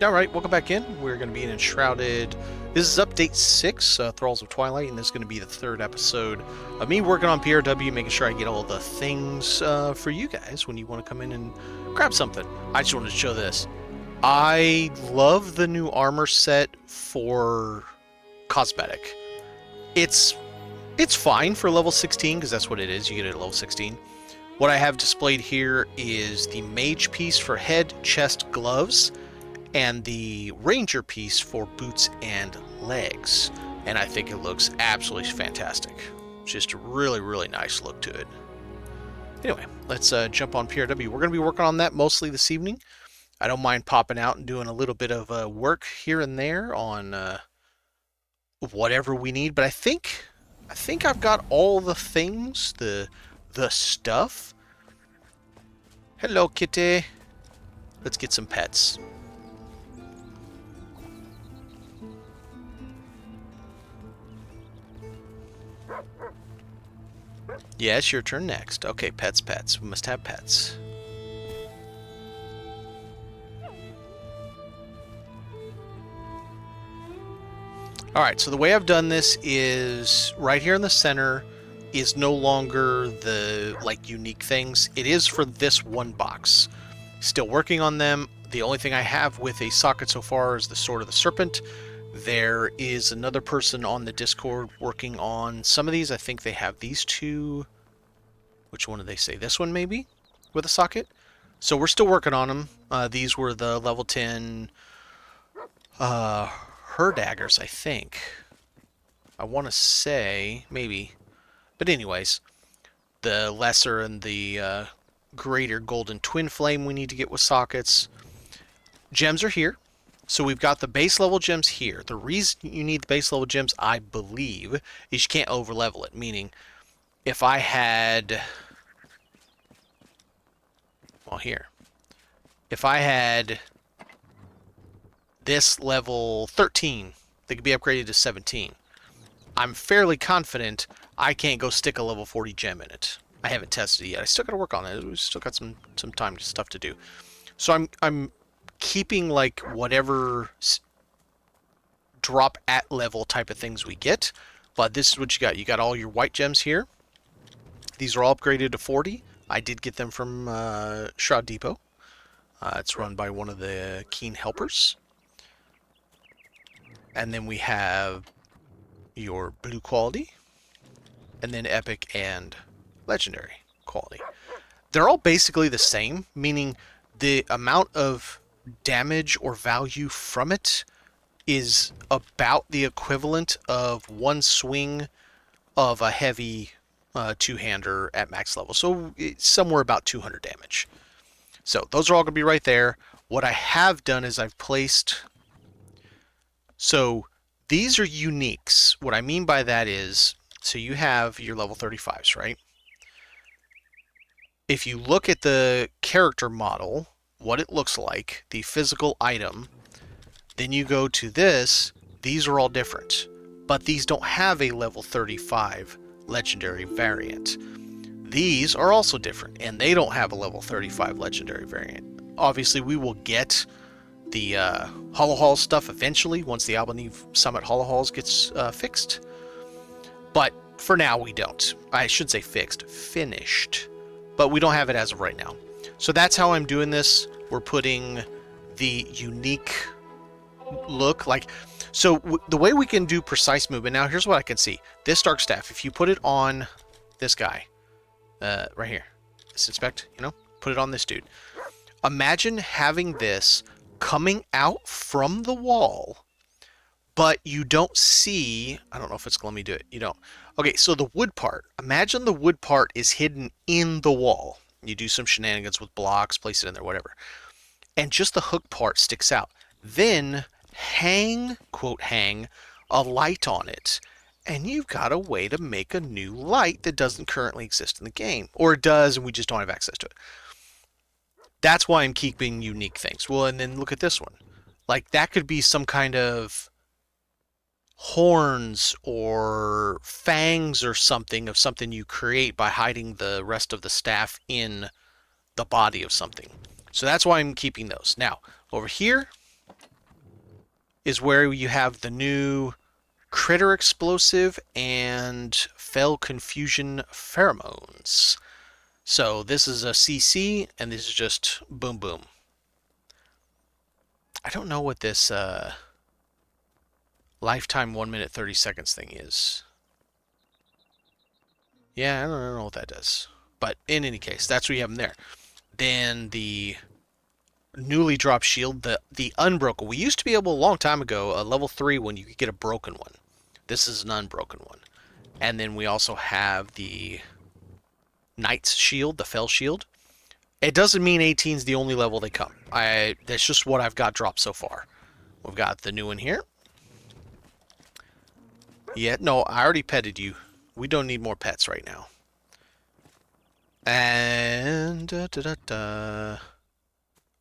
Alright, welcome back in. We're going to be in Enshrouded. This is update 6, Thralls of Twilight, and this is going to be the third episode of me working on PRW, making sure I get all the things for you guys when you want to come in and grab something. I just wanted to show this. I love the new armor set for cosmetic. It's fine for level 16, because that's what it is. You get it at level 16. What I have displayed here is the mage piece for head, chest, gloves, and the ranger piece for boots and legs, and I think it looks absolutely fantastic. Just a really nice look to it. Anyway, let's jump on PRW. We're going to be working on that mostly this evening. I don't mind popping out and doing a little bit of work here and there on whatever we need, but I think I've got all the things, the stuff. Hello, kitty. Let's get some pets. Yes, your turn next. Okay, pets. We must have pets. Alright, so the way I've done this is right here in the center is no longer the unique things. It is for this one box. Still working on them. The only thing I have with a socket so far is the Sword of the Serpent. There is another person on the Discord working on some of these. I think they have these two. Which one did they say? This one maybe? With a socket? So we're still working on them. These were the level 10 her daggers, I think. I want to say, maybe. But anyways, the lesser and the greater golden twin flame we need to get with sockets. Gems are here. So we've got the base level gems here. The reason you need the base level gems, I believe, is you can't over level it. Meaning, if I had... Well, here. If I had this level 13, they could be upgraded to 17. I'm fairly confident I can't go stick a level 40 gem in it. I haven't tested it yet. I still got to work on it. We've still got some time stuff to do. So I'm keeping like whatever drop at level type of things we get, but this is what you got. You got all your white gems here. These are all upgraded to 40. I did get them from Shroud Depot. It's run by one of the keen helpers. And then we have your blue quality, and then epic and legendary quality. They're all basically the same, meaning the amount of damage or value from it is about the equivalent of one swing of a heavy two-hander at max level. So it's somewhere about 200 damage. So those are all going to be right there. What I have done is I've placed... So these are uniques. What I mean by that is, so you have your level 35s, right? If you look at the character model, what it looks like, the physical item, then you go to this, these are all different. But these don't have a level 35 legendary variant. These are also different, and they don't have a level 35 legendary variant. Obviously, we will get the Hollow Halls stuff eventually, once the Albany Summit Hollow Halls gets fixed. But for now, we don't. I should say fixed, finished. But we don't have it as of right now. So that's how I'm doing this. We're putting the unique look, so the way we can do precise movement. Now, here's what I can see. This Dark Staff, if you put it on this guy, right here, this inspect, put it on this dude. Imagine having this coming out from the wall, but you don't see, I don't know if it's going to let me do it. You don't. Okay, so the wood part, imagine the wood part is hidden in the wall. You do some shenanigans with blocks, place it in there, whatever. And just the hook part sticks out. Then hang, quote hang, a light on it. And you've got a way to make a new light that doesn't currently exist in the game. Or it does, and we just don't have access to it. That's why I'm keeping unique things. Well, and then look at this one. Like, that could be some kind of horns or fangs or something of something you create by hiding the rest of the staff in the body of something. So that's why I'm keeping those. Now, over here, is where you have the new Critter Explosive and Fell Confusion Pheromones. So this is a CC, and this is just boom boom. I don't know what this lifetime 1 minute 30 seconds thing is. Yeah, I don't know what that does. But in any case, that's what you have in there. Then the newly dropped shield, the unbroken. We used to be able a long time ago, a level 3 when you could get a broken one. This is an unbroken one. And then we also have the Knight's shield, the Fell shield. It doesn't mean 18 is the only level they come. That's just what I've got dropped so far. We've got the new one here. Yeah, no, I already petted you. We don't need more pets right now. And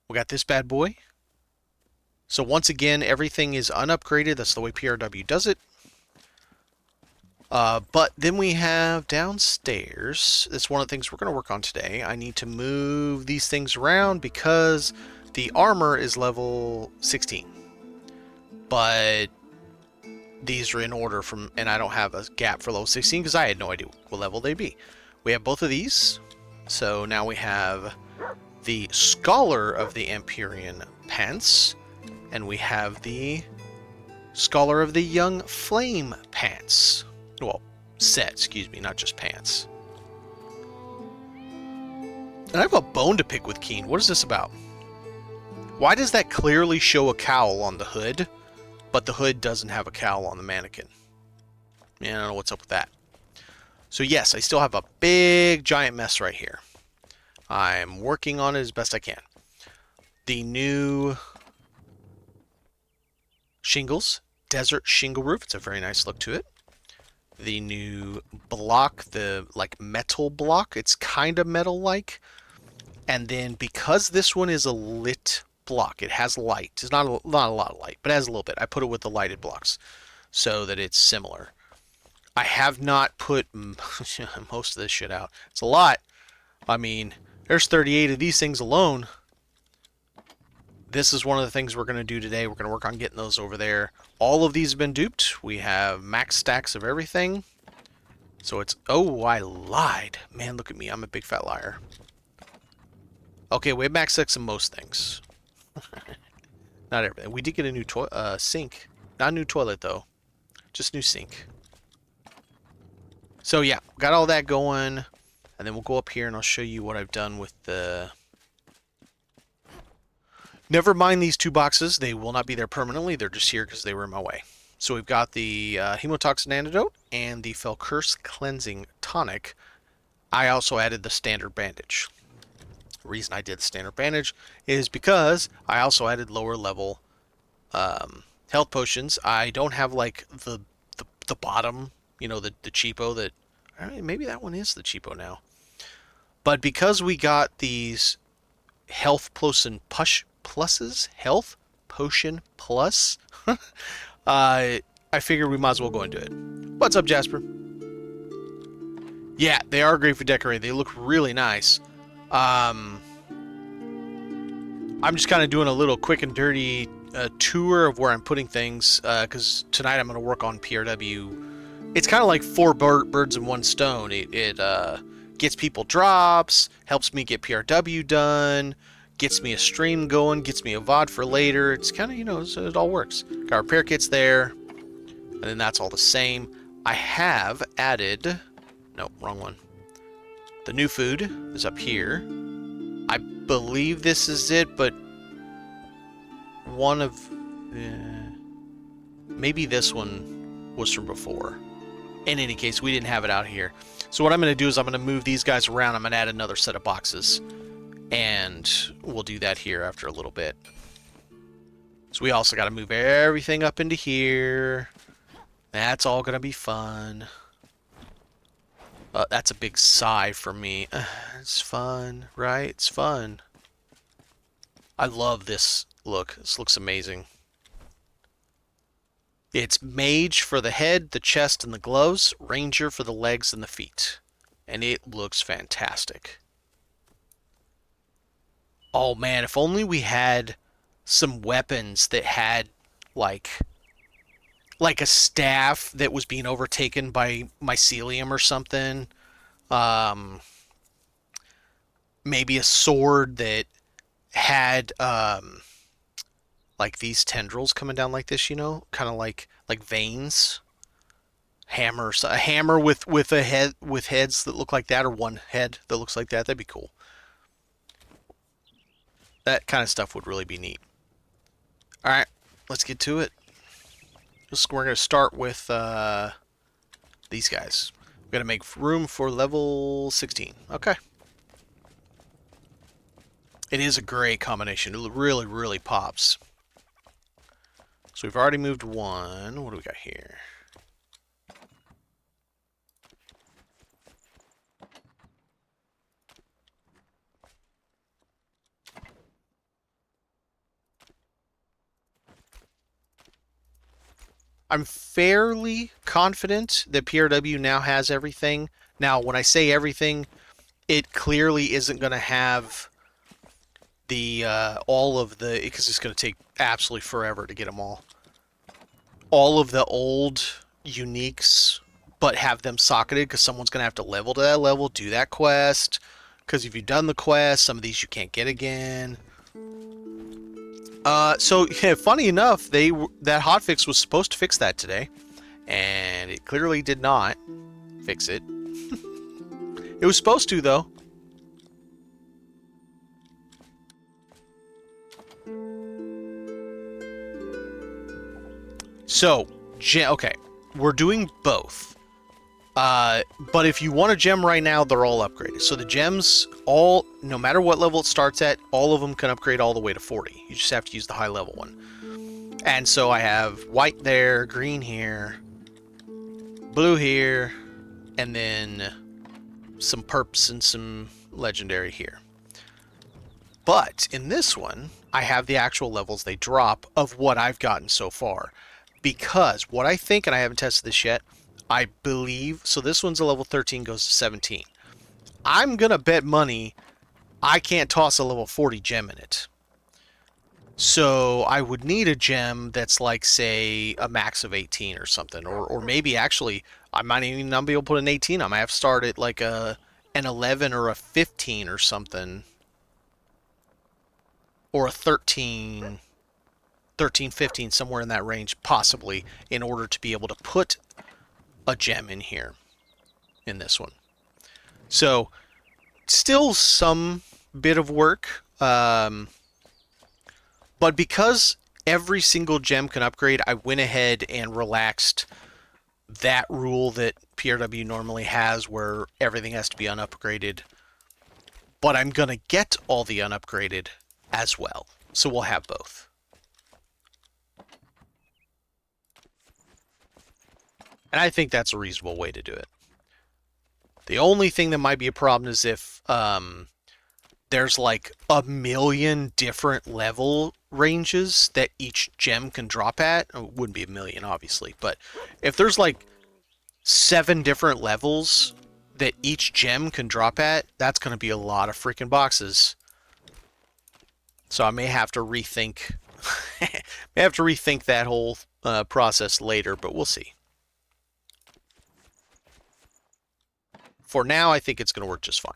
we got this bad boy. So once again, everything is unupgraded. That's the way PRW does it. But then we have downstairs. That's one of the things we're going to work on today. I need to move these things around because the armor is level 16. But these are in order from, and I don't have a gap for level 16 because I had no idea what level they'd be. We have both of these. So now we have the Scholar of the Empyrean Pants, and we have the Scholar of the Young Flame Pants. Well, set, excuse me, not just pants. And I have a bone to pick with Keen. What is this about? Why does that clearly show a cowl on the hood, but the hood doesn't have a cowl on the mannequin? Yeah, I don't know what's up with that. So yes, I still have a big giant mess right here. I'm working on it as best I can. The new shingles, desert shingle roof. It's a very nice look to it. The new block, the like metal block. It's kind of metal-like. And then because this one is a lit block, it has light. It's not a lot of light, but it has a little bit. I put it with the lighted blocks so that it's similar. I have not put most of this shit out. It's a lot. I mean, there's 38 of these things alone. This is one of the things we're going to do today. We're going to work on getting those over there. All of these have been duped. We have max stacks of everything. So it's... Oh, I lied. Man, look at me. I'm a big fat liar. Okay, we have max stacks of most things. Not everything. We did get a new sink. Not a new toilet, though. Just new sink. So, yeah. Got all that going. And then we'll go up here and I'll show you what I've done with the... Never mind these two boxes. They will not be there permanently. They're just here because they were in my way. So we've got the Hemotoxin Antidote and the Fell Curse Cleansing Tonic. I also added the Standard Bandage. The reason I did the Standard Bandage is because I also added lower level health potions. I don't have like the bottom, you know, the cheapo that... Maybe that one is the cheapo now. But because we got these health potion pluses, health potion plus, I figured we might as well go into it. What's up, Jasper? Yeah, they are great for decorating. They look really nice. I'm just kind of doing a little quick and dirty tour of where I'm putting things, because tonight I'm going to work on PRW. It's kind of like four birds in one stone. It gets people drops, helps me get PRW done, gets me a stream going, gets me a VOD for later. It's kind of, you know, so it all works. Got repair kits there, and then that's all the same. I have added... No, wrong one. The new food is up here. I believe this is it, but one of... maybe this one was from before. In any case, we didn't have it out here. So what I'm going to do is I'm going to move these guys around. I'm going to add another set of boxes. And we'll do that here after a little bit. So we also got to move everything up into here. That's all going to be fun. That's a big sigh for me. It's fun, right? It's fun. I love this look. This looks amazing. It's Mage for the head, the chest, and the gloves. Ranger for the legs and the feet. And it looks fantastic. Oh man, if only we had some weapons that had like a staff that was being overtaken by mycelium or something. Um, Maybe a sword that had like these tendrils coming down like this, you know, kind of like veins. Hammers, a hammer with a head with heads that look like that, or one head that looks like that. That'd be cool. That kind of stuff would really be neat. All right, let's get to it. We're gonna start with these guys. We're gonna make room for level 16. Okay. It is a great combination. It really, really pops. So we've already moved one. What do we got here? I'm fairly confident that PRW now has everything. Now, when I say everything, it clearly isn't going to have the all of the, because it's going to take absolutely forever to get them all of the old uniques, but have them socketed, because someone's going to have to level to that level, do that quest, because if you've done the quest, some of these you can't get again. So yeah, funny enough, that hotfix was supposed to fix that today, and it clearly did not fix it. It was supposed to, though. So, okay, we're doing both. But if you want a gem right now, they're all upgraded. So the gems, all, no matter what level it starts at, all of them can upgrade all the way to 40. You just have to use the high level one. And so I have white there, green here, blue here, and then some perps and some legendary here. But in this one, I have the actual levels they drop of what I've gotten so far. Because what I think, and I haven't tested this yet, I believe, so this one's a level 13, goes to 17. I'm going to bet money I can't toss a level 40 gem in it. So I would need a gem that's like, say, a max of 18 or something. Or maybe actually, I might even not be able to put an 18 on. I might have to start at like an 11 or a 15 or something. Or a 13, 15, somewhere in that range, possibly, in order to be able to put a gem in here, in this one. So, still some bit of work, but because every single gem can upgrade, I went ahead and relaxed that rule that PRW normally has, where everything has to be unupgraded. But I'm going to get all the unupgraded as well, so we'll have both. And I think that's a reasonable way to do it. The only thing that might be a problem is if there's like a million different level ranges that each gem can drop at. It wouldn't be a million, obviously, but if there's like 7 different levels that each gem can drop at, that's going to be a lot of freaking boxes. So I may have to rethink that whole process later, but we'll see. For now, I think it's going to work just fine.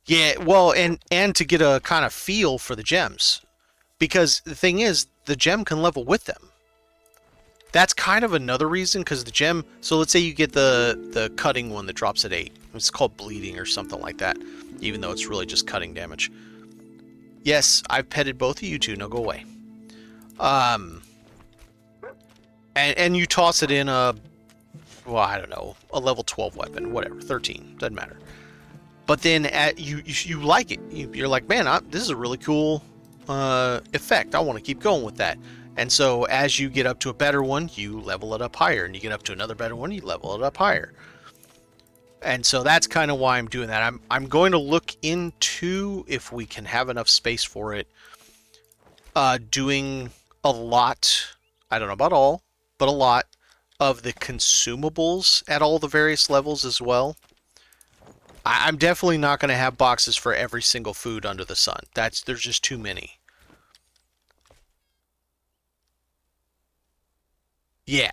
Yeah, well, and to get a kind of feel for the gems. Because the thing is, the gem can level with them. That's kind of another reason, because the gem... So let's say you get the cutting one that drops at 8. It's called bleeding or something like that, even though it's really just cutting damage. Yes, I've petted both of you two. Now go away. And you toss it in a, well, I don't know, a level 12 weapon, whatever, 13, doesn't matter. But then you like it. You're like, man, this is a really cool effect. I want to keep going with that. And so as you get up to a better one, you level it up higher. And you get up to another better one, you level it up higher. And so that's kind of why I'm doing that. I'm going to look into, if we can have enough space for it, doing a lot, I don't know about all, but a lot of the consumables at all the various levels as well. I'm definitely not going to have boxes for every single food under the sun. There's just too many. Yeah.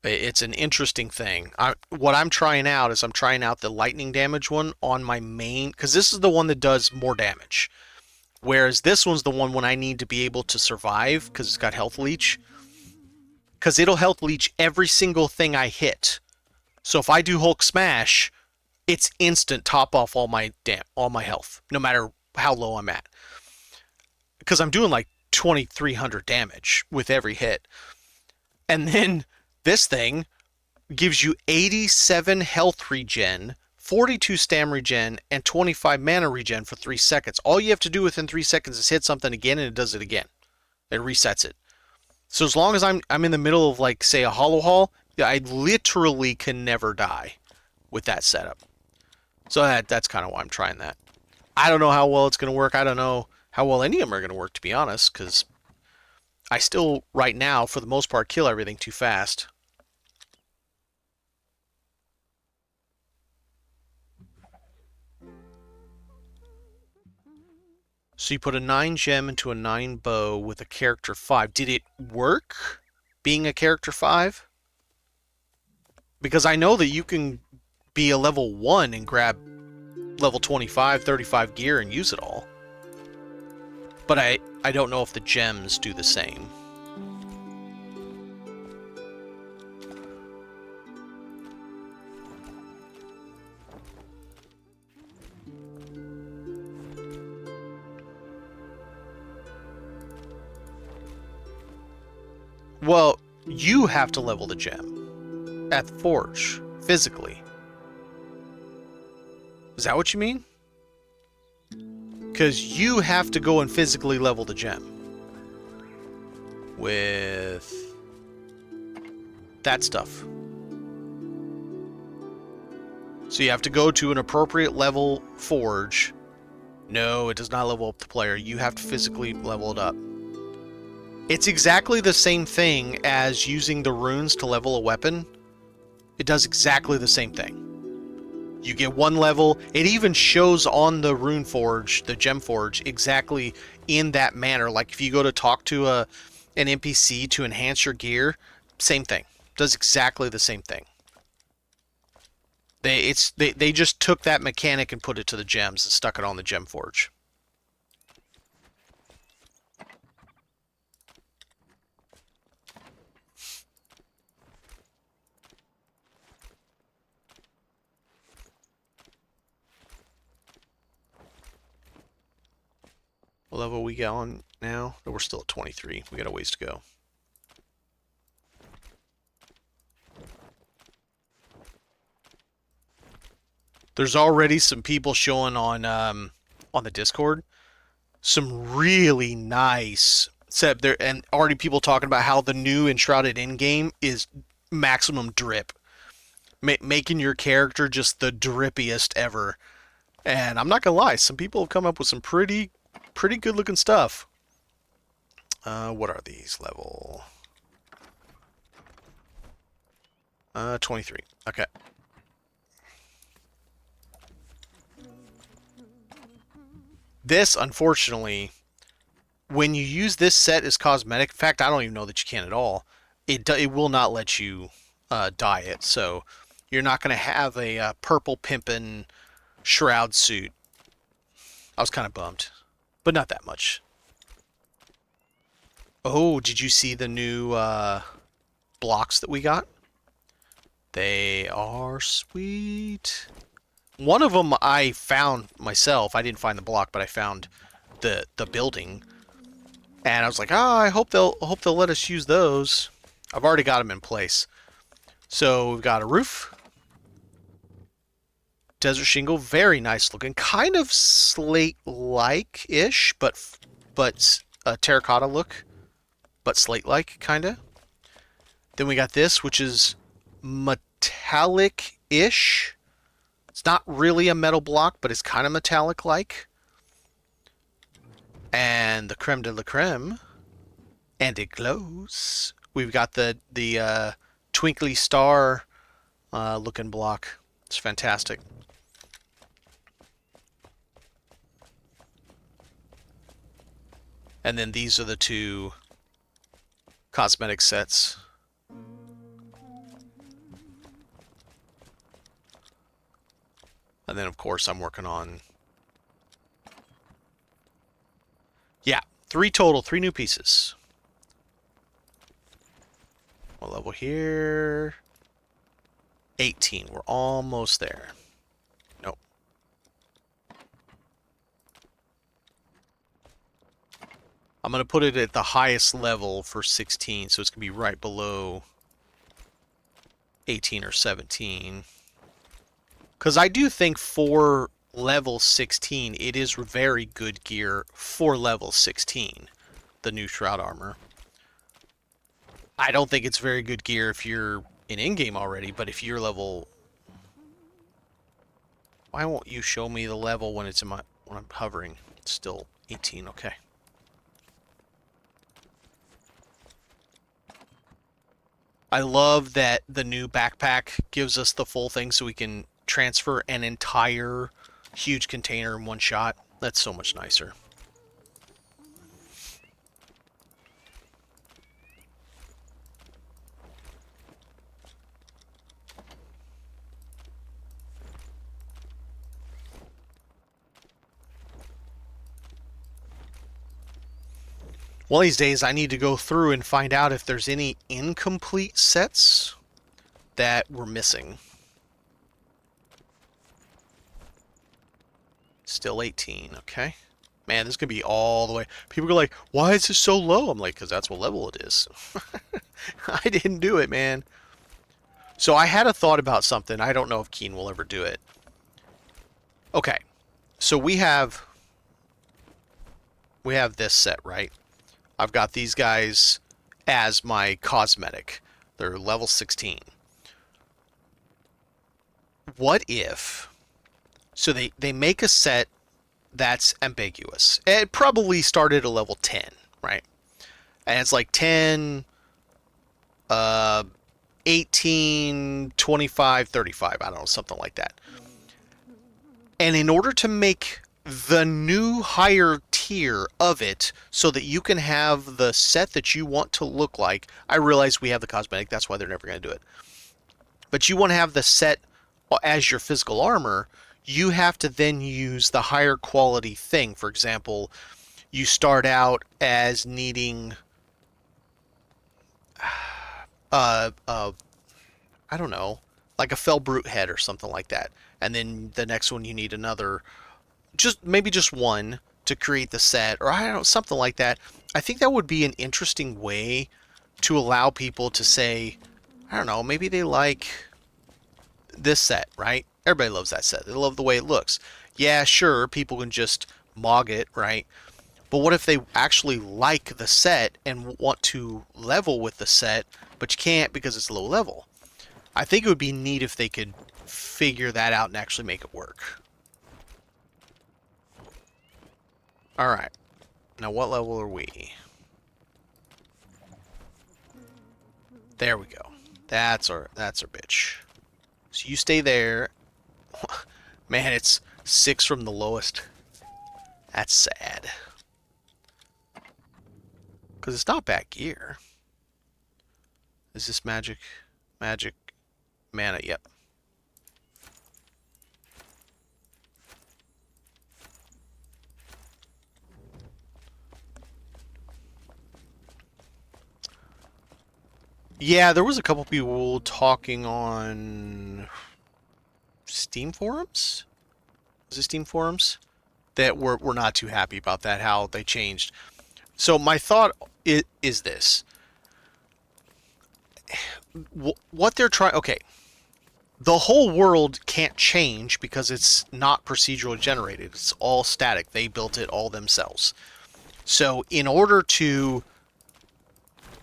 It's an interesting thing. What I'm trying out is I'm trying out the lightning damage one on my main, because this is the one that does more damage. Whereas this one's the one when I need to be able to survive, because it's got health leech. Because it'll health leech every single thing I hit. So if I do Hulk Smash, it's instant top off all my health, no matter how low I'm at. Because I'm doing like 2,300 damage with every hit. And then this thing gives you 87 health regen, 42 stam regen, and 25 mana regen for 3 seconds. All you have to do within 3 seconds is hit something again, and it does it again. It resets it. So as long as I'm in the middle of, like, say, a hollow haul, I literally can never die with that setup. So that's kind of why I'm trying that. I don't know how well it's going to work. I don't know how well any of them are going to work, to be honest, because I still, right now, for the most part, kill everything too fast. So you put a 9 gem into a 9 bow with a character 5. Did it work being a character 5? Because I know that you can be a level 1 and grab level 25, 35 gear and use it all. But I don't know if the gems do the same. Well, you have to level the gem at the forge, physically. Is that what you mean? Because you have to go and physically level the gem. With that stuff. So you have to go to an appropriate level forge. No, it does not level up the player. You have to physically level it up. It's exactly the same thing as using the runes to level a weapon. It does exactly the same thing. You get 1 level. It even shows on the rune forge, the gem forge, exactly in that manner. Like if you go to talk to an NPC to enhance your gear, same thing. Does exactly the same thing. They just took that mechanic and put it to the gems and stuck it on the gem forge. What level we got on now? No, we're still at 23. We got a ways to go. There's already some people showing on the Discord some really nice setup there, and already people talking about how the new Enshrouded in-game is maximum drip, making your character just the drippiest ever. And I'm not gonna lie, some people have come up with some pretty good looking stuff. What are these level? 23. Okay. This, unfortunately, when you use this set as cosmetic, in fact, I don't even know that you can at all. It will not let you dye it, so you're not going to have a purple pimpin' shroud suit. I was kind of bummed, but not that much. Oh, did you see the new blocks that we got? They are sweet. One of them I found myself. I didn't find the block, but I found the building, and I was like, "Ah, I hope they'll let us use those." I've already got them in place. So we've got a roof, desert shingle, very nice looking, kind of slate-like ish, but a terracotta look, but slate-like kinda. Then we got this, which is metallic-ish. It's not really a metal block, but it's kind of metallic-like. And the creme de la creme. And it glows. We've got the twinkly star looking block. It's fantastic. And then these are the two cosmetic sets. And then, of course, I'm working on... Yeah, 3 total, 3 new pieces. What level here? 18. We're almost there. Nope. I'm going to put it at the highest level for 16, so it's going to be right below 18 or 17. Because I do think for level 16, it is very good gear for level 16, the new Shroud Armor. I don't think it's very good gear if you're in-game already, but if you're level... Why won't you show me the level when it's in my... when I'm hovering? It's still 18, okay. I love that the new backpack gives us the full thing so we can transfer an entire huge container in one shot. That's so much nicer. One of these days I need to go through and find out if there's any incomplete sets that we're missing. Still 18, okay. Man, this is going to be all the way... People are like, why is this so low? I'm like, because that's what level it is. I didn't do it, man. So I had a thought about something. I don't know if Keen will ever do it. Okay, so we have this set, right? I've got these guys as my cosmetic. They're level 16. What if... So they make a set that's ambiguous. It probably started at level 10, right? And it's like 10, 18, 25, 35. I don't know, something like that. And in order to make the new higher tier of it so that you can have the set that you want to look like, I realize we have the cosmetic, that's why they're never going to do it. But you want to have the set as your physical armor, you have to then use the higher quality thing. For example, you start out as needing I don't know, like a fell brute head or something like that. And then the next one you need another, maybe just one to create the set, or I don't know, something like that. I think that would be an interesting way to allow people to say, I don't know, maybe they like this set, right? Everybody loves that set. They love the way it looks. Yeah, sure, people can just mog it, right? But what if they actually like the set and want to level with the set, but you can't because it's low level? I think it would be neat if they could figure that out and actually make it work. Alright. Now what level are we? There we go. That's our bitch. So you stay there. Man, it's 6 from the lowest. That's sad. Because it's not bad gear. Is this magic? Magic mana, yep. Yeah, there was a couple people talking on Steam forums? Was it Steam forums? That were not too happy about that, how they changed. So my thought is this. What they're trying... Okay. The whole world can't change because it's not procedurally generated. It's all static. They built it all themselves. So in order to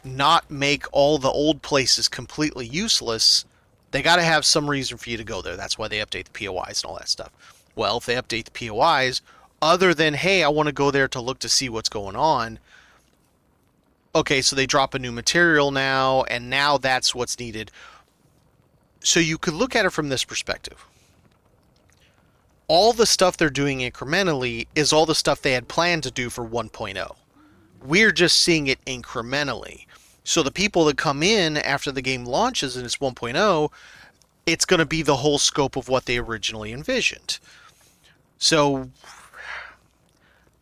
not make all the old places completely useless, they got to have some reason for you to go there. That's why they update the POIs and all that stuff. Well, if they update the POIs, other than, hey, I want to go there to look to see what's going on, okay, so they drop a new material now, and now that's what's needed. So you could look at it from this perspective. All the stuff they're doing incrementally is all the stuff they had planned to do for 1.0. We're just seeing it incrementally. So the people that come in after the game launches and it's 1.0, it's going to be the whole scope of what they originally envisioned. So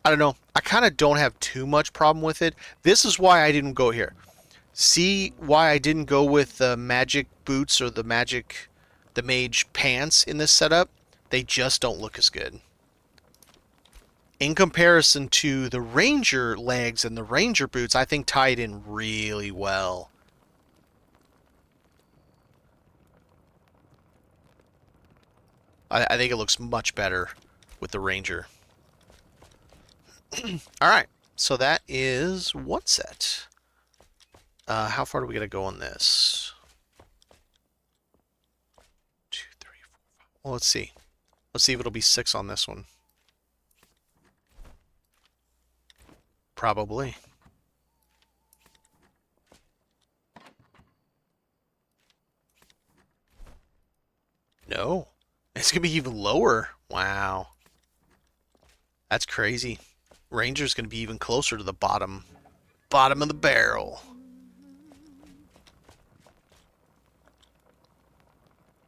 I don't know. I kind of don't have too much problem with it. This is why I didn't go here. See why I didn't go with the magic boots or the mage pants in this setup? They just don't look as good. In comparison to the ranger legs and the ranger boots, I think tied in really well. I think it looks much better with the ranger. Alright, so that is one set. How far do we gotta go on this? 2, 3, 4, 5. Well, let's see. Let's see if it'll be 6 on this one. Probably. No. It's gonna be even lower. Wow. That's crazy. Ranger's gonna be even closer to the bottom of the barrel.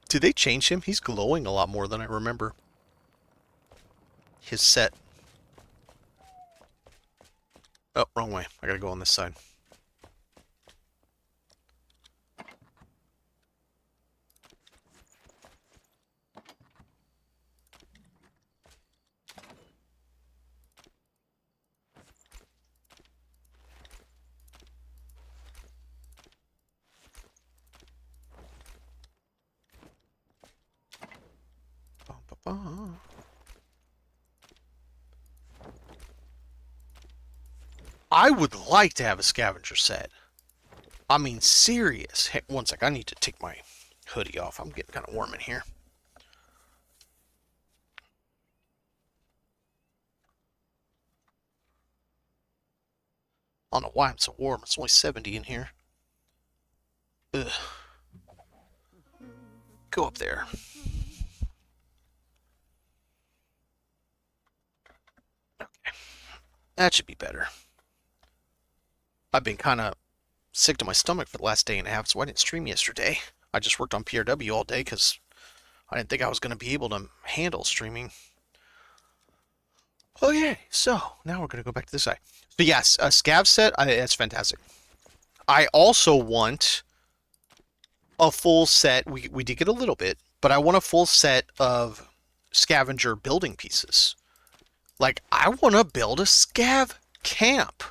Did they change him? He's glowing a lot more than I remember. His set. Oh, wrong way. I gotta go on this side. I would like to have a scavenger set. I mean, serious. Hey, one sec. I need to take my hoodie off. I'm getting kind of warm in here. I don't know why I'm so warm. It's only 70 in here. Ugh. Go up there. Okay. That should be better. I've been kind of sick to my stomach for the last day and a half, so I didn't stream yesterday. I just worked on PRW all day because I didn't think I was going to be able to handle streaming. Okay, so now we're going to go back to this side. So yes, a scav set, that's fantastic. I also want a full set. We did get a little bit, but I want a full set of scavenger building pieces. Like, I want to build a scav camp.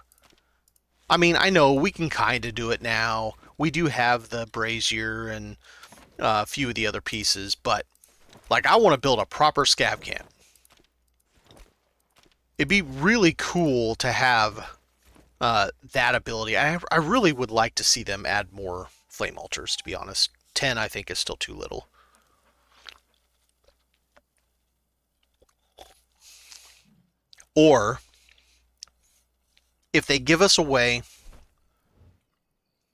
I mean, I know we can kind of do it now. We do have the brazier and a few of the other pieces, but like, I want to build a proper scav camp. It'd be really cool to have that ability. I really would like to see them add more flame altars, to be honest. 10, I think, is still too little. Or if they give us a way...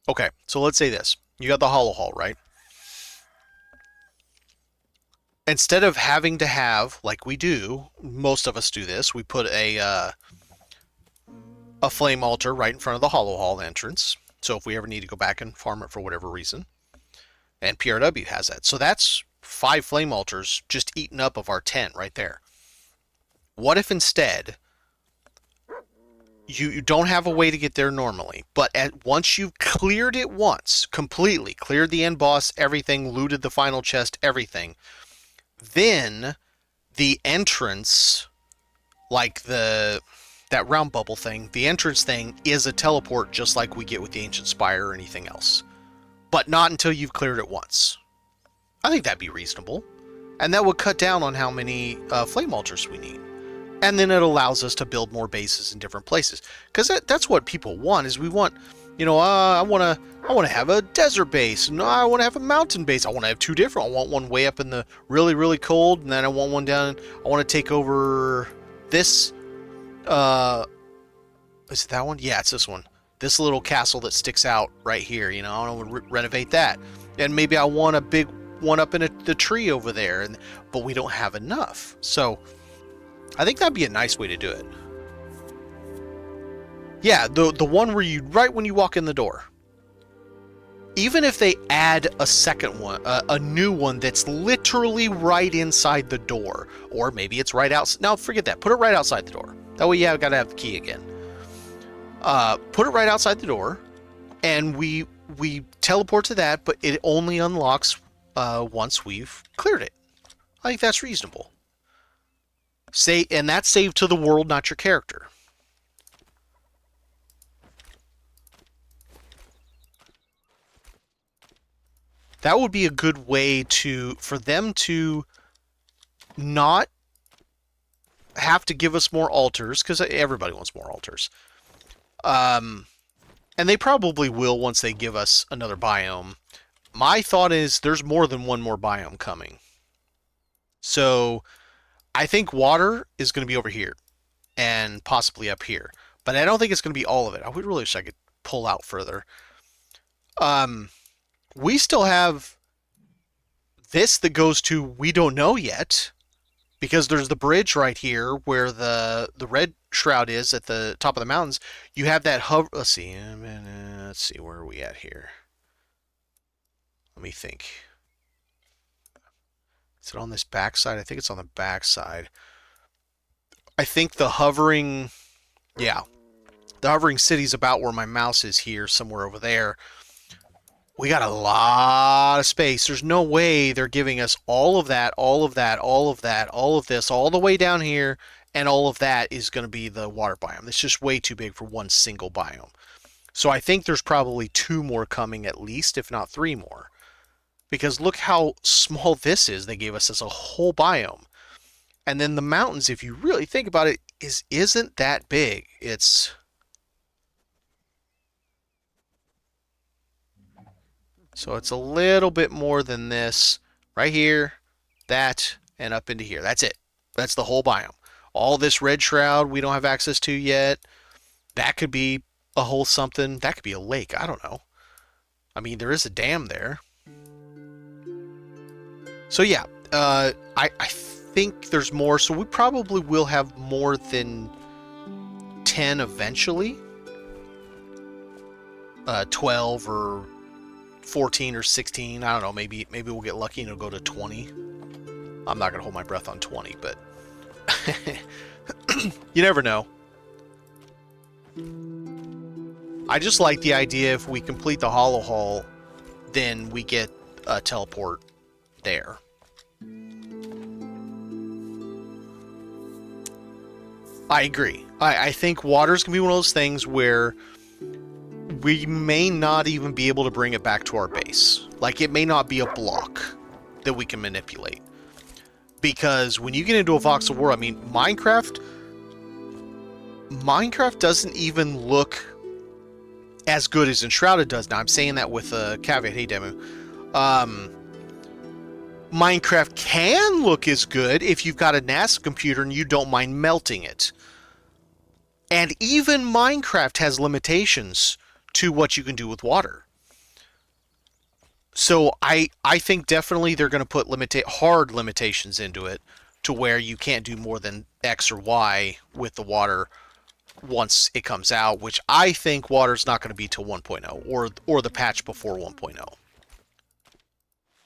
Okay, so let's say this. You got the Hollow Hall, right? Instead of having to have, like we do, most of us do this, we put a flame altar right in front of the Hollow Hall entrance. So if we ever need to go back and farm it for whatever reason. And PRW has that. So that's 5 flame altars just eaten up of our 10 right there. What if instead you don't have a way to get there normally, but once you've cleared it once, completely cleared the end boss, everything, looted the final chest, everything, then the entrance, like that round bubble thing, the entrance thing is a teleport just like we get with the Ancient Spire or anything else. But not until you've cleared it once. I think that'd be reasonable. And that would cut down on how many flame altars we need. And then it allows us to build more bases in different places. Because that's what people want, is we want, you know, I want to have a desert base. No, I want to have a mountain base. I want to have 2 different. I want one way up in the really, really cold, and then I want one down. I want to take over this. Is it that one? Yeah, it's this one. this little castle that sticks out right here. You know, I want to renovate that, and maybe I want a big one up in the tree over there, but we don't have enough. So I think that'd be a nice way to do it. Yeah, the one where you right when you walk in the door. Even if they add a second one, a new one that's literally right inside the door, or maybe it's right outside. No, forget that. Put it right outside the door. That way, you gotta have the key again. Put it right outside the door, and we teleport to that, but it only unlocks once we've cleared it. I think that's reasonable. And that's saved to the world, not your character. That would be a good way for them to not have to give us more altars, because everybody wants more altars. And they probably will once they give us another biome. My thought is there's more than one more biome coming. So I think water is going to be over here and possibly up here. But I don't think it's going to be all of it. I would really wish I could pull out further. We still have this that goes to we don't know yet, because there's the bridge right here where the red shroud is at the top of the mountains. You have that hover. Let's see, where are we at here? Let me think. Is it on this backside? I think it's on the backside. I think the hovering, yeah, the hovering city's about where my mouse is here, somewhere over there. We got a lot of space. There's no way they're giving us all of that, all of that, all of that, all of this, all the way down here, and all of that is going to be the water biome. It's just way too big for one single biome. So I think there's probably 2 more coming at least, if not 3 more. Because look how small this is they gave us as a whole biome. And then the mountains, if you really think about it, isn't that big. So it's a little bit more than this. Right here, that, and up into here. That's it. That's the whole biome. All this red shroud we don't have access to yet. That could be a whole something. That could be a lake. I don't know. I mean, there is a dam there. So yeah, I think there's more. So we probably will have more than 10 eventually. 12 or 14 or 16. I don't know. Maybe we'll get lucky and it'll go to 20. I'm not going to hold my breath on 20, but you never know. I just like the idea if we complete the Hollow Hall, then we get a teleport there. I agree. I think water's going to be one of those things where we may not even be able to bring it back to our base. Like, it may not be a block that we can manipulate. Because when you get into a voxel world, I mean, Minecraft doesn't even look as good as Enshrouded does. Now, I'm saying that with a caveat. Hey, Demu. Minecraft can look as good if you've got a NASA computer and you don't mind melting it. And even Minecraft has limitations to what you can do with water. So I think definitely they're going to put hard limitations into it to where you can't do more than X or Y with the water once it comes out, which I think water's not going to be till 1.0 or the patch before 1.0.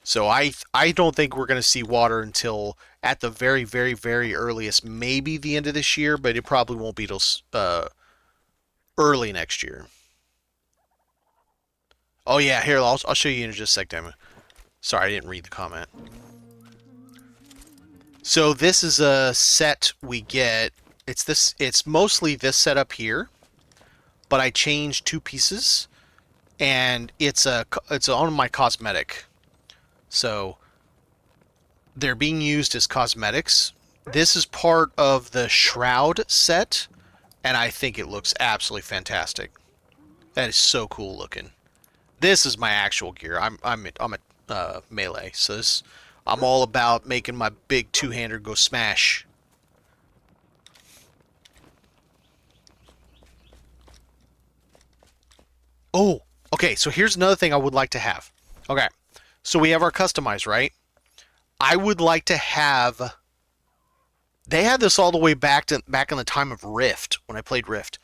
So I don't think we're going to see water until at the very, very, very earliest, maybe the end of this year, but it probably won't be till early next year. Oh yeah, here, I'll show you in just a sec, Damon. Sorry, I didn't read the comment. So this is a set we get. It's mostly this setup here, but I changed 2 pieces, and it's on my cosmetic. So they're being used as cosmetics. This is part of the Shroud set, and I think it looks absolutely fantastic. That is so cool looking. This is my actual gear. I'm a melee, so I'm all about making my big 2-hander go smash. Oh, okay. So here's another thing I would like to have. Okay. So we have our customize, right? I would like to have. They had this all the way back in the time of Rift when I played Rift,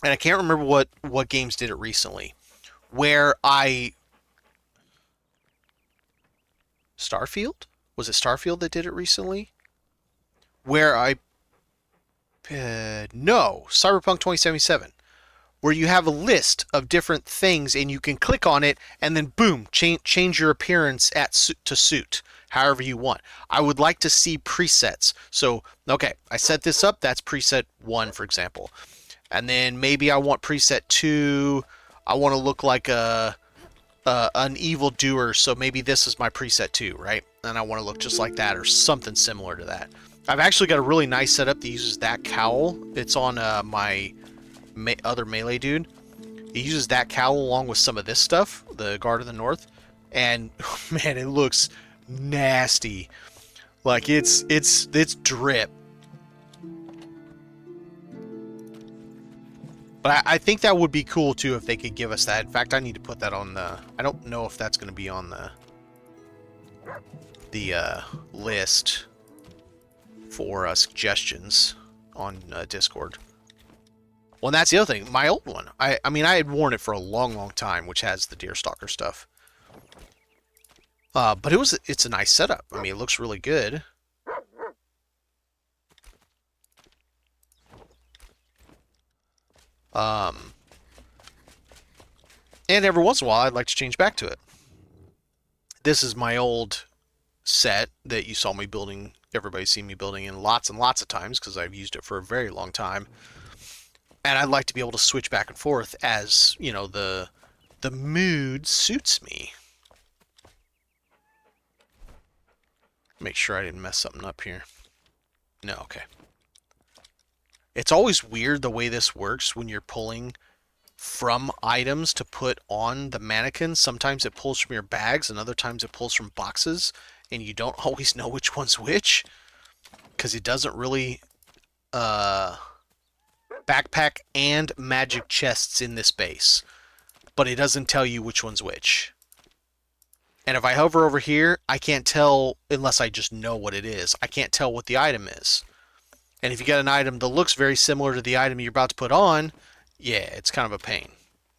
and I can't remember what games did it recently. Where I Starfield, was it Starfield that did it recently? Where I no, Cyberpunk 2077, where you have a list of different things and you can click on it and then boom, change your appearance to suit however you want. I would like to see presets. So, okay, I set this up, that's preset 1 for example. And then maybe I want preset 2, I want to look like an evil doer, so maybe this is my preset 2, right? And I want to look just like that or something similar to that. I've actually got a really nice setup that uses that cowl. It's on my other melee dude. He uses that cowl along with some of this stuff, the Guard of the North, and man, it looks nasty. Like it's drip. But I think that would be cool too if they could give us that. In fact, I need to put that on the. I don't know if that's going to be on the list for suggestions on Discord. Well, and that's the other thing. My old one. I mean, I had worn it for a long, long time, which has the Deerstalker stuff. But it's a nice setup. I mean, it looks really good. And every once in a while, I'd like to change back to it. This is my old set that you saw me building. Everybody's seen me building in lots and lots of times because I've used it for a very long time. And I'd like to be able to switch back and forth as, you know, the mood suits me. Make sure I didn't mess something up here. No, okay. It's always weird the way this works when you're pulling from items to put on the mannequin. Sometimes it pulls from your bags and other times it pulls from boxes, and you don't always know which one's which because it doesn't really backpack and magic chests in this base, but it doesn't tell you which one's which. And if I hover over here, I can't tell unless I just know what it is. I can't tell what the item is. And if you got an item that looks very similar to the item you're about to put on, yeah, it's kind of a pain.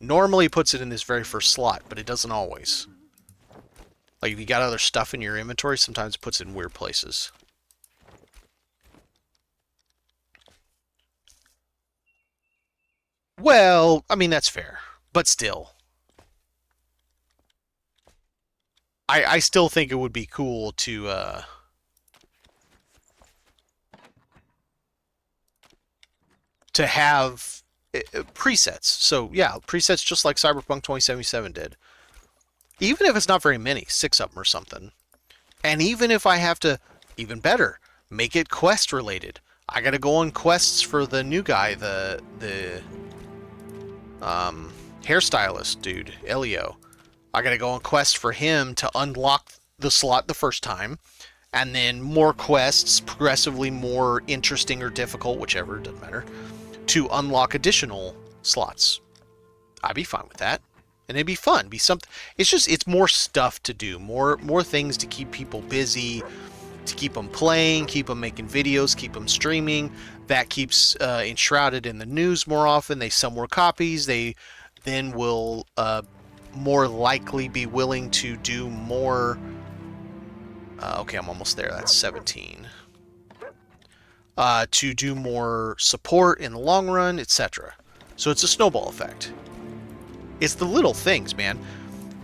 Normally it puts it in this very first slot, but it doesn't always. Like if you got other stuff in your inventory, sometimes it puts it in weird places. Well, I mean, that's fair. But still. I still think it would be cool to have presets. So yeah, presets just like Cyberpunk 2077 did. Even if it's not very many, 6 of them or something. And even if I have to, even better, make it quest related. I gotta go on quests for the new guy, the hairstylist dude, Elio. I gotta go on quests for him to unlock the slot the first time, and then more quests, progressively more interesting or difficult, whichever, doesn't matter, to unlock additional slots. I'd be fine with that. And it'd be fun. Be something. It's more stuff to do, more things to keep people busy, to keep them playing, keep them making videos, keep them streaming. That keeps Enshrouded in the news more often. They sell more copies. They then will more likely be willing to do more. Okay, I'm almost there. That's 17. To do more support in the long run, etc. So it's a snowball effect. It's the little things, man.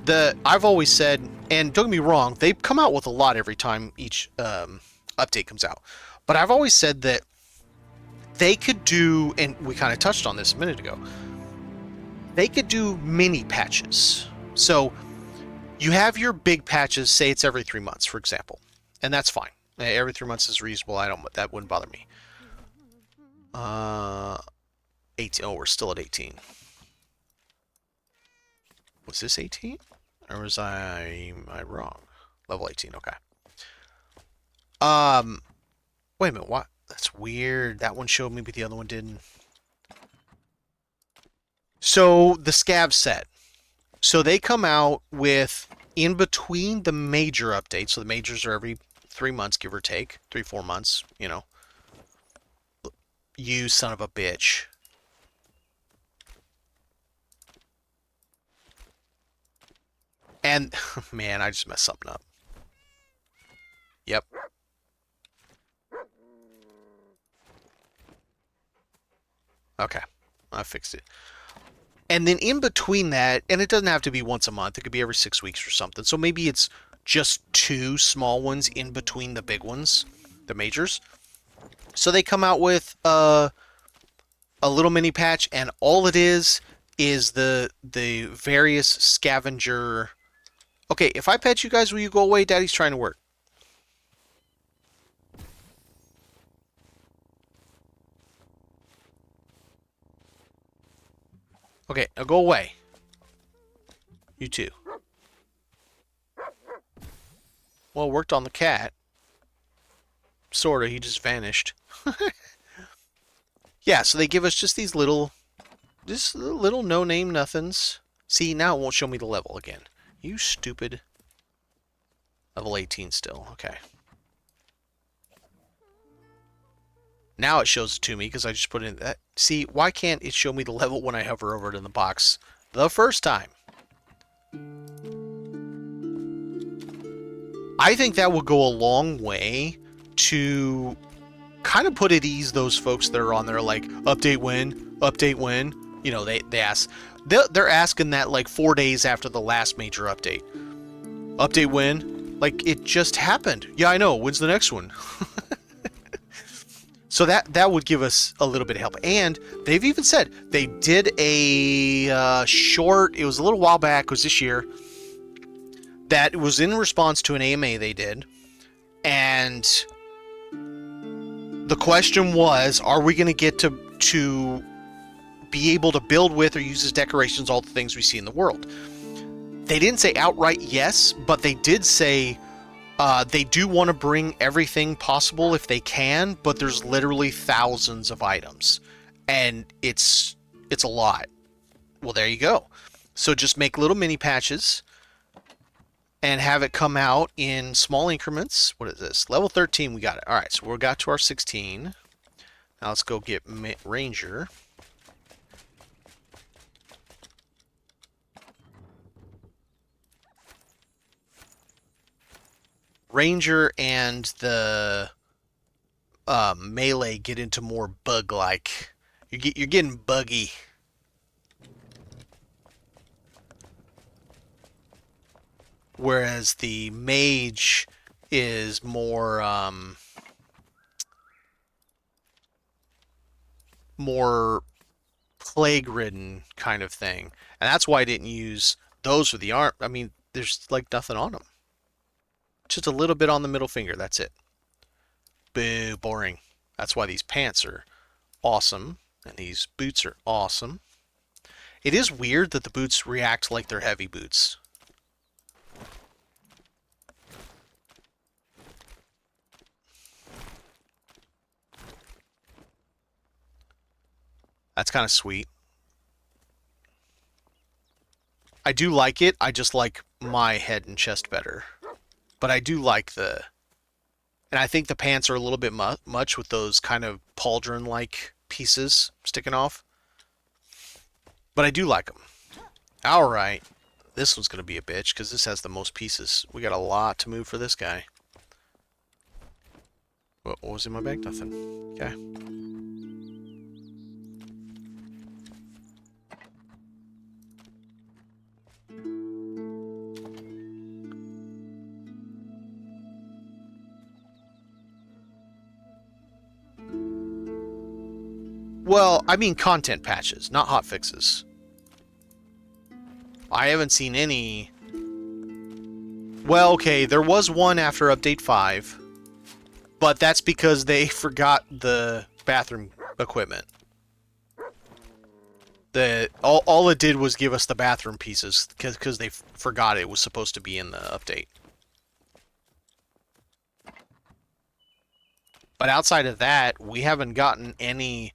I've always said, and don't get me wrong, they come out with a lot every time each update comes out. But I've always said that they could do, and we kind of touched on this a minute ago, they could do mini patches. So you have your big patches, say it's every 3 months, for example, and that's fine. Every 3 months is reasonable. That wouldn't bother me. 18. Oh, we're still at 18. Was this 18? Or was am I wrong? Level 18, okay. Wait a minute, what? That's weird. That one showed me, but the other one didn't. So the scav set. So they come out with, in between the major updates, so the majors are every 3 months, give or take, 3-4 months, you know. You son of a bitch. And, man, I just messed something up. Yep. Okay, I fixed it. And then in between that, and it doesn't have to be once a month, it could be every 6 weeks or something. So maybe it's just 2 small ones in between the big ones, the majors. So they come out with a little mini patch, and all it is the various scavenger. Okay, if I pet you guys, will you go away? Daddy's trying to work. Okay, now go away. You too. Well, worked on the cat. Sorta, he just vanished. Yeah, so they give us just these little no-name nothings. See, now it won't show me the level again. You stupid. Level 18 still, okay. Now it shows it to me because I just put in that. See, why can't it show me the level when I hover over it in the box the first time? I think that will go a long way to kind of put at ease those folks that are on there like, update when, update when. You know, they ask, they're asking that like 4 days after the last major update. Update when? Like, it just happened. Yeah, I know. When's the next one? So that would give us a little bit of help. And they've even said they did a short, it was a little while back, it was this year, that was in response to an AMA they did. And the question was, are we going to get to be able to build with or use as decorations all the things we see in the world? They didn't say outright yes, but they did say they do want to bring everything possible if they can, but there's literally thousands of items, and it's a lot. Well, there you go. So just make little mini patches and have it come out in small increments. What is this? Level 13, we got it. All right, so we got to our 16. Now let's go get Ranger. Ranger and the melee get into more bug-like. You're getting buggy. Whereas the mage is more more plague-ridden kind of thing, and that's why I didn't use those for the arm. I mean, there's like nothing on them. Just a little bit on the middle finger. That's it. Boo, boring. That's why these pants are awesome, and these boots are awesome. It is weird that the boots react like they're heavy boots. That's kind of sweet. I do like it. I just like my head and chest better. But I do like the... And I think the pants are a little bit much with those kind of pauldron-like pieces sticking off. But I do like them. Alright. This one's going to be a bitch because this has the most pieces. We got a lot to move for this guy. What was in my bag? Nothing. Okay. Well, I mean content patches, not hot fixes. I haven't seen any... Well, okay, there was one after Update 5, but that's because they forgot the bathroom equipment. All it did was give us the bathroom pieces, because they forgot it was supposed to be in the update. But outside of that, we haven't gotten any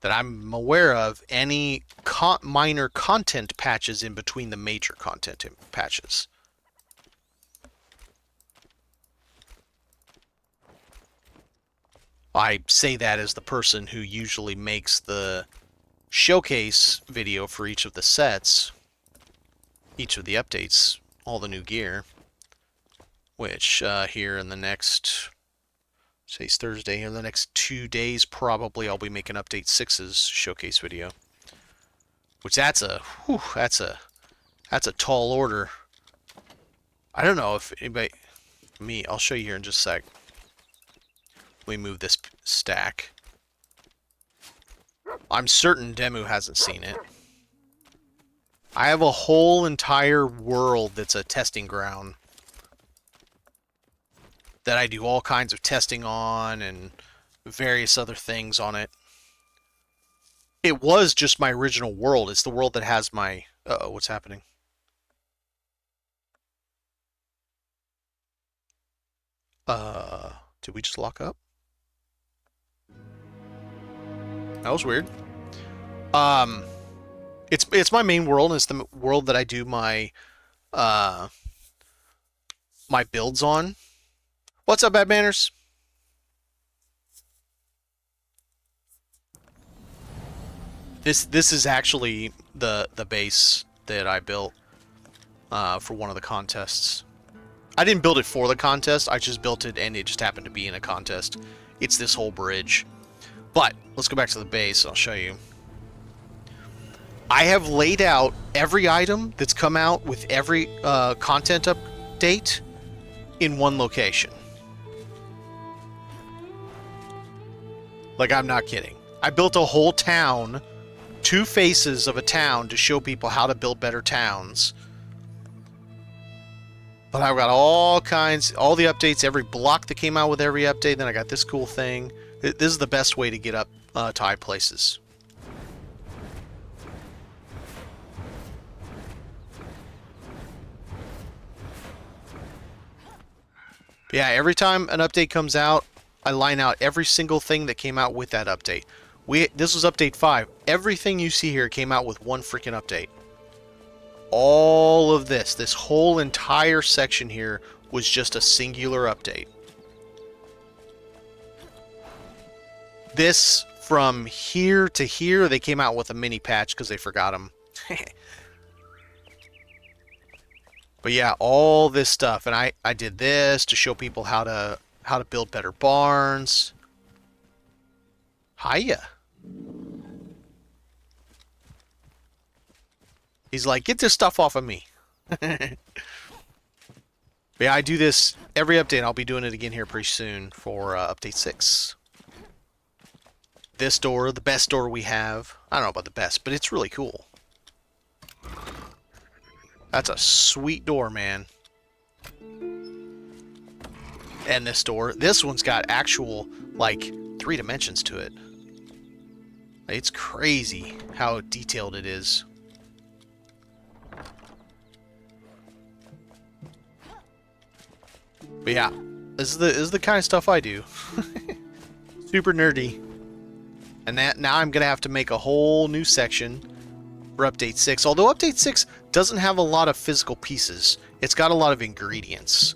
that I'm aware of any minor content patches in between the major content patches. I say that as the person who usually makes the showcase video for each of the sets, each of the updates, all the new gear, which here in the next, today's Thursday, in the next 2 days probably I'll be making update 6's showcase video, which that's a tall order. I don't know if anybody, I'll show you here in just a sec. We move this stack. I'm certain Demu hasn't seen it. I have a whole entire world that's a testing ground that I do all kinds of testing on and various other things on it. It was just my original world. It's the world that has my... Uh-oh, what's happening? Did we just lock up? That was weird. It's my main world, and it's the world that I do my my builds on. What's up, Bad Manners? This is actually the base that I built for one of the contests. I didn't build it for the contest, I just built it and it just happened to be in a contest. It's this whole bridge. But let's go back to the base, I'll show you. I have laid out every item that's come out with every content update in one location. Like, I'm not kidding. I built a whole town, 2 faces of a town to show people how to build better towns. But I've got all kinds, all the updates, every block that came out with every update. Then I got this cool thing. This is the best way to get up to high places. Yeah, every time an update comes out, I line out every single thing that came out with that update. This was update 5. Everything you see here came out with one freaking update. All of this whole entire section here was just a singular update. This, from here to here, they came out with a mini patch because they forgot them. But yeah, all this stuff, and I did this to show people how to build better barns. Hiya. He's like, get this stuff off of me. But yeah, I do this every update. I'll be doing it again here pretty soon for update 6. This door, the best door we have. I don't know about the best, but it's really cool. That's a sweet door, man. And this door. This one's got actual, like, 3 dimensions to it. It's crazy how detailed it is. But yeah, this is the kind of stuff I do. Super nerdy. And now I'm going to have to make a whole new section for Update 6. Although Update 6 doesn't have a lot of physical pieces. It's got a lot of ingredients.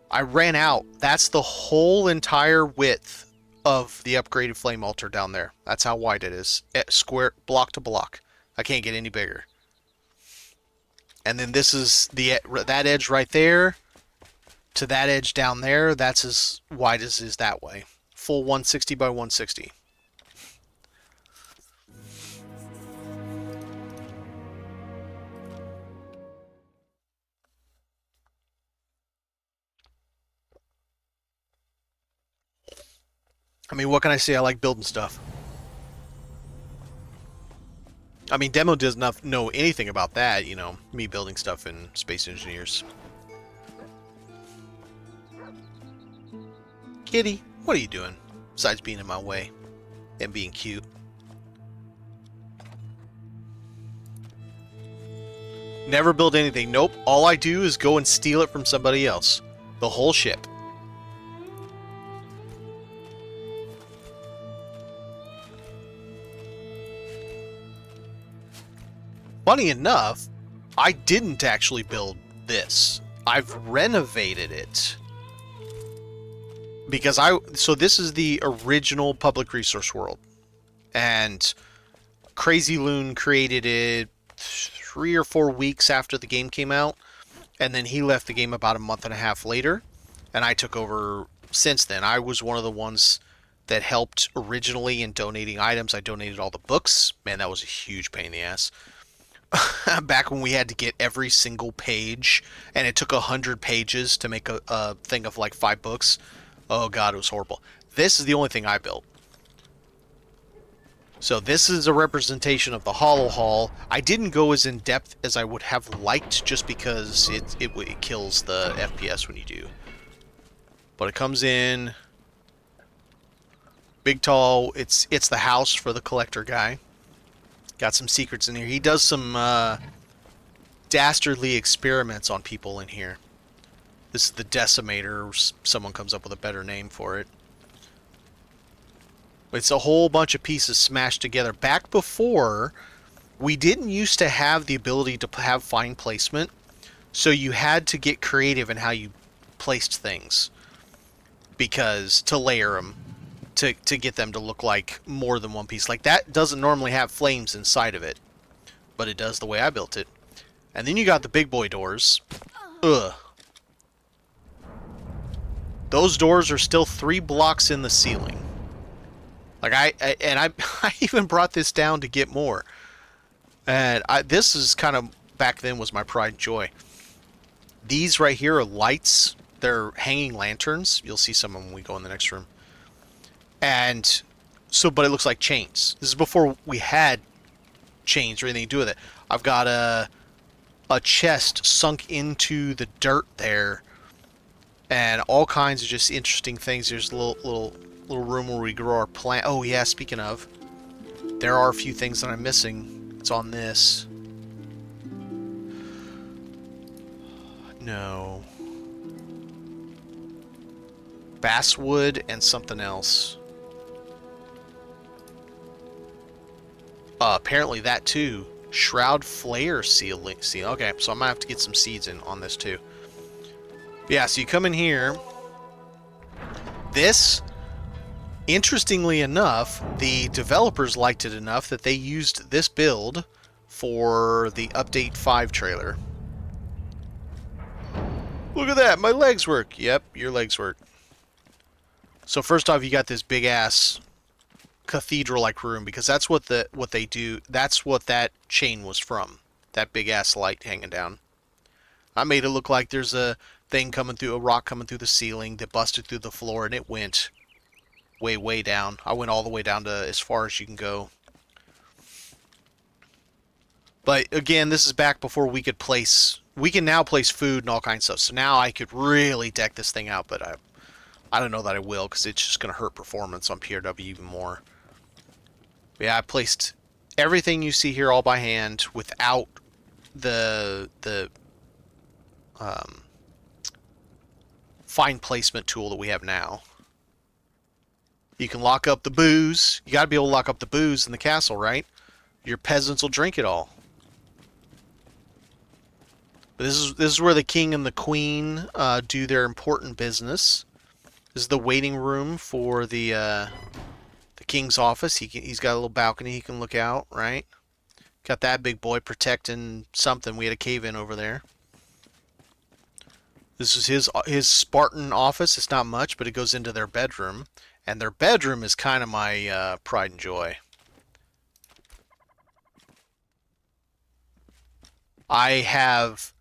I ran out. That's the whole entire width of the upgraded flame altar down there. That's how wide it is. Square, block to block. I can't get any bigger. And then this is that edge right there to that edge down there. That's as wide as is that way. Full 160 by 160. I mean, what can I say? I like building stuff. I mean, Demo does not know anything about that, you know, me building stuff in Space Engineers. Kitty, what are you doing? Besides being in my way and being cute. Never build anything. Nope. All I do is go and steal it from somebody else. The whole ship. funny enough, I didn't actually build this. I've renovated it. Because so this is the original public resource world. And Crazy Loon created it 3 or 4 weeks after the game came out. And then he left the game about a month and a half later. And I took over since then. I was one of the ones that helped originally in donating items. I donated all the books. Man, that was a huge pain in the ass. Back when we had to get every single page, and it took 100 pages to make a thing of like 5 books. Oh god, it was horrible. This is the only thing I built. So this is a representation of the Hollow Hall. I didn't go as in depth as I would have liked, just because it kills the FPS when you do. But it comes in big, tall. It's the house for the collector guy. Got some secrets in here. He does some dastardly experiments on people in here. This is the Decimator, or someone comes up with a better name for it. It's a whole bunch of pieces smashed together. Back before, we didn't used to have the ability to have fine placement, so you had to get creative in how you placed things. Because, to layer them, to get them to look like more than one piece. Like, that doesn't normally have flames inside of it, but it does the way I built it. And then you got the big boy doors. Ugh. Those doors are still 3 blocks in the ceiling. Like, I even brought this down to get more. And this is kind of, back then, was my pride and joy. These right here are lights. They're hanging lanterns. You'll see some of them when we go in the next room. And so, but it looks like chains. This is before we had chains or anything to do with it. I've got a chest sunk into the dirt there, and all kinds of just interesting things. There's a little room where we grow our plant. Oh yeah, speaking of, there are a few things that I'm missing. It's on this. No. Basswood and something else. Apparently that too. Shroud flare ceiling. Okay, so I might have to get some seeds in on this too. Yeah, so you come in here. This, interestingly enough, the developers liked it enough that they used this build for the Update 5 trailer. Look at that, my legs work. Yep, your legs work. So first off, you got this big ass cathedral-like room, because that's what they do. That's what that chain was from. That big ass light hanging down. I made it look like there's a thing coming through, a rock coming through the ceiling that busted through the floor, and it went way down. I went all the way down to as far as you can go. But again, this is back before we could place. We can now place food and all kinds of stuff. So now I could really deck this thing out, but I don't know that I will, because it's just going to hurt performance on PRW even more. But yeah, I placed everything you see here all by hand without the fine placement tool that we have now. You can lock up the booze. You got to be able to lock up the booze in the castle, right? Your peasants will drink it all. But this is where the king and the queen do their important business. This is the waiting room for the king's office. He's got a little balcony he can look out, right? Got that big boy protecting something. We had a cave-in over there. This is his Spartan office. It's not much, but it goes into their bedroom. And their bedroom is kind of my pride and joy. I have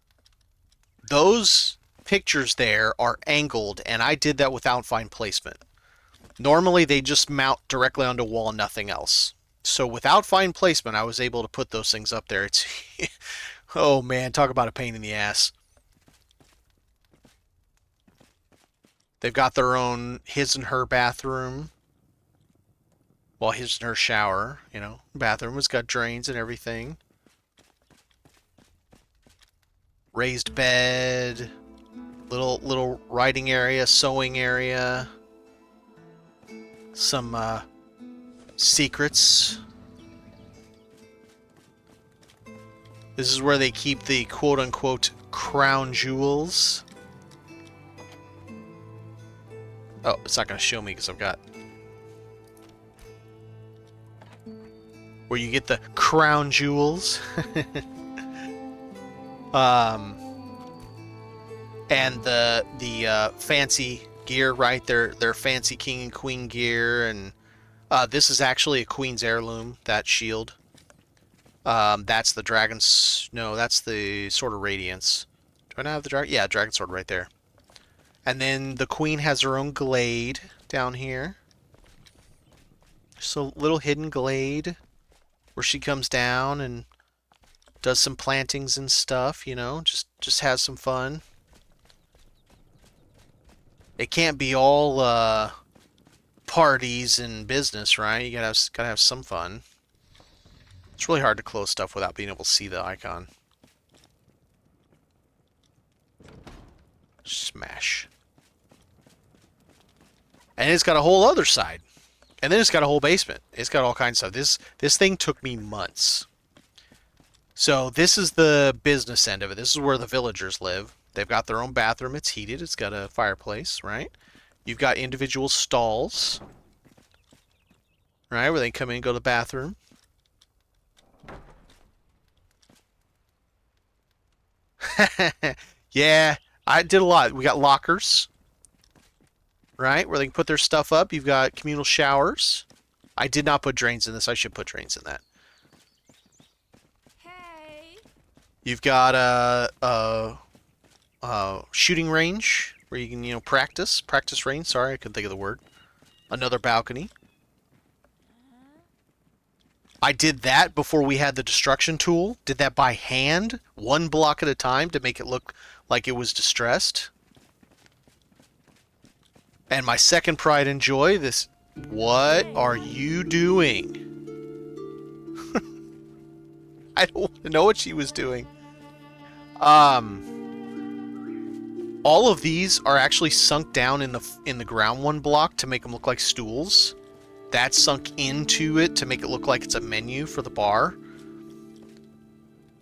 those pictures there are angled, and I did that without fine placement. Normally they just mount directly onto a wall and nothing else. So without fine placement, I was able to put those things up there. It's oh man, talk about a pain in the ass. They've got their own his and her bathroom. Well, his and her shower, you know, bathroom has got drains and everything. Raised bed, little writing area, sewing area. Some secrets. This is where they keep the quote-unquote crown jewels. Oh, it's not going to show me because I've got... Where you get the crown jewels. And the fancy gear, right? Their fancy king and queen gear, and this is actually a queen's heirloom, that shield. That's the dragon's... No, that's the Sword of Radiance. Do I not have the dragon? Yeah, dragon sword right there. And then the queen has her own glade down here. Just a little hidden glade where she comes down and does some plantings and stuff, you know, just has some fun. It can't be all parties and business, right? You gotta have some fun. It's really hard to close stuff without being able to see the icon. Smash. And it's got a whole other side. And then it's got a whole basement. It's got all kinds of stuff. This thing took me months. So this is the business end of it. This is where the villagers live. They've got their own bathroom. It's heated. It's got a fireplace, right? You've got individual stalls, right, where they come in and go to the bathroom. Yeah, I did a lot. We got lockers, right, where they can put their stuff up. You've got communal showers. I did not put drains in this. I should put drains in that. Hey. You've got a shooting range where you can, you know, practice range. Sorry, I couldn't think of the word. Another balcony. I did that before we had the destruction tool. Did that by hand, one block at a time, to make it look like it was distressed. And my second pride and joy, this... What are you doing? I don't know what she was doing. All of these are actually sunk down in the ground one block to make them look like stools. That's sunk into it to make it look like it's a menu for the bar.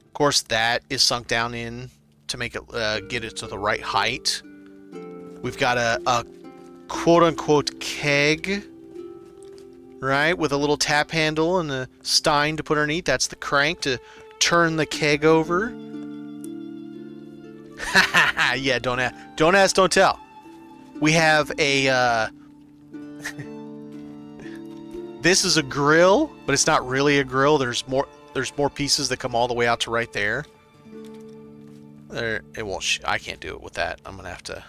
Of course, that is sunk down in to make it get it to the right height. We've got a quote-unquote keg, right, with a little tap handle and a stein to put underneath. That's the crank to turn the keg over. Yeah, don't ask, don't tell. We have a this is a grill, but it's not really a grill. There's more pieces that come all the way out to right there. It won't. I can't do it with that. I'm gonna have to.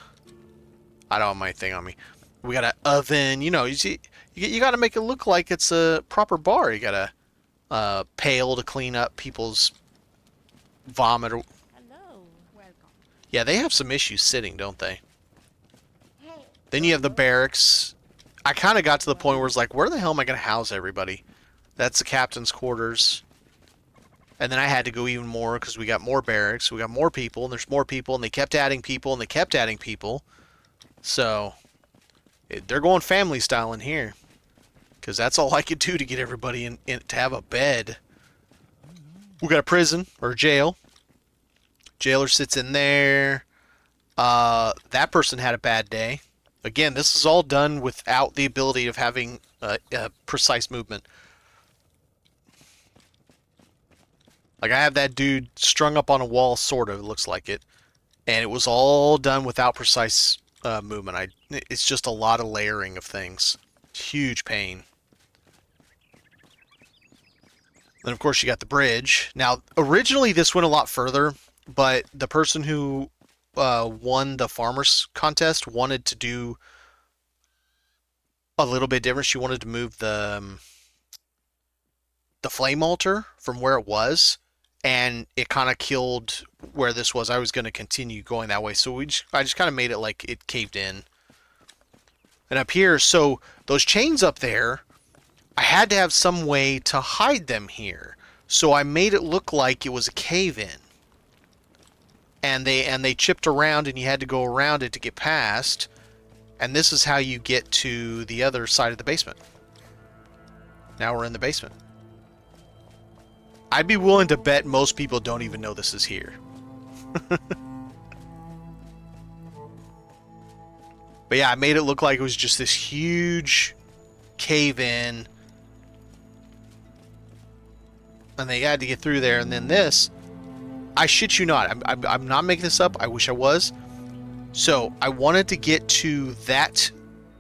I don't have my thing on me. We got an oven. You know, you got to make it look like it's a proper bar. You got a pail to clean up people's vomit. Hello. Welcome. Yeah, they have some issues sitting, don't they? Then you have the barracks. I kind of got to the point where it's like, where the hell am I going to house everybody? That's the captain's quarters. And then I had to go even more because we got more barracks. We got more people, and there's more people, and they kept adding people, and they kept adding people. So, they're going family style in here. Because that's all I could do to get everybody in to have a bed. We got a prison, or a jail. Jailer sits in there. That person had a bad day. Again, this is all done without the ability of having precise movement. Like, I have that dude strung up on a wall, sort of, it looks like it. And it was all done without precise movement. It's just a lot of layering of things. Huge pain. Then, of course, you got the bridge. Now, originally, this went a lot further, but the person who won the farmers contest wanted to do a little bit different. She wanted to move the flame altar from where it was, and it kind of killed where this was. I was going to continue going that way, so I just kind of made it like it caved in. And up here, so those chains up there, I had to have some way to hide them here, so I made it look like it was a cave-in. And they chipped around, and you had to go around it to get past. And this is how you get to the other side of the basement. Now we're in the basement. I'd be willing to bet most people don't even know this is here. But yeah, I made it look like it was just this huge cave-in. And they had to get through there. And then this, I shit you not, I'm not making this up. I wish I was. So I wanted to get to that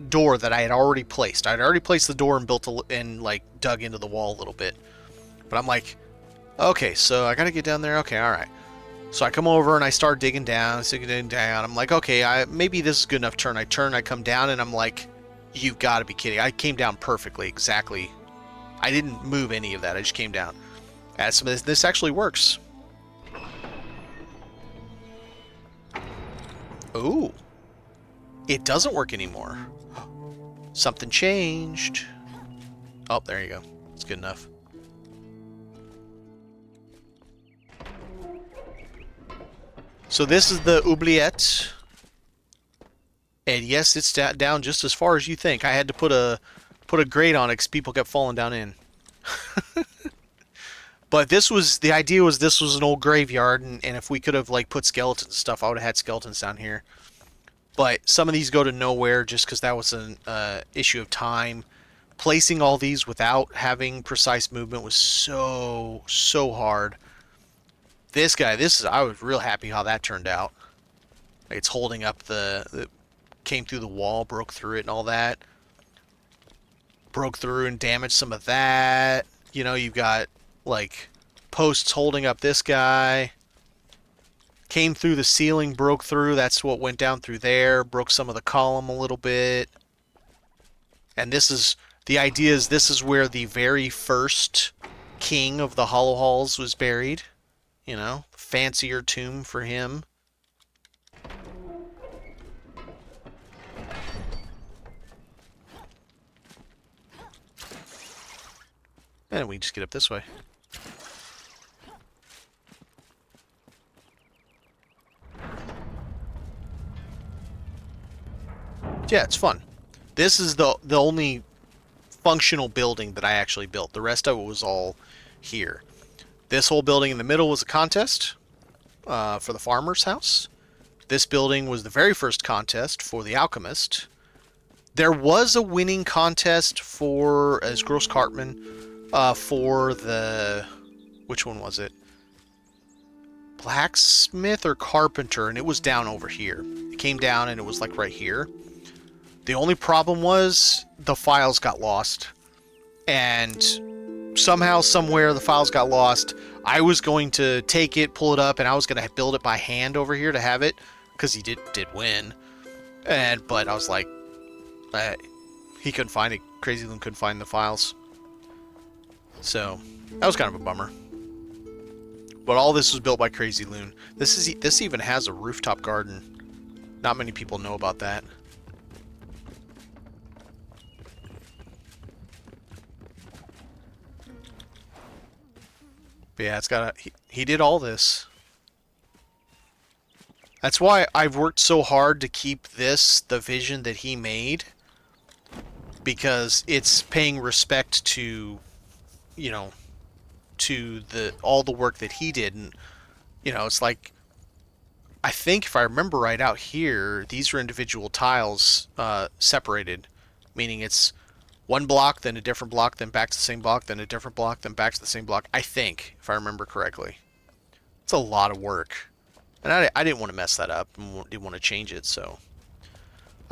door that I had already placed. I had already placed the door and like dug into the wall a little bit. But I'm like, okay, so I gotta get down there. Okay, all right. So I come over and I start digging down. I'm like, okay, maybe this is good enough turn. I turn, I come down, and I'm like, you've got to be kidding. I came down perfectly, exactly. I didn't move any of that. I just came down. And some of this actually works. Ooh. It doesn't work anymore. Something changed. Oh, there you go. It's good enough. So this is the oubliette. And yes, it's down just as far as you think. I had to put a grate on it because people kept falling down in. But the idea was this was an old graveyard, and if we could have like put skeletons and stuff, I would have had skeletons down here. But some of these go to nowhere just because that was an issue of time. Placing all these without having precise movement was so hard. This guy, I was real happy how that turned out. It's holding up came through the wall, broke through it and all that. Broke through and damaged some of that. You know, you've got like posts holding up this guy. Came through the ceiling, broke through. That's what went down through there. Broke some of the column a little bit. And the idea is this is where the very first king of the Hollow Halls was buried. You know, fancier tomb for him. And we just get up this way. Yeah, it's fun. This is the only functional building that I actually built. The rest of it was all here. This whole building in the middle was a contest for the farmer's house. This building was the very first contest for the alchemist. There was a winning contest as Gross Cartman for the... Which one was it? Blacksmith or carpenter, and it was down over here. It came down and it was like right here. The only problem was the files got lost. And somehow, somewhere, the files got lost. I was going to take it, pull it up, and I was going to build it by hand over here to have it, because he did win. But I was like, he couldn't find it. Crazy Loon couldn't find the files. So, that was kind of a bummer. But all this was built by Crazy Loon. This even has a rooftop garden. Not many people know about that. But yeah, it's got he did all this. That's why I've worked so hard to keep this the vision that he made, because it's paying respect to, you know, to all the work that he did. And you know, it's like, I think if I remember right, out here these are individual tiles separated, meaning it's one block, then a different block, then back to the same block, then a different block, then back to the same block. I think, if I remember correctly. It's a lot of work. And I didn't want to mess that up and didn't want to change it, so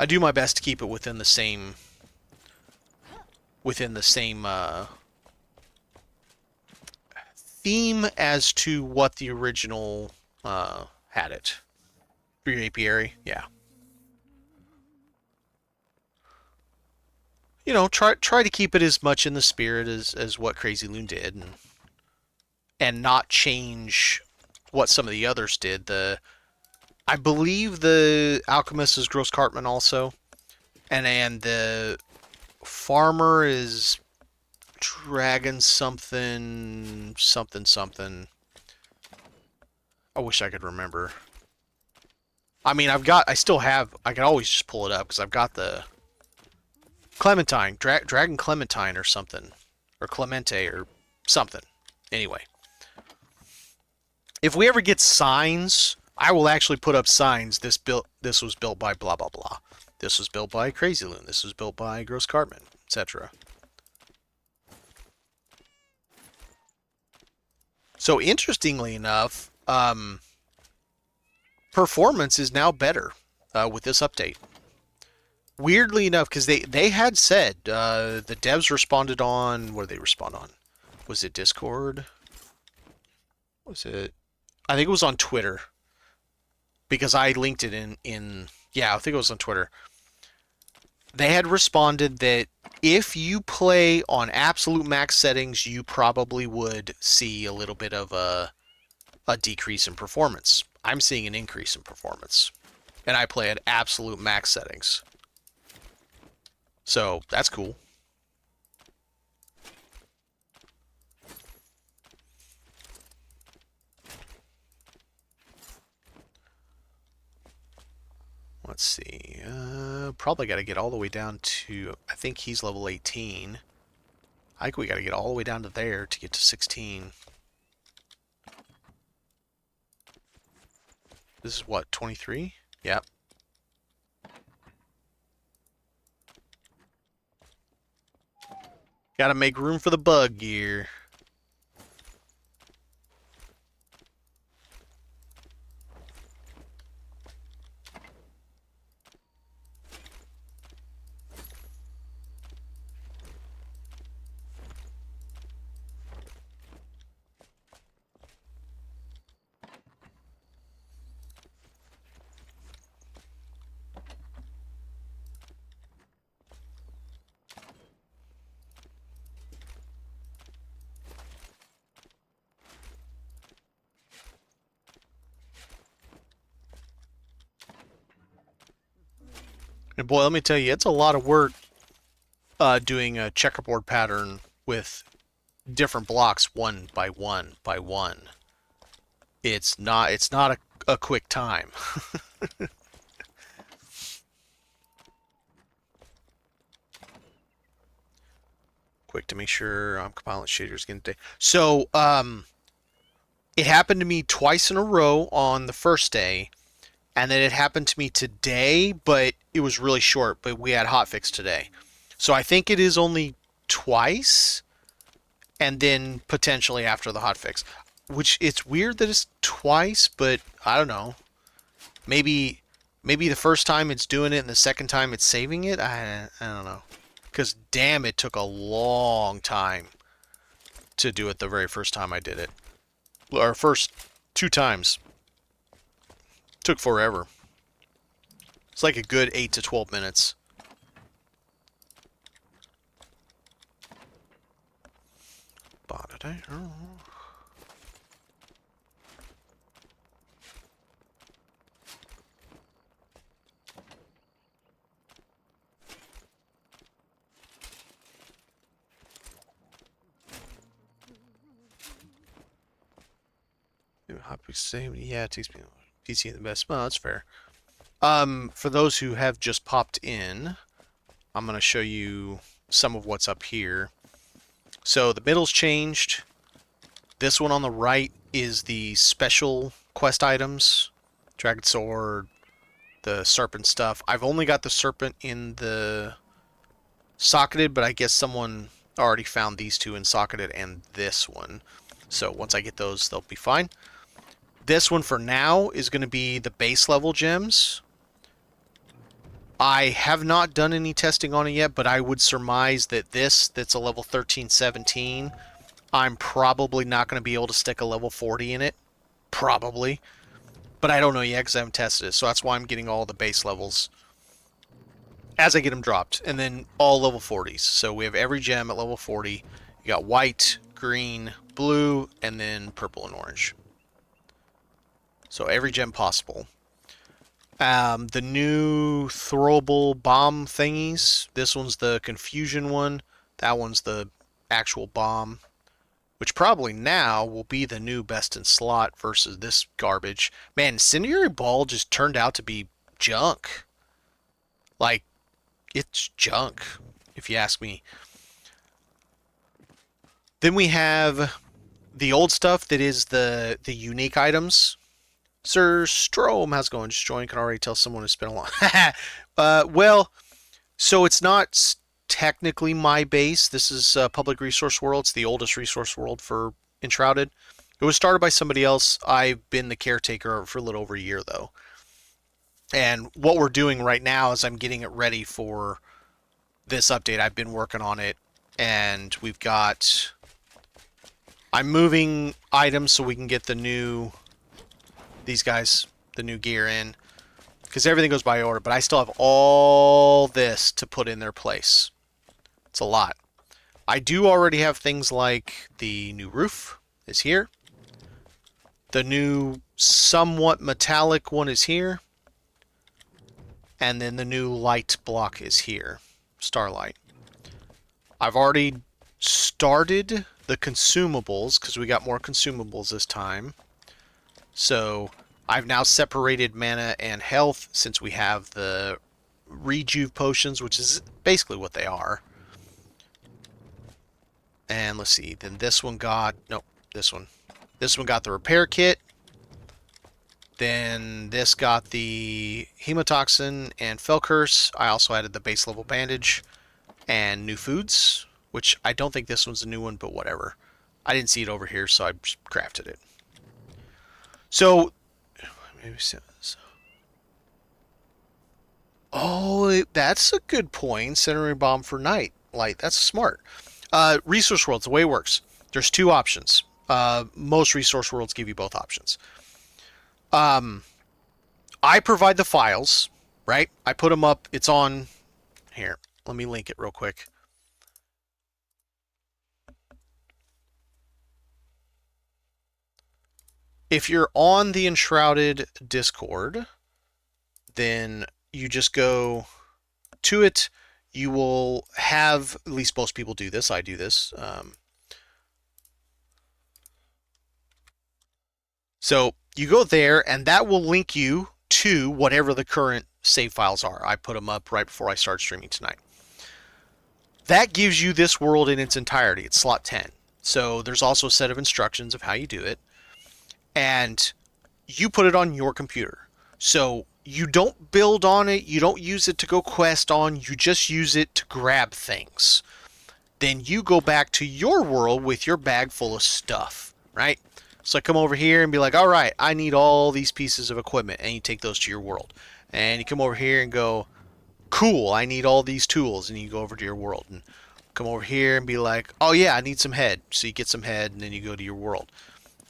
I do my best to keep it within the same theme as to what the original had it. For your apiary, yeah. You know, try to keep it as much in the spirit as what Crazy Loon did, and not change what some of the others did. I believe the alchemist is Gross Cartman also, and the farmer is Dragon something. I wish I could remember. I mean, I can always just pull it up because I've got the Clementine, Dragon Clementine or something, or Clemente or something. Anyway, If we ever get signs, I will actually put up signs. This was built by blah blah blah. This was built by Crazy Loon. This was built by Gross Cartman, etc. So interestingly enough, performance is now better with this update. Weirdly enough, because they had said the devs responded on, what did they respond on? Was it Discord? Was it? I think it was on Twitter because I linked it in yeah, I think it was on Twitter. They had responded that if you play on absolute max settings, you probably would see a little bit of a decrease in performance. I'm seeing an increase in performance, and I play at absolute max settings. So that's cool. Let's see. Probably got to get all the way down to, I think he's level 18. I think we got to get all the way down to there to get to 16. This is what, 23? Yep. Gotta make room for the bug gear. And boy, let me tell you, it's a lot of work doing a checkerboard pattern with different blocks one by one by one. It's not a quick time. Quick to make sure I'm compiling shaders again today. So, it happened to me twice in a row on the first day, and then it happened to me today, but it was really short, but we had hotfix today. So I think it is only twice, and then potentially after the hotfix. Which, it's weird that it's twice, but I don't know. Maybe the first time it's doing it and the second time it's saving it? I don't know. Because damn, it took a long time to do it the very first time I did it. Or first 2 times. Took forever. It's like a good 8 to 12 minutes. Yeah, it takes me PC the best. Well, that's fair. For those who have just popped in, I'm going to show you some of what's up here. So the middle's changed. This one on the right is the special quest items. Dragon Sword, the serpent stuff. I've only got the serpent in the socketed, but I guess someone already found these two in socketed and this one. So once I get those, they'll be fine. This one for now is going to be the base level gems. I have not done any testing on it yet, but I would surmise that that's a level 13, 17, I'm probably not going to be able to stick a level 40 in it. Probably. But I don't know yet because I haven't tested it. So that's why I'm getting all the base levels as I get them dropped. And then all level 40s. So we have every gem at level 40. You got white, green, blue, and then purple and orange. So every gem possible. The new throwable bomb thingies. This one's the confusion one. That one's the actual bomb. Which probably now will be the new best in slot versus this garbage. Man, Incendiary Ball just turned out to be junk. Like, it's junk, if you ask me. Then we have the old stuff that is the unique items. Sir Strom, how's it going? Just join. Can already tell someone who's been a long. Well, so it's not technically my base. This is Public Resource World. It's the oldest resource world for Enshrouded. It was started by somebody else. I've been the caretaker for a little over a year, though. And what we're doing right now is I'm getting it ready for this update. I've been working on it, and we've got... I'm moving items so we can get the new... These guys, the new gear in. Because everything goes by order, but I still have all this to put in their place. It's a lot. I do already have things like the new roof is here. The new somewhat metallic one is here. And then the new light block is here. Starlight. I've already started the consumables because we got more consumables this time. So I've now separated mana and health since we have the rejuve potions, which is basically what they are. And let's see, then this one got, nope, this one. This one got the repair kit. Then this got the hemotoxin and fell curse. I also added the base level bandage and new foods, which I don't think this one's a new one, but whatever. I didn't see it over here, so I just crafted it. So, oh, that's a good point. Centering bomb for night light. That's smart. Resource worlds, the way it works. There's two options. Most resource worlds give you both options. I provide the files, right? I put them up. It's on here. Let me link it real quick. If you're on the Enshrouded Discord, then you just go to it. You will have, at least most people do this, I do this. So you go there, and that will link you to whatever the current save files are. I put them up right before I start streaming tonight. That gives you this world in its entirety. It's slot 10. So there's also a set of instructions of how you do it. And you put it on your computer. So you don't build on it. You don't use it to go quest on. You just use it to grab things. Then you go back to your world with your bag full of stuff, right? So I come over here and be like, all right, I need all these pieces of equipment. And you take those to your world. And you come over here and go, cool, I need all these tools. And you go over to your world. And come over here and be like, oh yeah, I need some head. So you get some head and then you go to your world.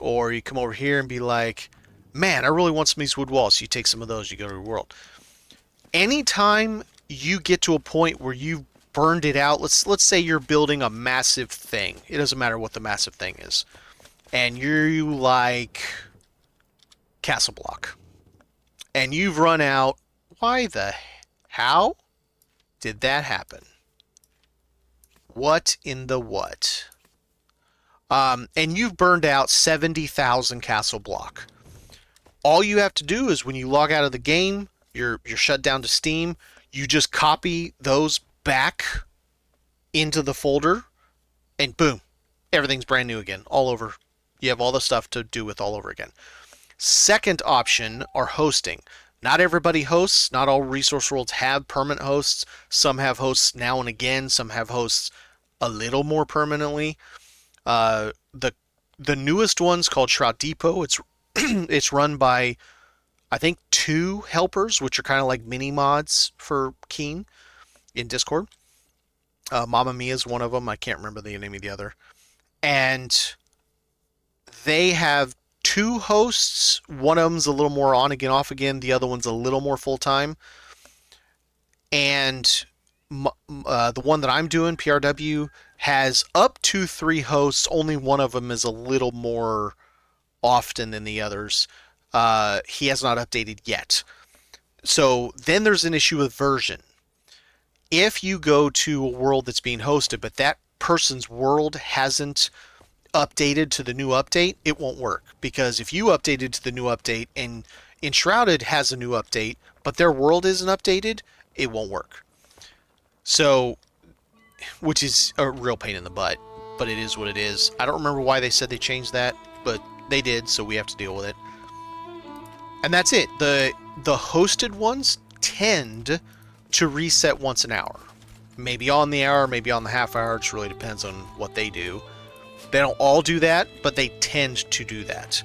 Or you come over here and be like, man, I really want some of these wood walls. So you take some of those, you go to your world. Anytime you get to a point where you've burned it out, let's say you're building a massive thing. It doesn't matter what the massive thing is. And you like castle block. And you've run out. How did that happen? What in the what? And you've burned out 70,000 castle block. All you have to do is when you log out of the game, you're shut down to Steam, you just copy those back into the folder, and boom, everything's brand new again, all over. You have all the stuff to do with all over again. Second option are hosting. Not everybody hosts. Not all resource worlds have permanent hosts. Some have hosts now and again. Some have hosts a little more permanently. The newest one's called Shroud Depot. It's run by, I think, 2 helpers, which are kind of like mini mods for Keen in Discord. Mamma Mia is one of them. I can't remember the name of the other. And they have 2 hosts. One of them's a little more on again, off again. The other one's a little more full time. And the one that I'm doing, PRW, has up to 3 hosts. Only one of them is a little more often than the others. He has not updated yet. So then there's an issue with version. If you go to a world that's being hosted, but that person's world hasn't updated to the new update, it won't work. Because if you updated to the new update and Enshrouded has a new update, but their world isn't updated, it won't work. So, which is a real pain in the butt. but it is what it is. I don't remember why they said they changed that, but they did, so we have to deal with it. And that's it. The hosted ones tend to reset once an hour. Maybe on the hour, maybe on the half hour. It just really depends on what they do. They don't all do that, but they tend to do that.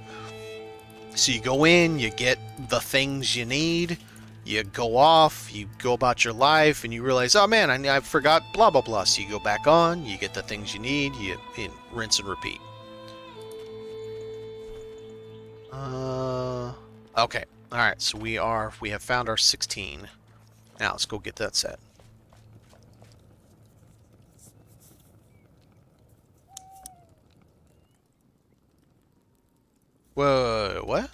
So you go in, you get the things you need, you go off, you go about your life, and you realize, oh man, I forgot blah blah blah. So you go back on, you get the things you need, you rinse and repeat. Okay. Alright, so we have found our 16. Now let's go get that set. Whoa, what?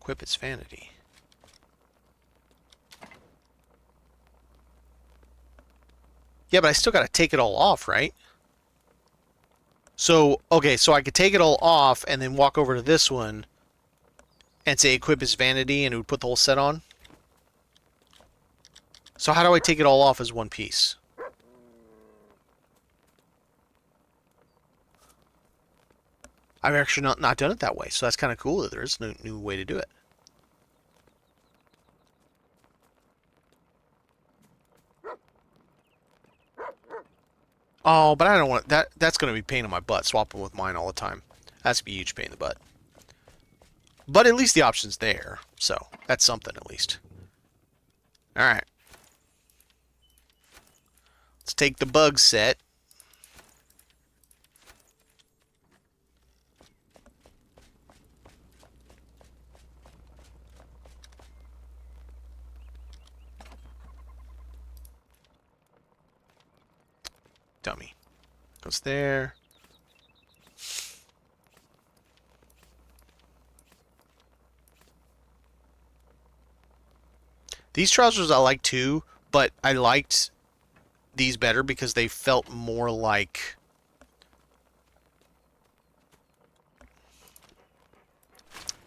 Equip its vanity. Yeah, but I still gotta take it all off, right? So, okay, so I could take it all off and then walk over to this one and say equip its vanity and it would put the whole set on? So how do I take it all off as one piece? I've actually not done it that way, so that's kind of cool that there is no new way to do it. Oh, but I don't want that. That's going to be a pain in my butt, swapping with mine all the time. That's going to be a huge pain in the butt. But at least the option's there, so that's something at least. Alright. Let's take the bug set. Dummy. Goes there. These trousers I like too, but I liked these better because they felt more like...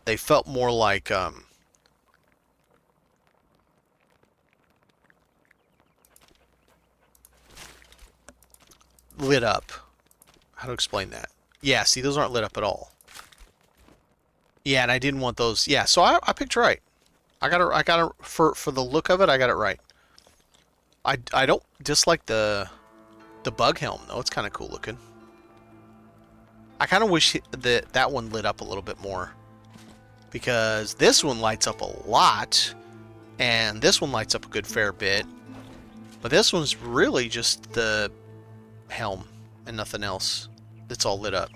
They felt more like, lit up. How to explain that? Yeah, see, those aren't lit up at all. Yeah, and I didn't want those. Yeah, so I picked right. I got it for the look of it. I got it right. I don't dislike the bug helm though. It's kind of cool looking. I kind of wish that one lit up a little bit more because this one lights up a lot, and this one lights up a good fair bit. But this one's really just the helm and nothing else. It's all lit up.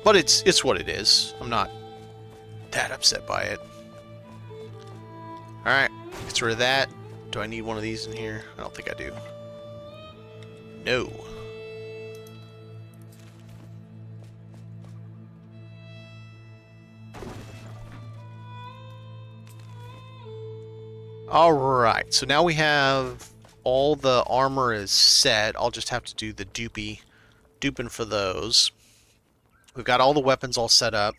But it's what it is. I'm not that upset by it. Alright, get rid of that. Do I need one of these in here? I don't think I do. No. Alright, so now we have all the armor is set. I'll just have to do the duping for those. We've got all the weapons all set up.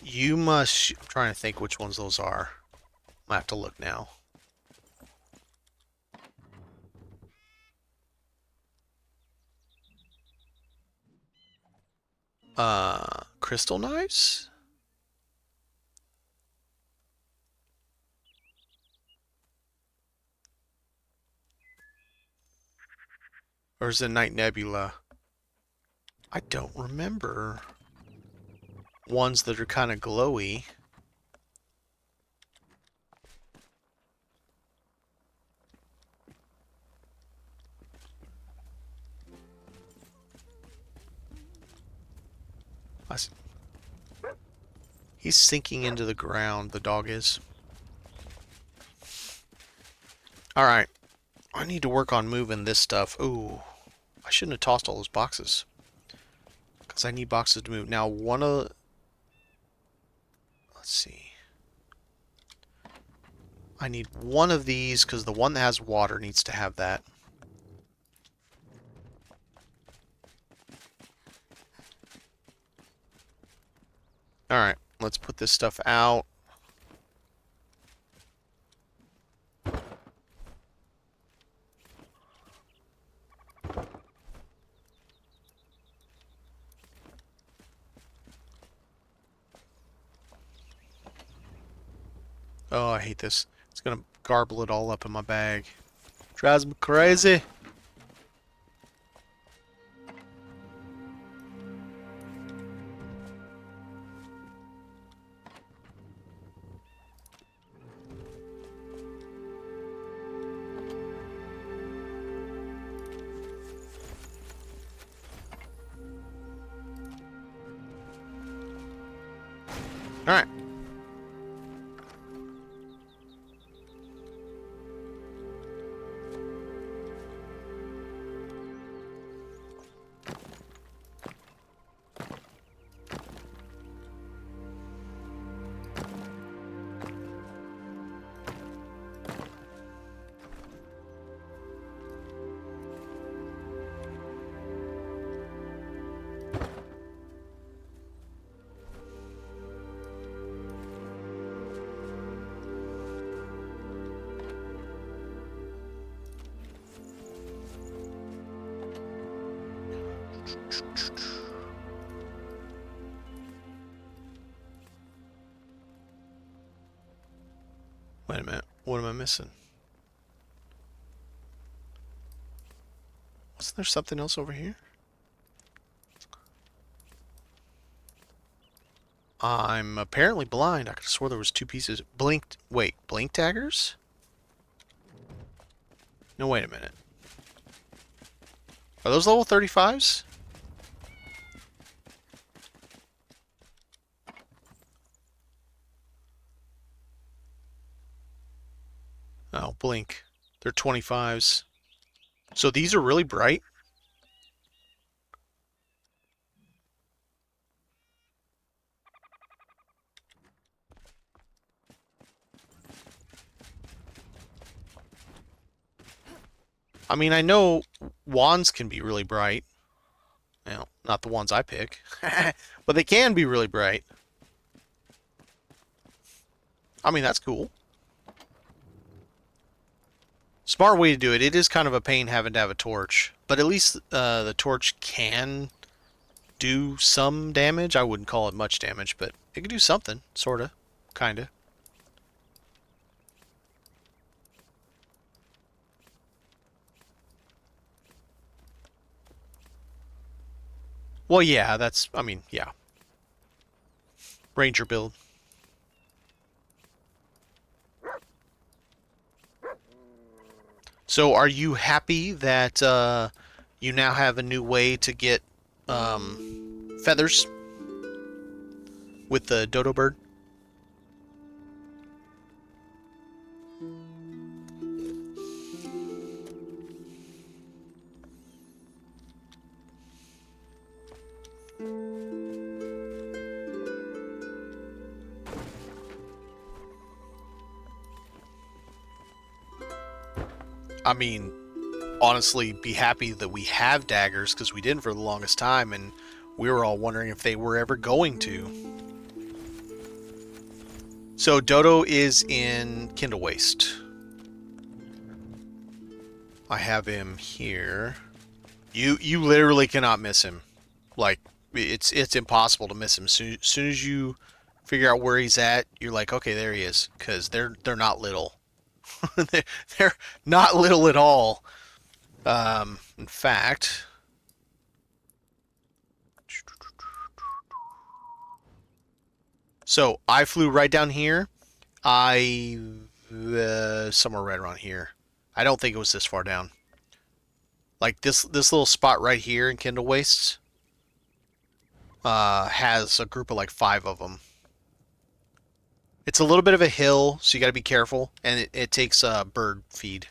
You must... I'm trying to think which ones those are. I have to look now. Crystal knives? Or is it Night Nebula? I don't remember. Ones that are kind of glowy. He's sinking into the ground, the dog is. Alright. I need to work on moving this stuff. Ooh. I shouldn't have tossed all those boxes. Because I need boxes to move. Now, one of... Let's see. I need one of these, because the one that has water needs to have that. Alright. Let's put this stuff out. Oh, I hate this. It's gonna garble it all up in my bag. Drives me crazy. All right. Wait a minute. What am I missing? Wasn't there something else over here? I'm apparently blind. I could have swore there was two pieces. Blinked. Wait, blink daggers? No, wait a minute. Are those level 35s? Oh, blink. They're 25s. So these are really bright? I mean, I know wands can be really bright. Well, not the ones I pick. But they can be really bright. I mean, that's cool. Smart way to do it. It is kind of a pain having to have a torch. But at least the torch can do some damage. I wouldn't call it much damage, but it can do something. Sort of. Kind of. Well, yeah, that's... I mean, yeah. Ranger build. So, are you happy that you now have a new way to get feathers with the dodo bird? I mean, honestly, be happy that we have daggers, because we didn't for the longest time, and we were all wondering if they were ever going to. So Dodo is in Kindle Waste. I have him here. You literally cannot miss him. Like, it's impossible to miss him. Soon as you figure out where he's at, you're like, okay, there he is, because they're not little. They're not little at all. In fact, so I flew right down here. Somewhere right around here. I don't think it was this far down. Like this little spot right here in Kindle Wastes has a group of like 5 of them. It's a little bit of a hill, so you got to be careful, and it takes bird feed.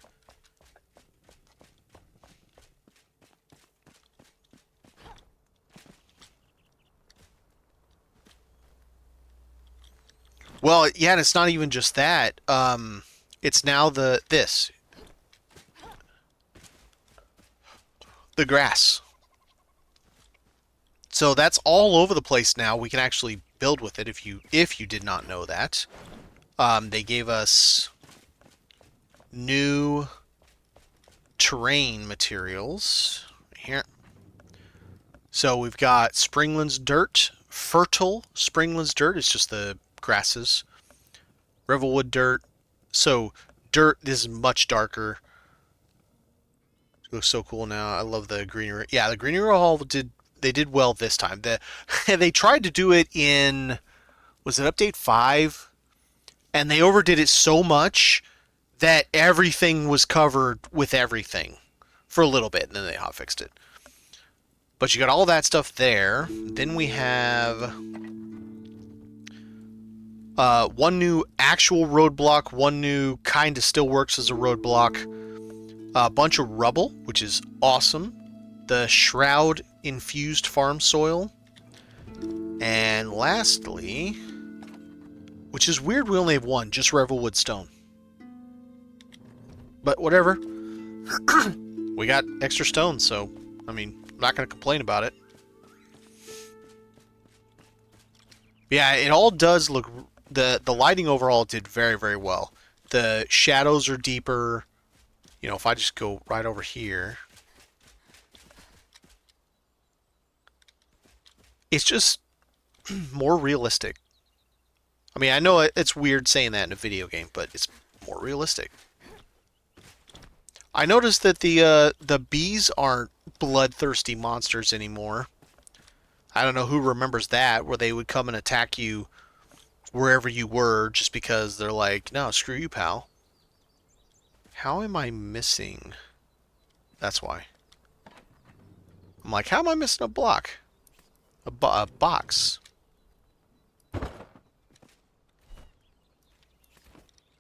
Well, yeah, and it's not even just that. It's now the grass. So that's all over the place now. We can actually build with it if you did not know that. They gave us new terrain materials here. So we've got Springlands dirt, fertile Springlands dirt. It's just the grasses. Revelwood dirt. So dirt, this is much darker. It looks so cool now. I love the greenery. Yeah, the greenery hall did well this time. They tried to do it in, was it update 5? And they overdid it so much that everything was covered with everything for a little bit, and then they hotfixed it. But you got all that stuff there. Then we have one new actual roadblock, one new kind of still works as a roadblock, a bunch of rubble, which is awesome, the shroud infused farm soil, and lastly, which is weird, we only have one, just Revelwood stone. But whatever. We got extra stone, so, I mean, I'm not going to complain about it. Yeah, it all does look... The lighting overall did very, very well. The shadows are deeper. You know, if I just go right over here... It's just more realistic. I mean, I know it's weird saying that in a video game, but it's more realistic. I noticed that the bees aren't bloodthirsty monsters anymore. I don't know who remembers that, where they would come and attack you wherever you were just because they're like, no, screw you, pal. How am I missing? That's why. I'm like, how am I missing a block? A box.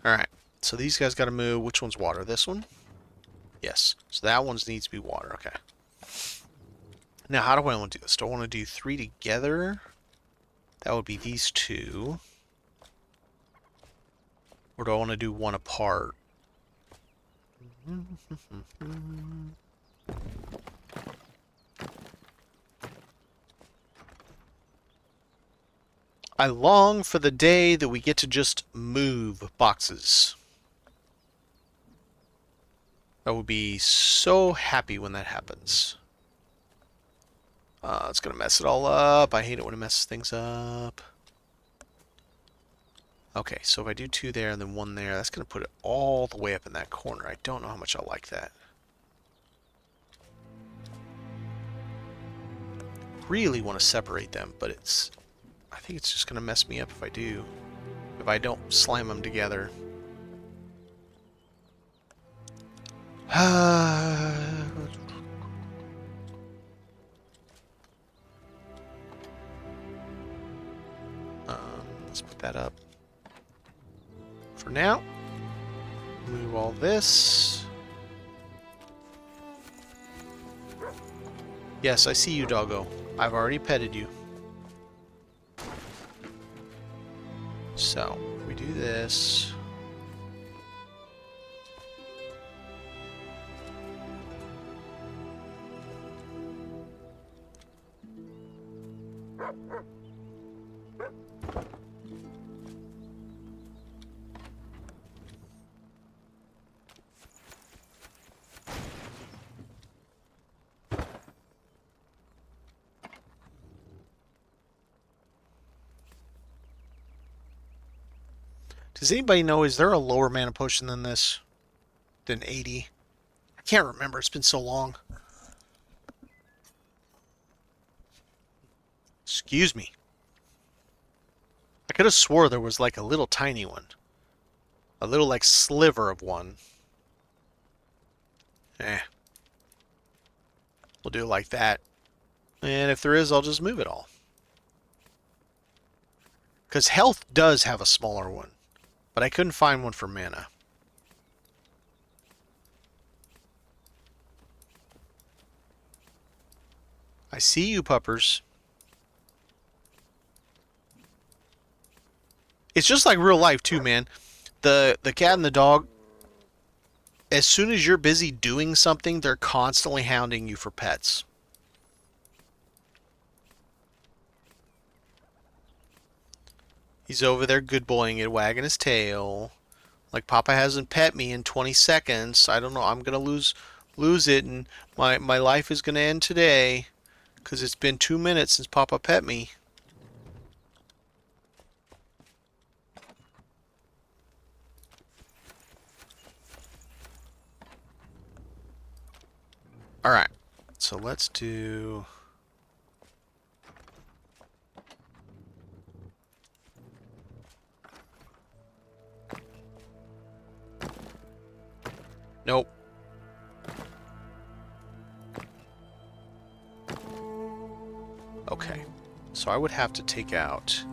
Alright, so these guys got to move. Which one's water? This one? Yes. So that one needs to be water. Okay. Now, how do I want to do this? Do I want to do 3 together? That would be these 2. Or do I want to do 1 apart? I long for the day that we get to just move boxes. I will be so happy when that happens. It's going to mess it all up. I hate it when it messes things up. Okay, so if I do 2 there and then 1 there, that's going to put it all the way up in that corner. I don't know how much I like that. Really want to separate them, but it's... I think it's just going to mess me up if I do. If I don't slam them together. Let's put that up. For now, move all this. Yes, I see you, doggo. I've already petted you. So, if we do this... Does anybody know, is there a lower mana potion than this? Than 80? I can't remember, it's been so long. Excuse me. I could have swore there was like a little tiny one. A little like sliver of one. Eh. We'll do it like that. And if there is, I'll just move it all. Because health does have a smaller one. But I couldn't find one for mana. I see you, puppers. It's just like real life too, man. The cat and the dog, as soon as you're busy doing something, they're constantly hounding you for pets. He's over there good boying it, wagging his tail. Like Papa hasn't pet me in 20 seconds. I don't know. I'm gonna lose it, and my life is gonna end today because it's been 2 minutes since Papa pet me. All right. So let's do. Nope. Okay. So I would have to take out.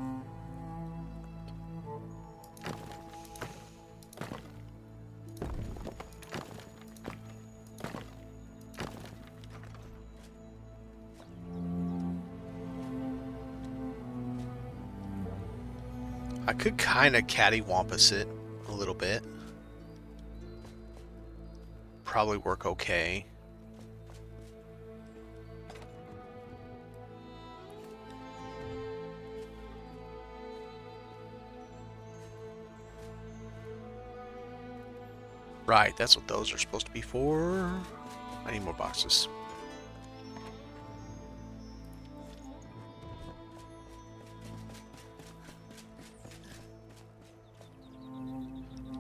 I could kind of cattywampus it a little bit. Probably work okay. Right, that's what those are supposed to be for. I need more boxes.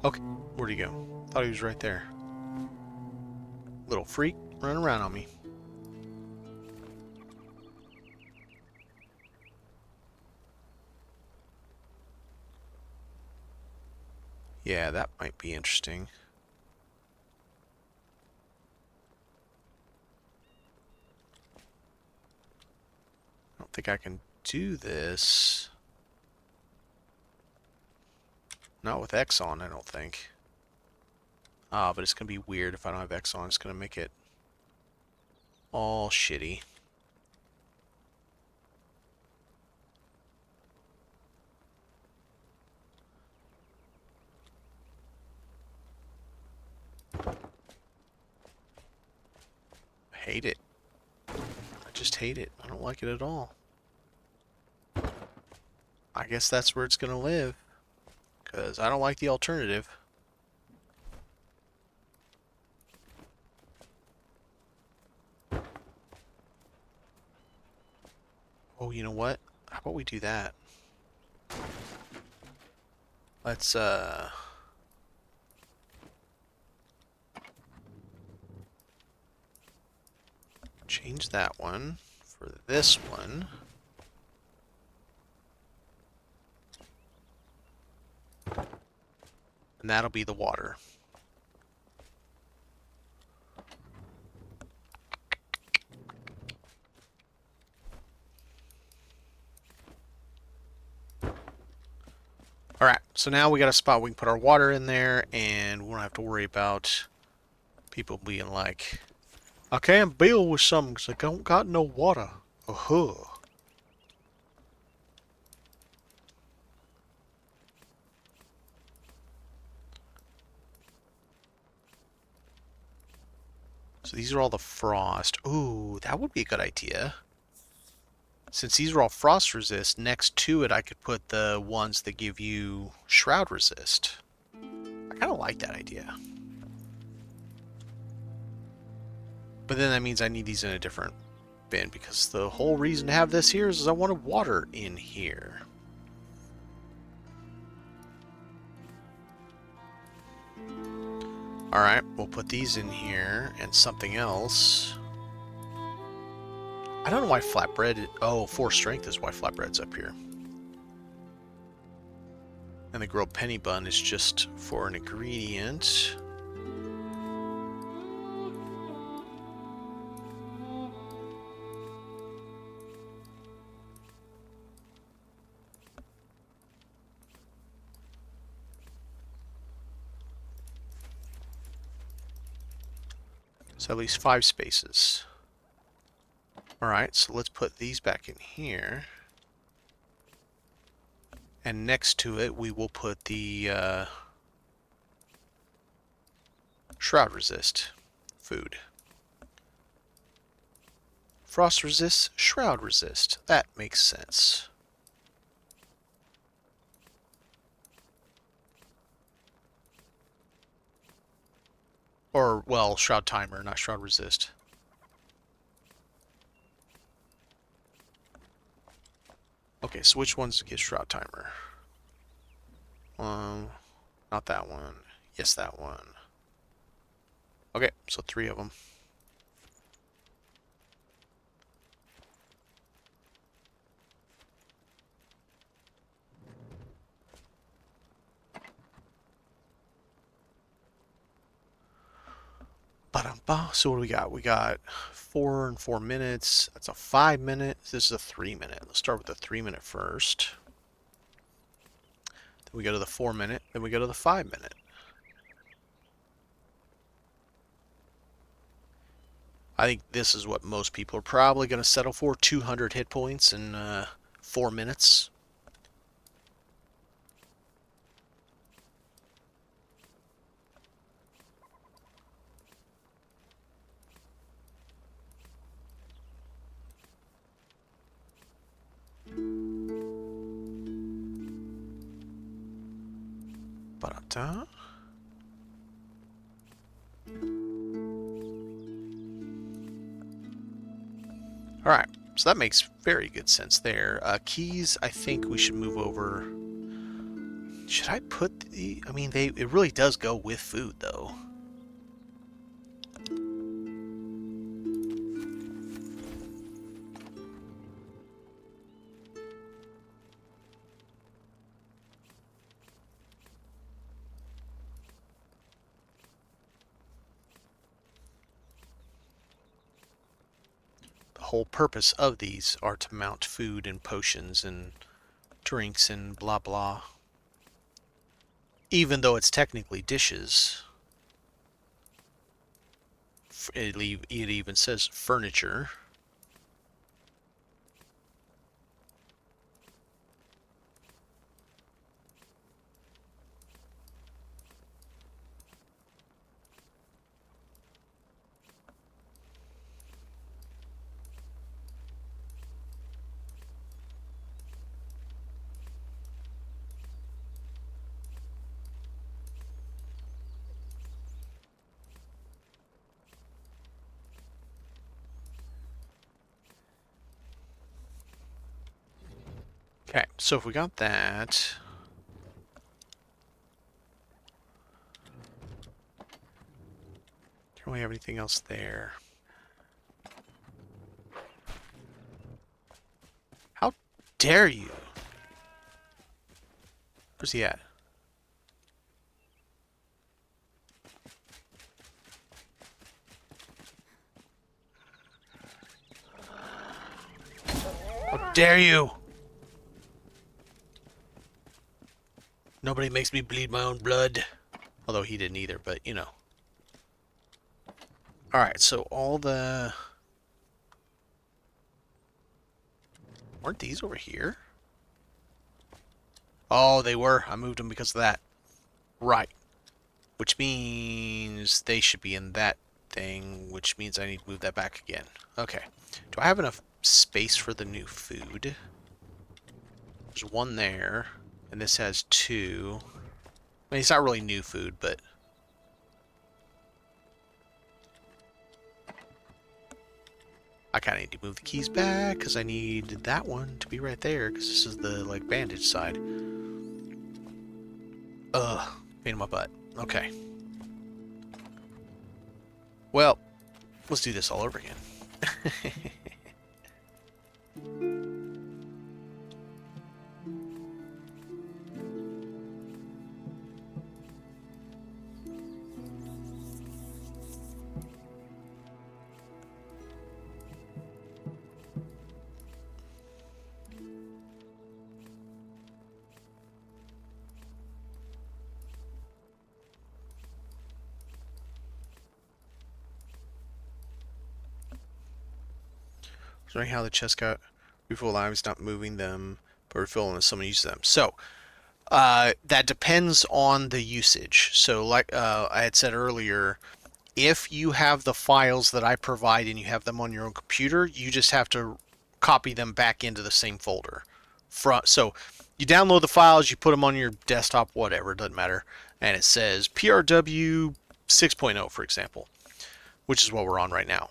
Okay, where'd he go? Thought he was right there. Little freak running around on me. Yeah, that might be interesting. I don't think I can do this. Not with X on, I don't think. Ah, but it's going to be weird if I don't have X on. It's going to make it all shitty. I hate it. I just hate it. I don't like it at all. I guess that's where it's going to live. Because I don't like the alternative. Oh, you know what? How about we do that? Let's, change that one for this one. And that'll be the water. Alright, so now we got a spot we can put our water in there, and we don't have to worry about people being like, I can't build with something because I don't got no water. Uh-huh. So these are all the frost. Ooh, that would be a good idea. Since these are all frost resist, next to it I could put the ones that give you shroud resist. I kind of like that idea. But then that means I need these in a different bin, because the whole reason to have this here is I wanted water in here. Alright, we'll put these in here and something else. I don't know why flatbread... Oh, 4 strength is why flatbread's up here. And the grilled penny bun is just for an ingredient. So at least 5 spaces. Alright, so let's put these back in here. And next to it, we will put the shroud resist food. Frost resist, shroud resist. That makes sense. Or, well, Shroud Timer, not Shroud Resist. Okay, so which ones get Shroud Timer? Not that one. Yes, that one. Okay, so 3 of them. So what do we got? We got 4 and 4 minutes. That's a 5 minute. This is a 3 minute. Let's start with the 3 minute first. Then we go to the 4 minute. Then we go to the 5 minute. I think this is what most people are probably going to settle for. 200 hit points in 4 minutes. Ba-da-da. Alright, so that makes very good sense there. Keys, I think we should move over. Should I put the... I mean, it really does go with food, though. Whole purpose of these are to mount food and potions and drinks and blah blah. Even though it's technically dishes. It even says furniture. Okay, so if we got that... Don't we have anything else there? How dare you? Where's he at? How dare you? Nobody makes me bleed my own blood. Although he didn't either, but you know. Alright, so all the... Weren't these over here? Oh, they were. I moved them because of that. Right. Which means they should be in that thing, which means I need to move that back again. Okay. Do I have enough space for the new food? There's one there, and this has 2. I mean, it's not really new food, but... I kind of need to move the keys back, because I need that one to be right there, because this is the, like, bandage side. Ugh, pain in my butt. Okay. Well, let's do this all over again. Wondering how the chest got refill lives, not moving them, but refilling as someone uses them. So, that depends on the usage. So, like I had said earlier, if you have the files that I provide and you have them on your own computer, you just have to copy them back into the same folder. So, you download the files, you put them on your desktop, whatever, it doesn't matter, and it says PRW 6.0, for example, which is what we're on right now.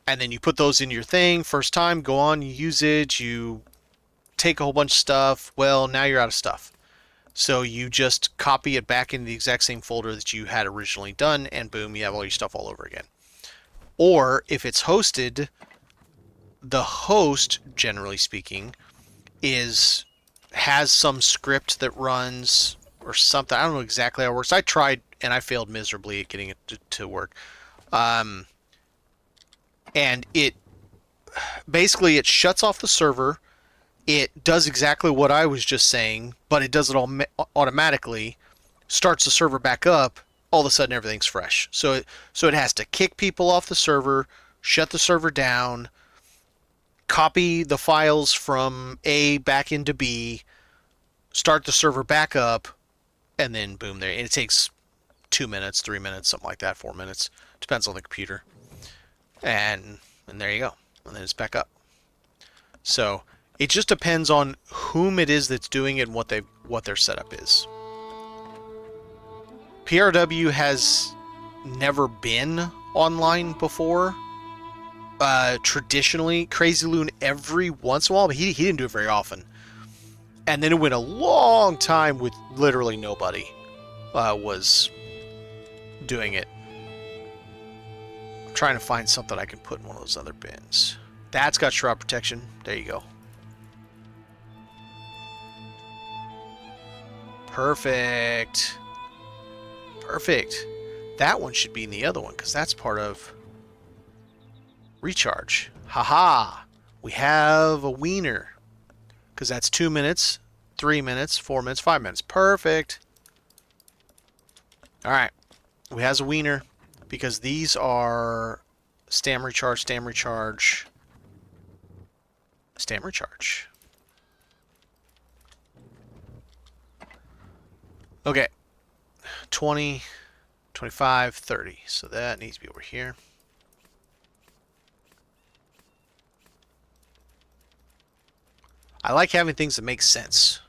And then you put those in your thing, first time, go on, you use it, you take a whole bunch of stuff. Well, now you're out of stuff. So you just copy it back into the exact same folder that you had originally done, and boom, you have all your stuff all over again. Or if it's hosted, the host, generally speaking, has some script that runs or something. I don't know exactly how it works. I tried and I failed miserably at getting it to work. And it basically it shuts off the server. It does exactly what I was just saying, but it does it all automatically. Starts the server back up. All of a sudden, everything's fresh. So it has to kick people off the server, shut the server down, copy the files from A back into B, start the server back up, and then boom, there. And it takes 2 minutes, 3 minutes, something like that, 4 minutes. Depends on the computer. And there you go. And then it's back up. So it just depends on whom it is that's doing it and what their setup is. PRW has never been online before. Traditionally, Crazy Loon every once in a while, but he didn't do it very often. And then it went a long time with literally nobody was doing it. I'm trying to find something I can put in one of those other bins. That's got shroud protection. There you go. Perfect. Perfect. That one should be in the other one because that's part of recharge. Haha. We have a wiener. Because that's 2 minutes, 3 minutes, 4 minutes, 5 minutes. Perfect. Alright. We has a wiener. Because these are stam recharge, stam recharge, stam recharge. Okay. 20, 25, 30. So that needs to be over here. I like having things that make sense.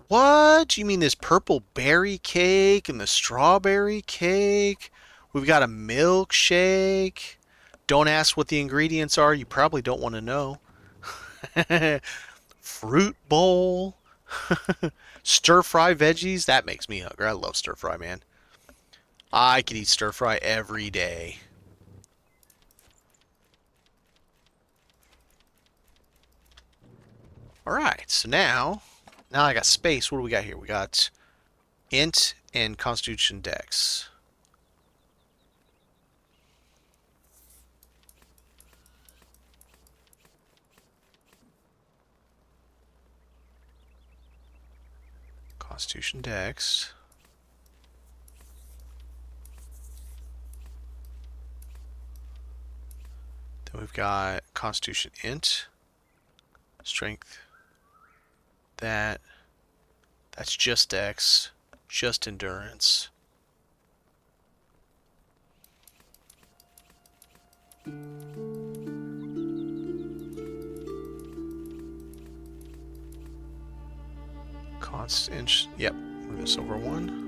What? You mean this purple berry cake and the strawberry cake? We've got a milkshake. Don't ask what the ingredients are. You probably don't want to know. Fruit bowl. Stir-fry veggies. That makes me hungry. I love stir-fry, man. I could eat stir-fry every day. Alright, so now I got space. What do we got here? We got int and constitution dex. Constitution dex. Then we've got constitution int. Strength. That's just dex, just endurance. Constant, yep, move this over 1.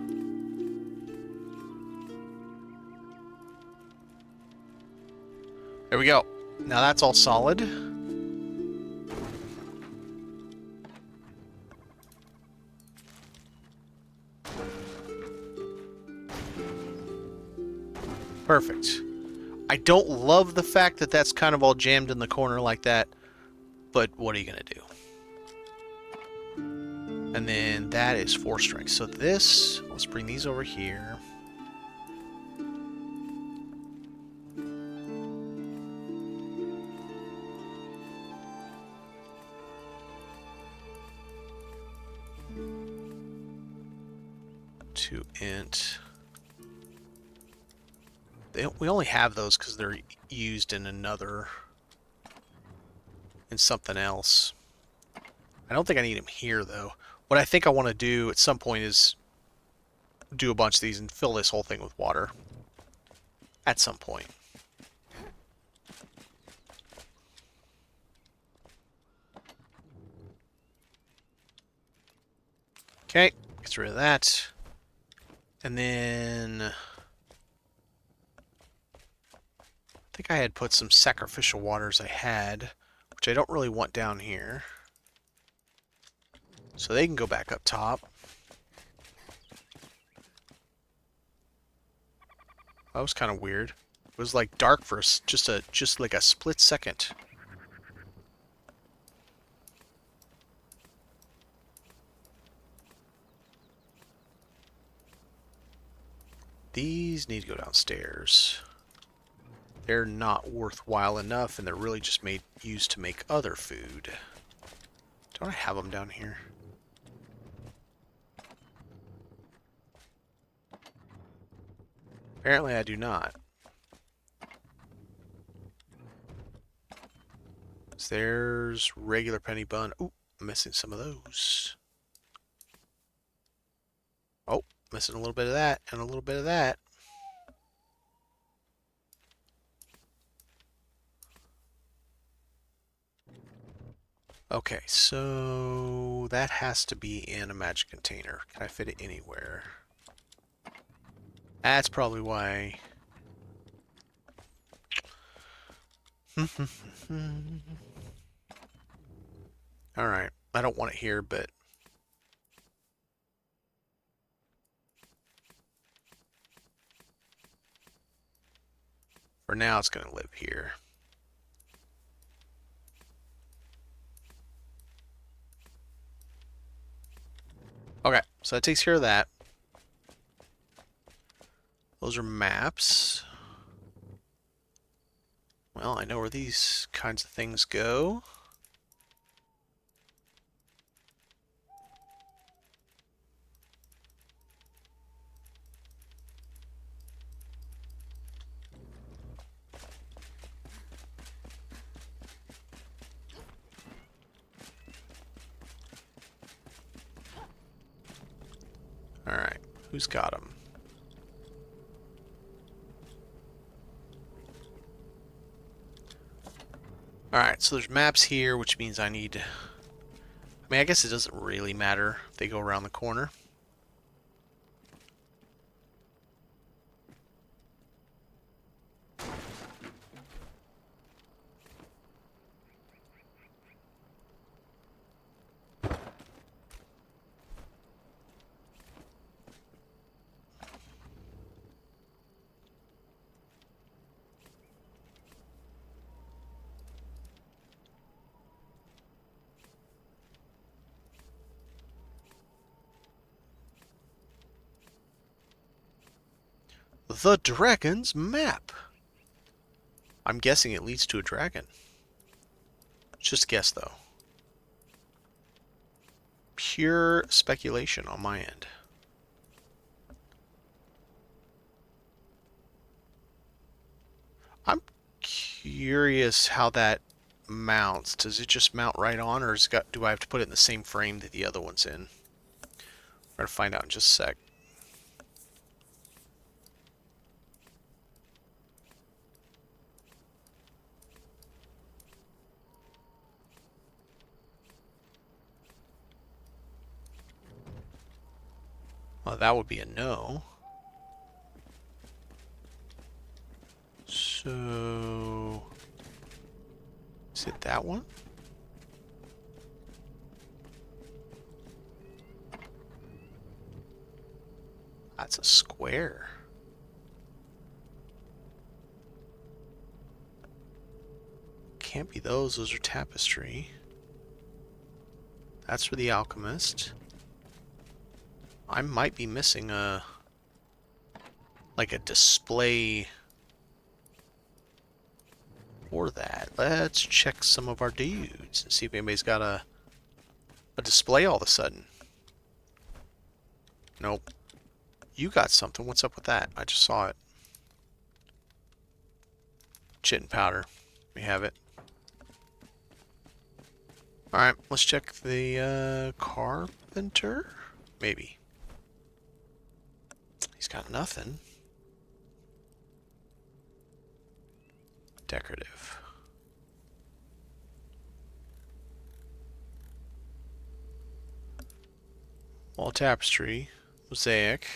There we go. Now that's all solid. Perfect. I don't love the fact that that's kind of all jammed in the corner like that, but what are you going to do? And then that is 4 strength. So this, let's bring these over here. To int. We only have those because they're used in something else. I don't think I need them here, though. What I think I want to do at some point is do a bunch of these and fill this whole thing with water. At some point. Okay, get rid of that. And then I think I had put some sacrificial waters I had, which I don't really want down here. So they can go back up top. That was kind of weird. It was like dark for just like a split second. These need to go downstairs. They're not worthwhile enough, and they're really just used to make other food. Don't I have them down here? Apparently I do not. So there's regular penny bun. Ooh, I'm missing some of those. Oh, missing a little bit of that and a little bit of that. Okay, so that has to be in a magic container. Can I fit it anywhere? That's probably why. Alright, I don't want it here, but for now it's going to live here. Okay, so that takes care of that. Those are maps. Well, I know where these kinds of things go. Alright, who's got them? Alright, so there's maps here, which means I need... I mean, I guess it doesn't really matter if they go around the corner. The Dragon's Map. I'm guessing it leads to a dragon. Just a guess, though. Pure speculation on my end. I'm curious how that mounts. Does it just mount right on, or do I have to put it in the same frame that the other one's in? We're going to find out in just a sec. Well, that would be a no. So... is it that one? That's a square. Can't be those. Those are tapestry. That's for the alchemist. I might be missing like a display for that. Let's check some of our dudes and see if anybody's got a display all of a sudden. Nope. You got something. What's up with that? I just saw it. Chitin powder. We have it. Alright, let's check the carpenter. Maybe. He's got nothing. Decorative. Wall tapestry. Mosaic.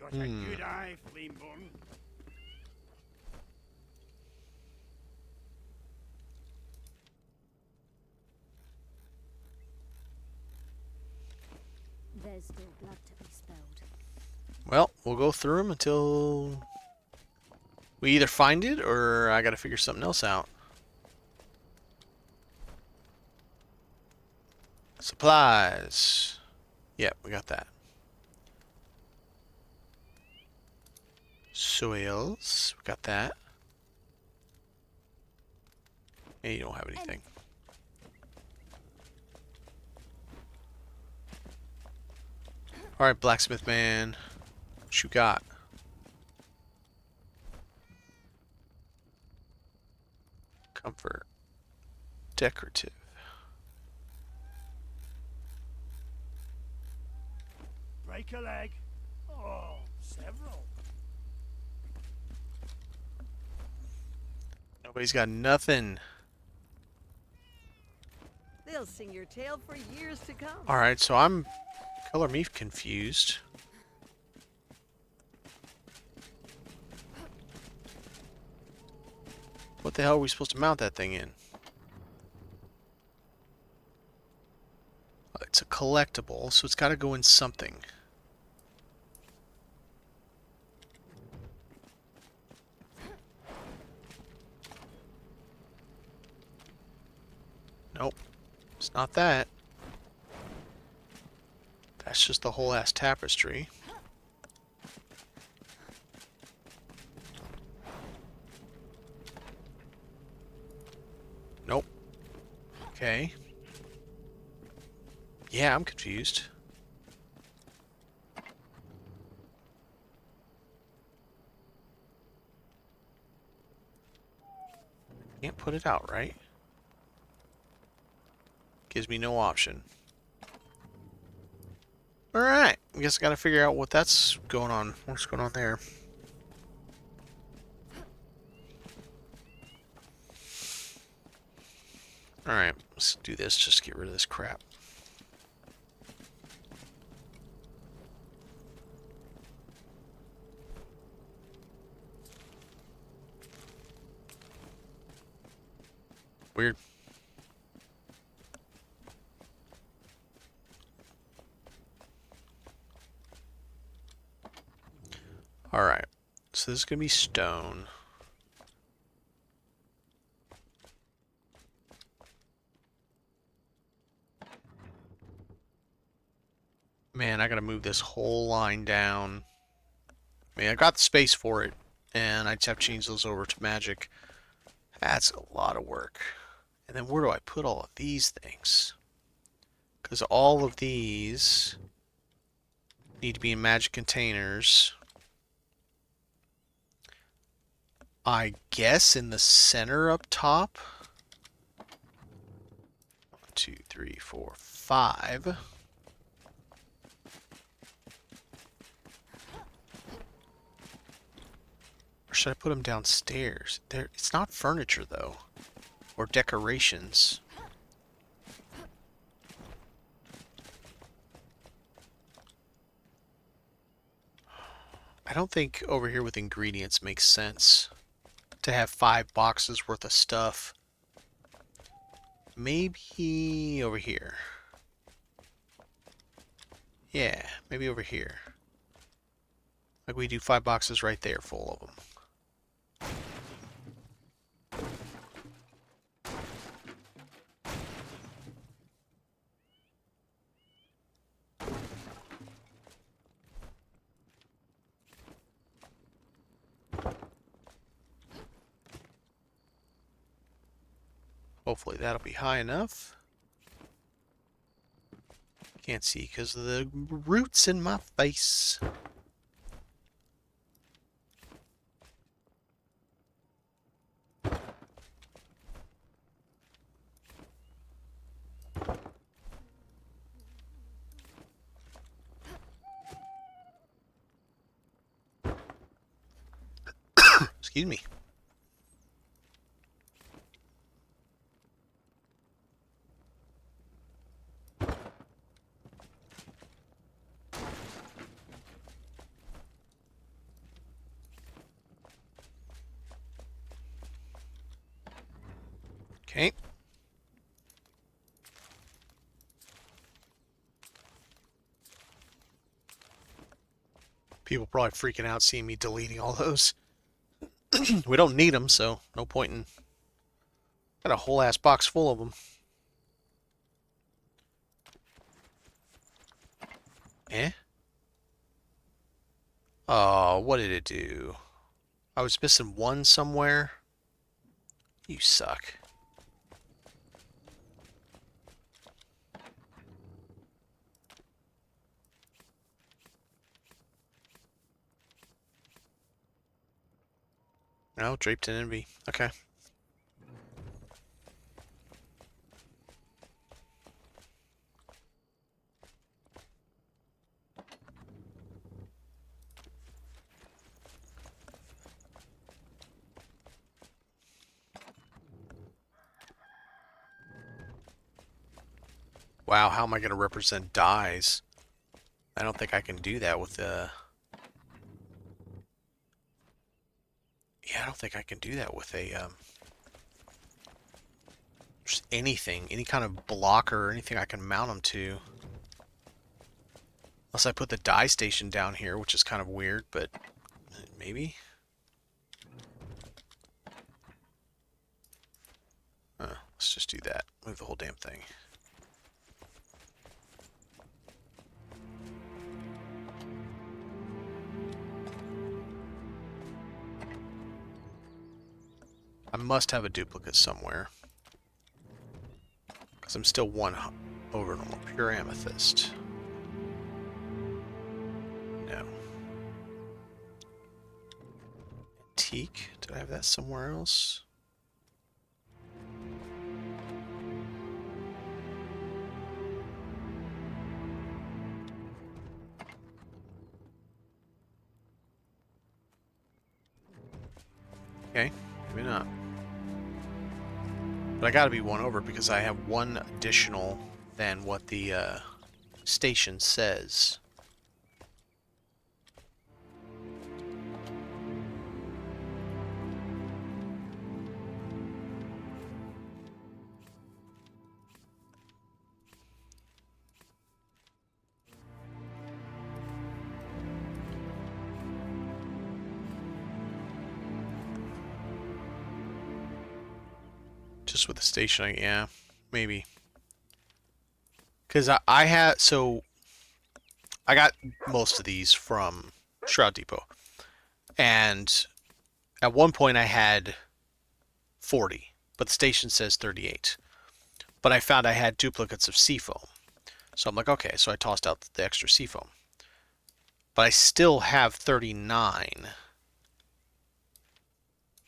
Got a good eye, Flameborn. There's still blood to be spilled. Well, we'll go through them until we either find it or I gotta figure something else out. Supplies. Yep, we got that. Soils. We got that. And you don't have anything. Alright, blacksmith man. What you got? Comfort. Decorative. Break a leg. Oh, several. Nobody's got nothing. They'll sing your tale for years to come. Alright, so I'm color me confused. What the hell are we supposed to mount that thing in? It's a collectible, so it's got to go in something. Nope. It's not that. That's just the whole ass tapestry. Nope. Okay. Yeah, I'm confused. Can't put it out, right? Gives me no option. Alright, I guess I gotta figure out what that's going on. What's going on there? Alright, let's do this just to get rid of this crap. Weird. Alright, so this is going to be stone. Man, I got to move this whole line down. I mean, I got the space for it, and I just have to change those over to magic. That's a lot of work. And then where do I put all of these things? Because all of these need to be in magic containers. I guess in the center up top. 1, 2, 3, 4, 5. Or should I put them downstairs? It's not furniture though. Or decorations. I don't think over here with ingredients makes sense to have 5 boxes worth of stuff. Maybe over here. Yeah, maybe over here. Like we do 5 boxes right there full of them. Hopefully that'll be high enough. Can't see because of the roots in my face. Excuse me. People probably freaking out seeing me deleting all those. We don't need them, so no point in... Got a whole ass box full of them. Eh? Oh, what did it do? I was missing one somewhere. You suck. No, draped in envy. Okay. Wow, how am I going to represent dyes? I don't think I can do that with the... Yeah, I don't think I can do that with a... just anything. Any kind of blocker or anything I can mount them to. Unless I put the dye station down here, which is kind of weird, but... maybe? Let's just do that. Move the whole damn thing. I must have a duplicate somewhere. Because I'm still one over normal. Pure amethyst. No. Antique. Did I have that somewhere else? Okay, maybe not. But I gotta be one over because I have one additional than what the station says. Just with the station, yeah, maybe. Because I had, so I got most of these from Shroud Depot. And at one point I had 40, but the station says 38. But I found I had duplicates of seafoam. So I'm like, okay, so I tossed out the extra seafoam. But I still have 39.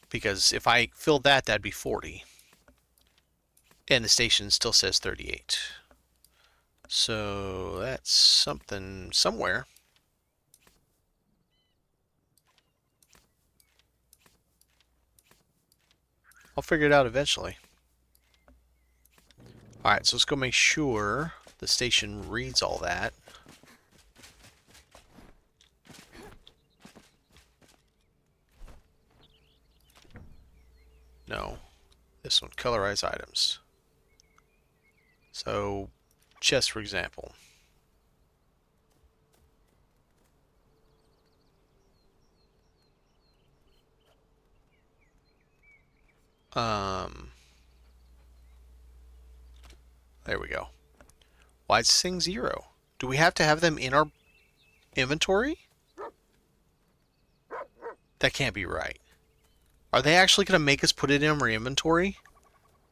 Because if I filled that, that'd be 40. And the station still says 38. So that's something somewhere. I'll figure it out eventually. Alright, so let's go make sure the station reads all that. No. This one, colorize items. So, chest, for example. There we go. Why it's saying 0? Do we have to have them in our inventory? That can't be right. Are they actually going to make us put it in our inventory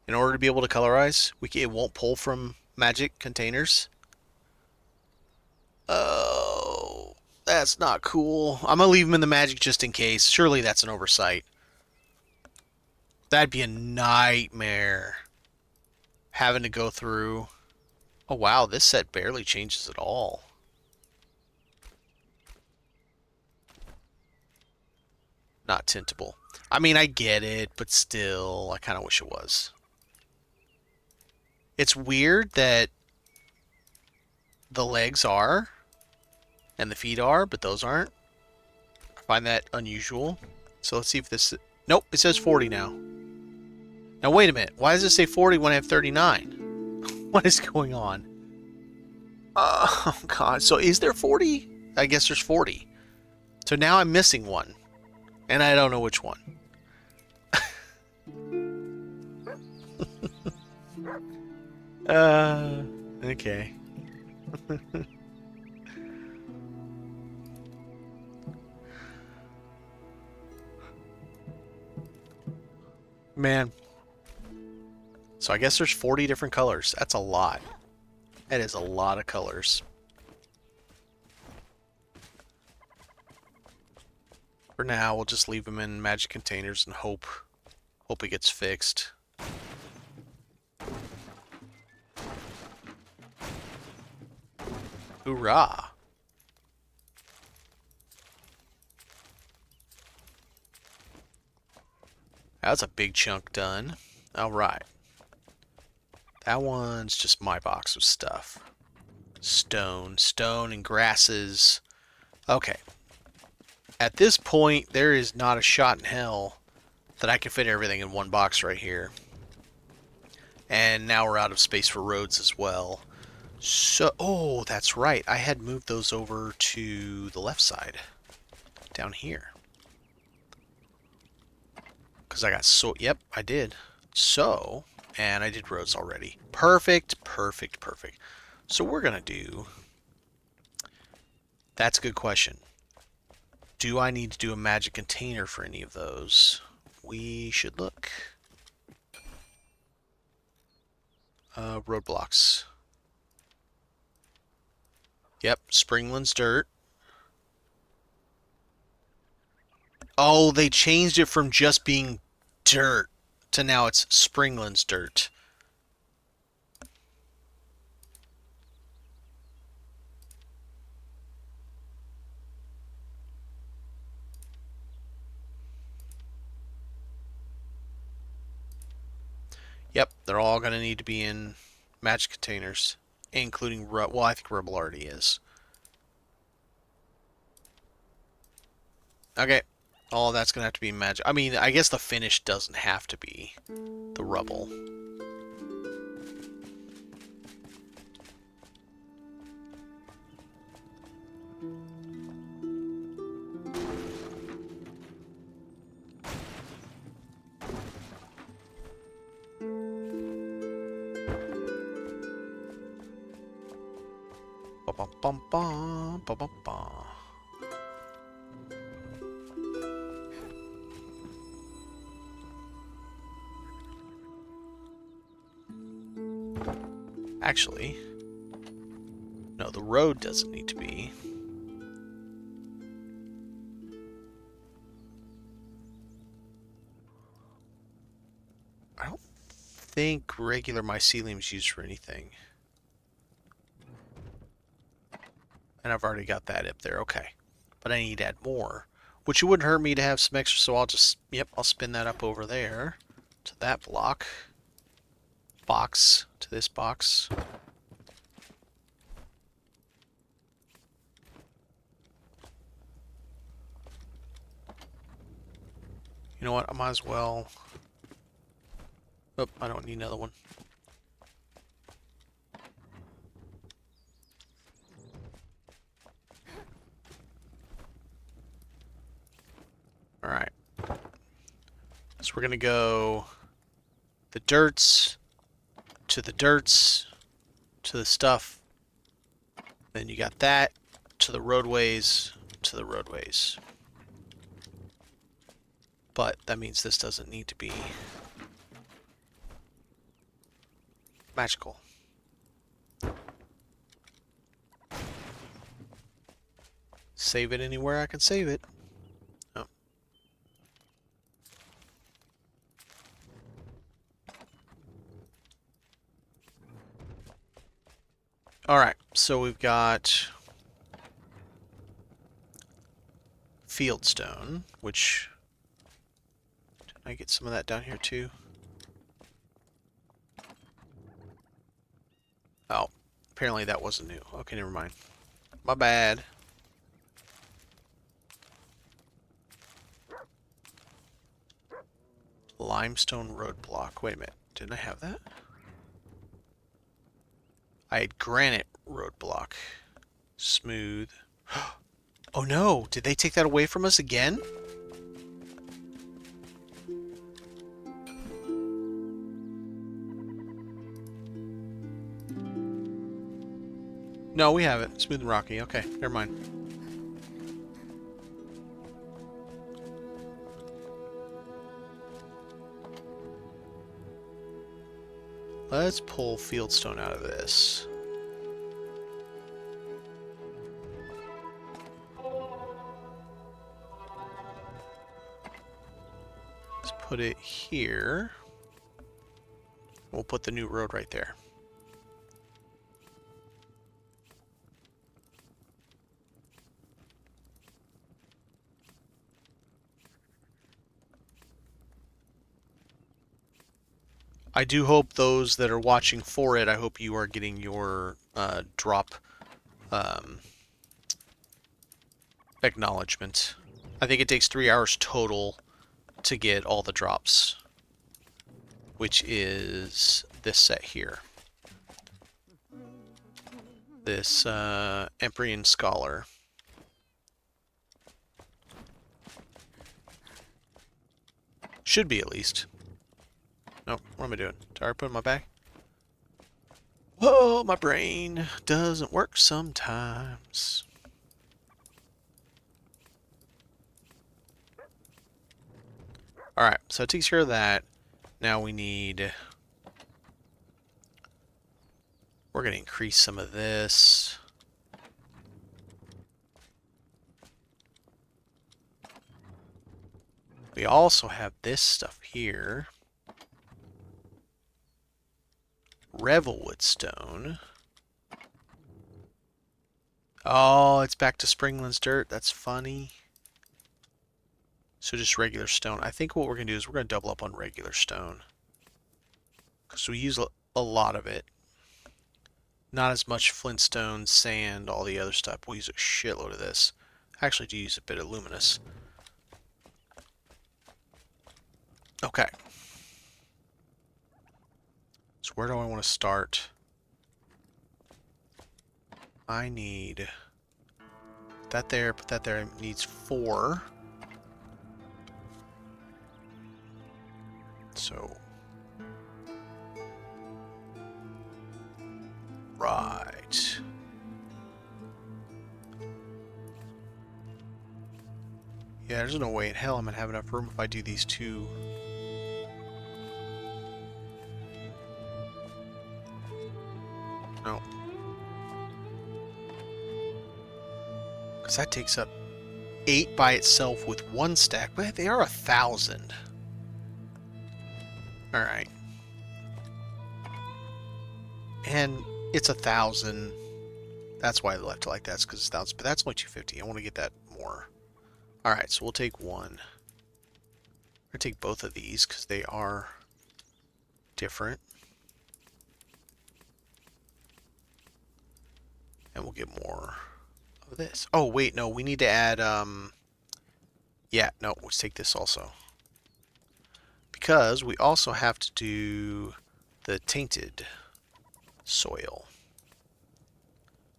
in order to be able to colorize? It won't pull from magic containers? Oh, that's not cool. I'm going to leave them in the magic just in case. Surely that's an oversight. That'd be a nightmare. Having to go through... Oh wow, this set barely changes at all. Not tintable. I mean, I get it, but still, I kind of wish it was. It's weird that the legs are, and the feet are, but those aren't. I find that unusual. So let's see if this... Nope, it says 40 now. Now wait a minute, why does it say 40 when I have 39? What is going on? Oh god, so is there 40? I guess there's 40. So now I'm missing one. And I don't know which one. Okay. Man. So I guess there's 40 different colors. That's a lot. That is a lot of colors. For now, we'll just leave them in magic containers and hope it gets fixed. Hoorah! That's a big chunk done. Alright. That one's just my box of stuff. Stone and grasses. Okay. At this point, there is not a shot in hell that I can fit everything in one box right here. And now we're out of space for roads as well. So, oh, that's right. I had moved those over to the left side. Down here. Because I got so, yep, I did. So, and I did roads already. Perfect, perfect, perfect. So we're going to do, that's a good question. Do I need to do a magic container for any of those? We should look. Roadblocks. Yep, Springland's dirt. Oh, they changed it from just being dirt to now it's Springland's dirt. Yep, they're all going to need to be in magic containers, including well, I think Rebel already is. Okay, all that's going to have to be magic. I mean, I guess the finish doesn't have to be the rubble. Ba-bum-bum-bum, ba-bum-bum. Actually, no, the road doesn't need to be. I don't think regular mycelium's used for anything. And I've already got that up there, okay. But I need to add more, which it wouldn't hurt me to have some extra, so I'll just, yep, I'll spin that up over there to that block. Box to this box. You know what, I might as well... Oh, I don't need another one. Alright. So we're going to go the dirts to the dirts to the stuff. Then you got that to the roadways to the roadways. But that means this doesn't need to be magical. Save it anywhere I can save it. Oh. Alright, so we've got fieldstone, which... Did I get some of that down here too? Oh, apparently that wasn't new. Okay, never mind. My bad. Limestone roadblock. Wait a minute. Didn't I have that? I had granite roadblock. Smooth. Oh no, did they take that away from us again? No, we have it. Smooth and rocky. Okay, never mind. Let's pull Fieldstone out of this. Let's put it here. We'll put the new road right there. I do hope those that are watching for it, I hope you are getting your drop acknowledgement. I think it takes 3 hours total to get all the drops, which is this set here. This Emperorian Scholar. Should be at least. Nope, what am I doing? Did I already put it in my bag? Oh, my brain doesn't work sometimes. Alright, so it takes care of that. Now we need... We're going to increase some of this. We also have this stuff here. Revelwood stone. Oh, it's back to Springlands dirt. That's funny. So just regular stone. I think what we're going to do is we're going to double up on regular stone. Because we use a lot of it. Not as much flintstone, sand, all the other stuff. We'll use a shitload of this. I actually do use a bit of luminous. Okay. So where do I want to start? I need that there, put that there. It needs 4. So right. Yeah, there's no way in hell I'm gonna have enough room if I do these 2. No. Because that takes up 8 by itself with 1 stack. But they are 1,000. Alright. And it's 1,000. That's why I left it like that. It's because it's 1,000. But that's only 250. I want to get that more. Alright, so we'll take 1. We're going to take both of these because they are different. And we'll get more of this. Oh, wait, no. We need to add, yeah, no. Let's take this also. Because we also have to do the tainted soil.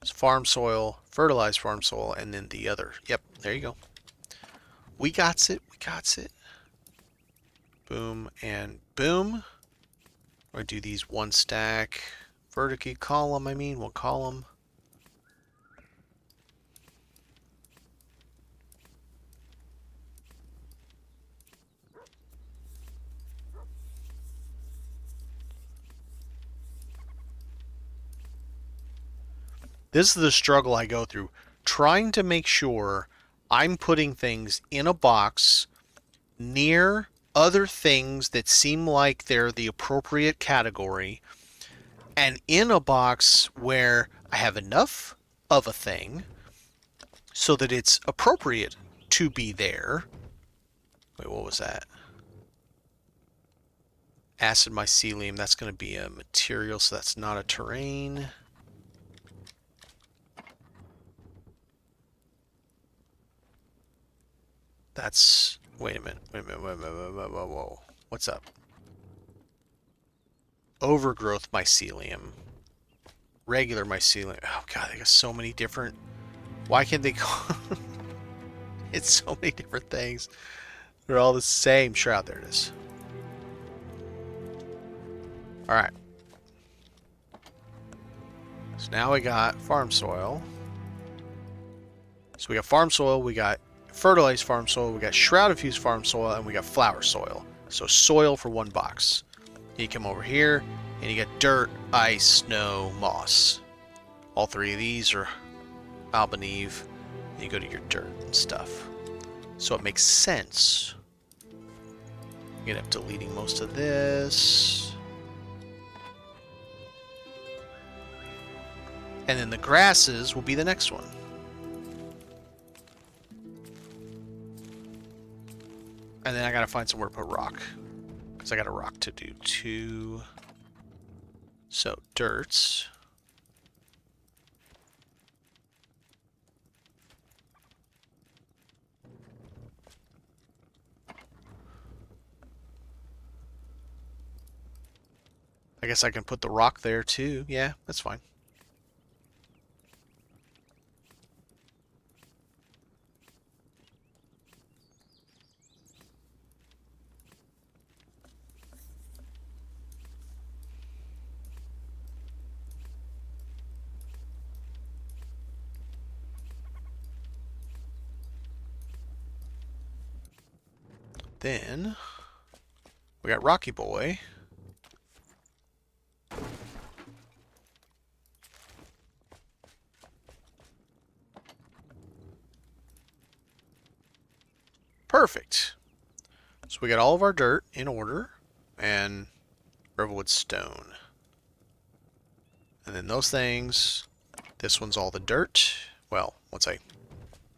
It's farm soil, fertilized farm soil, and then the other. Yep, there you go. We got it. We got it. Boom and boom. We're going to do these 1 stack. Vertically column, I mean, 1 column. This is the struggle I go through. Trying to make sure I'm putting things in a box near other things that seem like they're the appropriate category, and in a box where I have enough of a thing so that it's appropriate to be there. Wait, what was that? Acid mycelium, that's going to be a material, so that's not a terrain. That's... Wait a minute. Wait a minute. Whoa. What's up? Overgrowth mycelium. Regular mycelium. Oh god, they got so many different... Why can't they call... It's so many different things. They're all the same shroud. There it is. Alright. So now we got farm soil. So we got farm soil, we got fertilized farm soil, we got shroud infused farm soil, and we got flower soil. So soil for one box. You come over here, and you get dirt, ice, snow, moss. All three of these are Albaneve. And you go to your dirt and stuff. So it makes sense. You're gonna have deleting most of this. And then the grasses will be the next one. And then I gotta find somewhere to put rock. Because I got a rock to do too. So, dirts. I guess I can put the rock there too. Yeah, that's fine. Then we got Rocky Boy. Perfect. So we got all of our dirt in order and Riverwood stone. And then those things, this one's all the dirt. Well, once I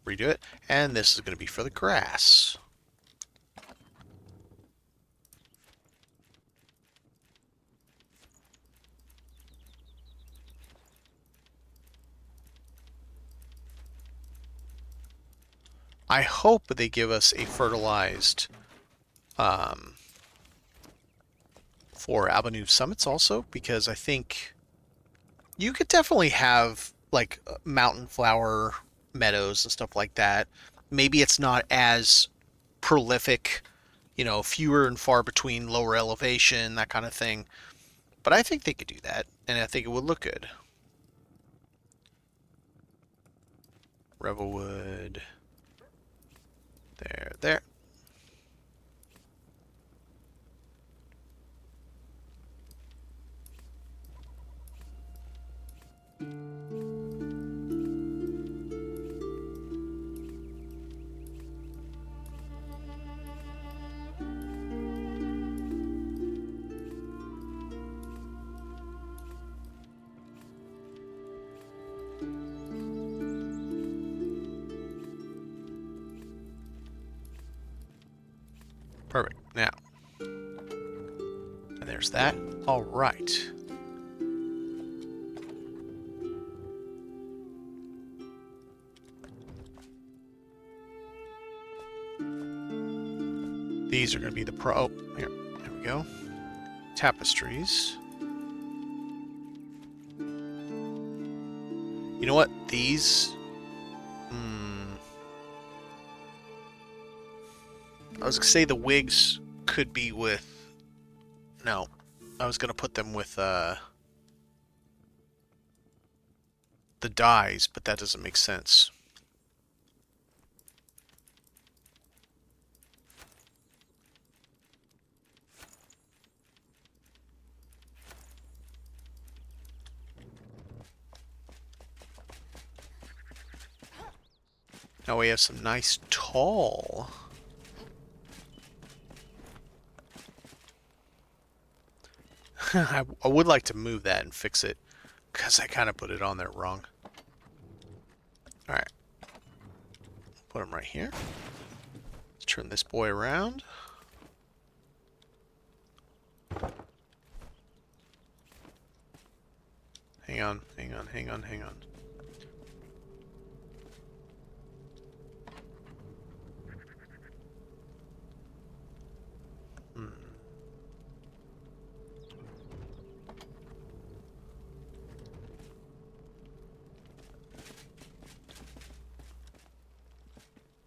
redo it. And this is going to be for the grass. I hope they give us a fertilized for Albaneve Summits also, because I think you could definitely have like mountain flower meadows and stuff like that. Maybe it's not as prolific, you know, fewer and far between, lower elevation, that kind of thing. But I think they could do that, and I think it would look good. Revelwood. There. Perfect. Now. And there's that. All right. These are going to be the pro... Oh, here. There we go. Tapestries. You know what? These... I was going to say the wigs could be with... No. I was going to put them with the dyes, but that doesn't make sense. Now we have some nice tall... I would like to move that and fix it, because I kind of put it on there wrong. Alright. Put him right here. Let's turn this boy around. Hang on.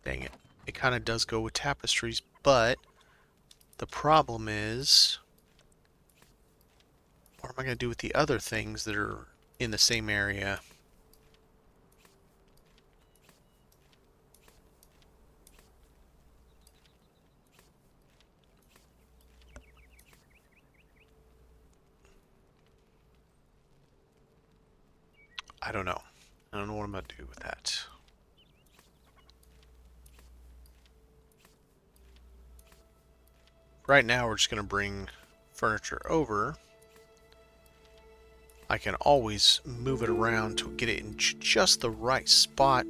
Dang it. It kind of does go with tapestries, but the problem is, what am I going to do with the other things that are in the same area? I don't know. I don't know what I'm going to do with that. Right now, we're just going to bring furniture over. I can always move it around to get it in just the right spot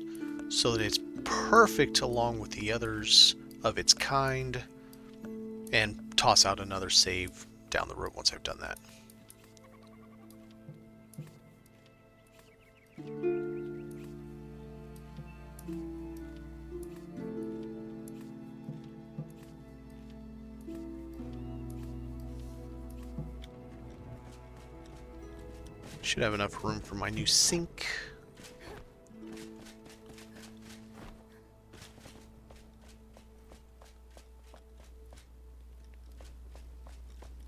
so that it's perfect along with the others of its kind, and toss out another save down the road once I've done that. Should have enough room for my new sink.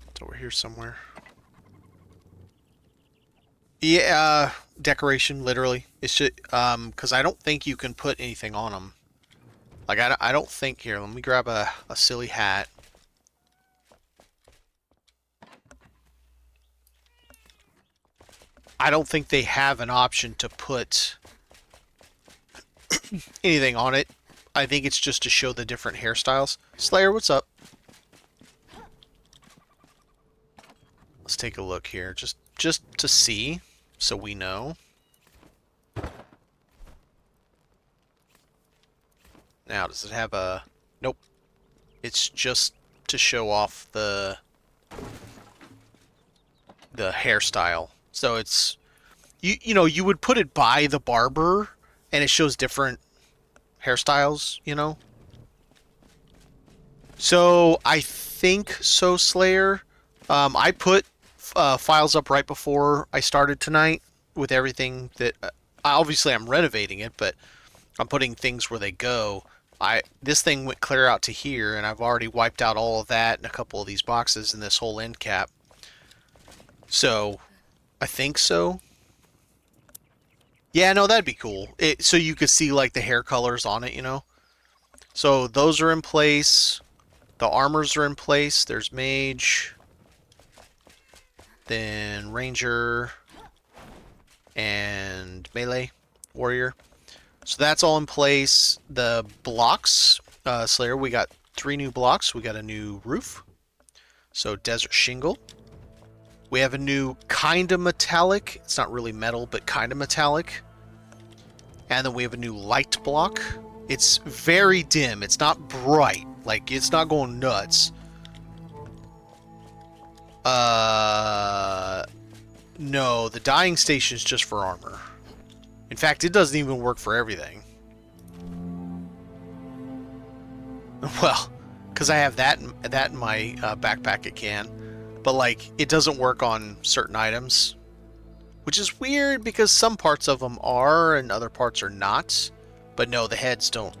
It's over here somewhere. Yeah, decoration, literally. It's just, because I don't think you can put anything on them. Like, I don't think... Here, let me grab a silly hat. I don't think they have an option to put anything on it. I think it's just to show the different hairstyles. Slayer, what's up? Let's take a look here, just to see, so we know. Now, does it have a... Nope. It's just to show off the hairstyle. So it's... You know, you would put it by the barber, and it shows different hairstyles, you know? So, I think so, Slayer. I put files up right before I started tonight with everything that... obviously, I'm renovating it, but I'm putting things where they go. This thing went clear out to here, and I've already wiped out all of that in a couple of these boxes and this whole end cap. So, I think so. Yeah, no, that'd be cool. So you could see, like, the hair colors on it, you know? So, those are in place. The armors are in place. There's Mage. Then Ranger. And Melee Warrior. So that's all in place. The blocks, Slayer, we got 3 new blocks. We got a new roof. So Desert Shingle. We have a new kind of metallic. It's not really metal, but kind of metallic. And then we have a new light block. It's very dim. It's not bright. Like, it's not going nuts. No, the dying station is just for armor. In fact, it doesn't even work for everything. Well, because I have that in my backpack, it can. But, like, it doesn't work on certain items. Which is weird, because some parts of them are, and other parts are not. But no, the heads don't.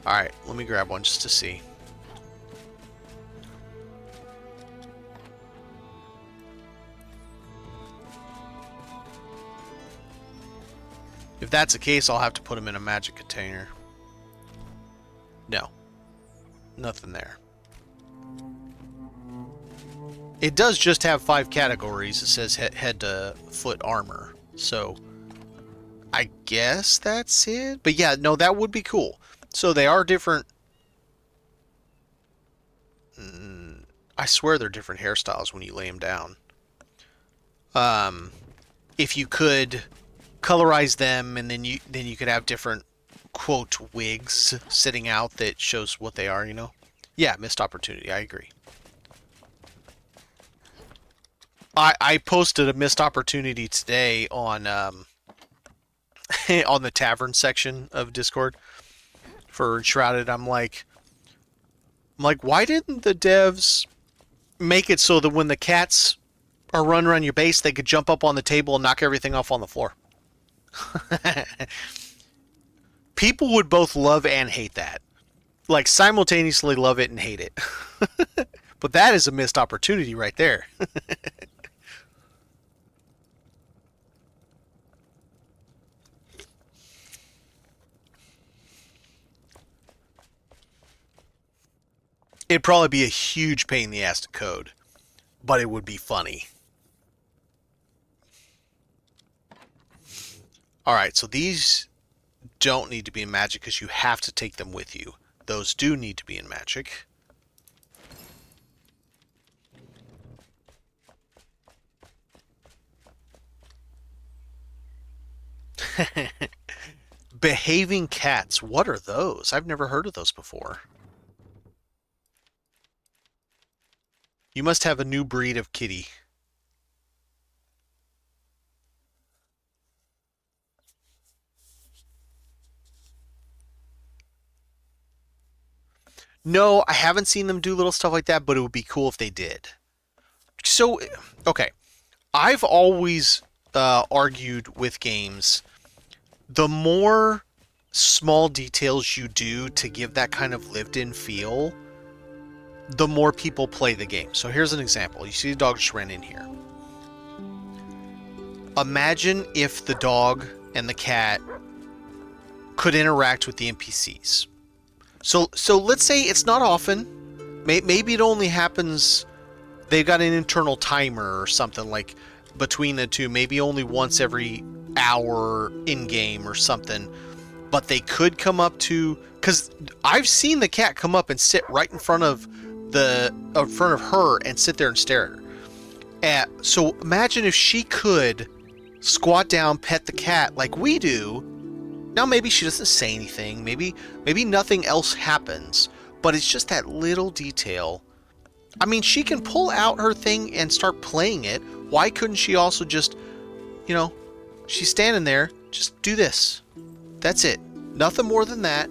Alright, let me grab one just to see. If that's the case, I'll have to put them in a magic container. No. Nothing there. It does just have 5 categories. It says head to foot armor. So, I guess that's it. But yeah, no, that would be cool. So they are different. I swear they're different hairstyles when you lay them down. If you could colorize them, and then you could have different quote wigs sitting out that shows what they are, you know? Yeah, missed opportunity. I agree. I posted a missed opportunity today on on the tavern section of Discord for Enshrouded. I'm like, why didn't the devs make it so that when the cats are running around your base, they could jump up on the table and knock everything off on the floor? People would both love and hate that. Like, simultaneously love it and hate it. But that is a missed opportunity right there. It'd probably be a huge pain in the ass to code, but it would be funny. Alright, so these don't need to be in Magic because you have to take them with you. Those do need to be in Magic. Behaving cats. What are those? I've never heard of those before. You must have a new breed of kitty. No, I haven't seen them do little stuff like that, but it would be cool if they did. So, okay. I've always argued with games, the more small details you do to give that kind of lived-in feel, the more people play the game. So here's an example. You see the dog just ran in here. Imagine if the dog and the cat could interact with the NPCs. So let's say it's not often. Maybe it only happens, they've got an internal timer or something like between the two, maybe only once every hour in-game or something. But they could come up to, because I've seen the cat come up and sit right in front of her and sit there and stare at her. So imagine if she could squat down, pet the cat like we do. Now maybe she doesn't say anything, maybe nothing else happens, but it's just that little detail. I mean, she can pull out her thing and start playing it. Why couldn't she also just, you know, she's standing there, just do this. That's it. Nothing more than that.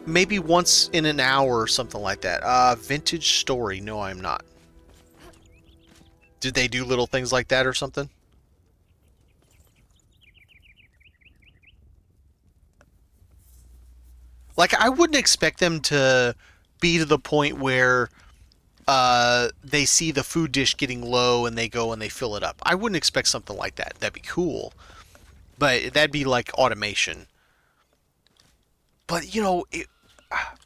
Maybe once in an hour or something like that. Vintage story. No, I'm not. Did they do little things like that or something? Like, I wouldn't expect them to be to the point where they see the food dish getting low and they go and they fill it up. I wouldn't expect something like that. That'd be cool. But that'd be like automation. But, you know,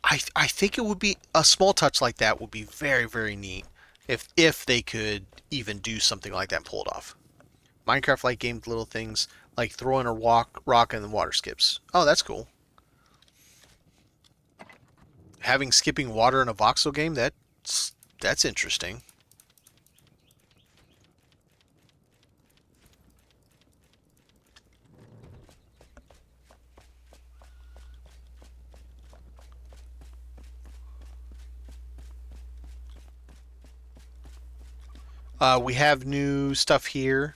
I think it would be, a small touch like that would be very, very neat if they could even do something like that and pull it off. Minecraft-like games, little things like throwing a rock and the water skips. Oh, that's cool. Having skipping water in a voxel game, that's interesting. We have new stuff here.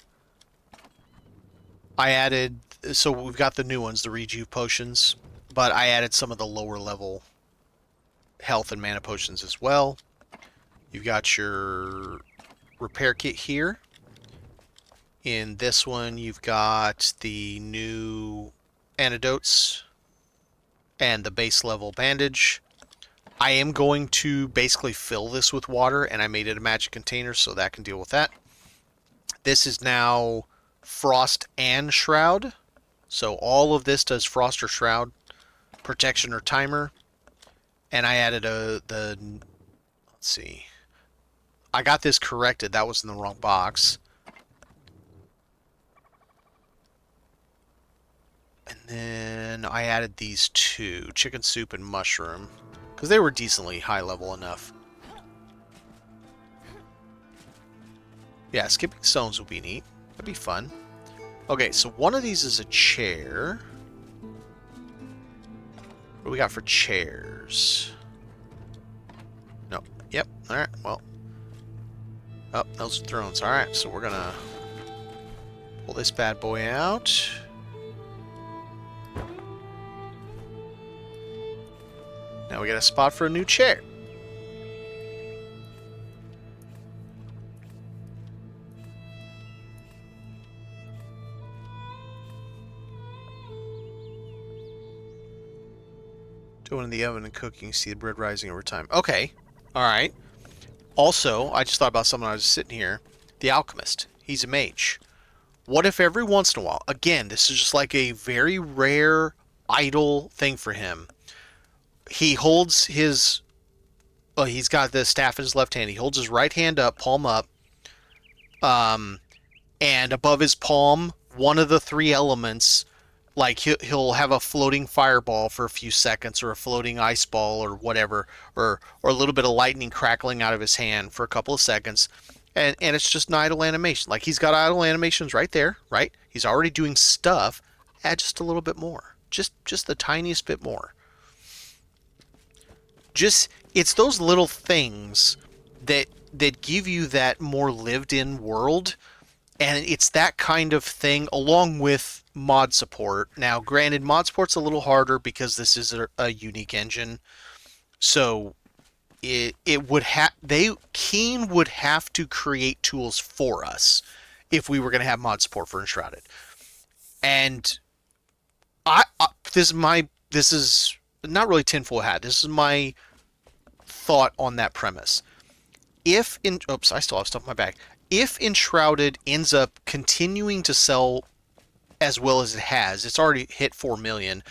I added, so we've got the new ones, the rejuve potions, but I added some of the lower level health and mana potions as well. You've got your repair kit here. In this one, you've got the new antidotes and the base level bandage. I am going to basically fill this with water, and I made it a magic container so that can deal with that. This is now Frost and Shroud. So all of this does Frost or Shroud, protection or timer. And I added let's see. I got this corrected. That was in the wrong box. And then I added these two, chicken soup and mushroom, because they were decently high level enough. Yeah, skipping stones would be neat. That'd be fun. Okay, so one of these is a chair. What do we got for chairs? No. Yep. Alright, well. Oh, those are thrones. Alright, so we're gonna pull this bad boy out. Now we got a spot for a new chair. Throw it in the oven and cooking. See the bread rising over time. Okay. Alright. Also, I just thought about something when I was sitting here. The alchemist. He's a mage. What if every once in a while, again, this is just like a very rare, idle thing for him. He holds his... he's got the staff in his left hand. He holds his right hand up, palm up. And above his palm, one of the three elements, like he'll have a floating fireball for a few seconds, or a floating ice ball, or whatever, or a little bit of lightning crackling out of his hand for a couple of seconds, and it's just an idle animation. Like, he's got idle animations right there, right? He's already doing stuff. Add just a little bit more, just the tiniest bit more. Just, it's those little things that give you that more lived-in world. And it's that kind of thing, along with mod support. Now, granted, mod support's a little harder because this is a unique engine. So it would have Keen would have to create tools for us if we were going to have mod support for Enshrouded. And this is not really tinfoil hat. This is my thought on that premise. Oops, I still have stuff in my bag. If Enshrouded ends up continuing to sell as well as it has, it's already hit 4 million.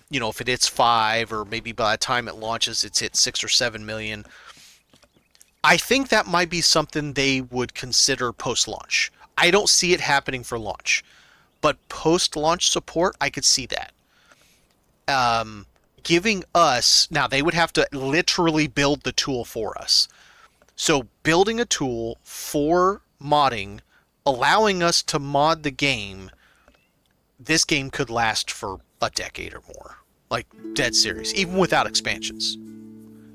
You know, if it hits 5, or maybe by the time it launches, it's hit 6 or 7 million. I think that might be something they would consider post-launch. I don't see it happening for launch, but post-launch support, I could see that. Giving us, now they would have to literally build the tool for us. So building a tool for modding, allowing us to mod the game, this game could last for a decade or more. Like, dead serious. Even without expansions.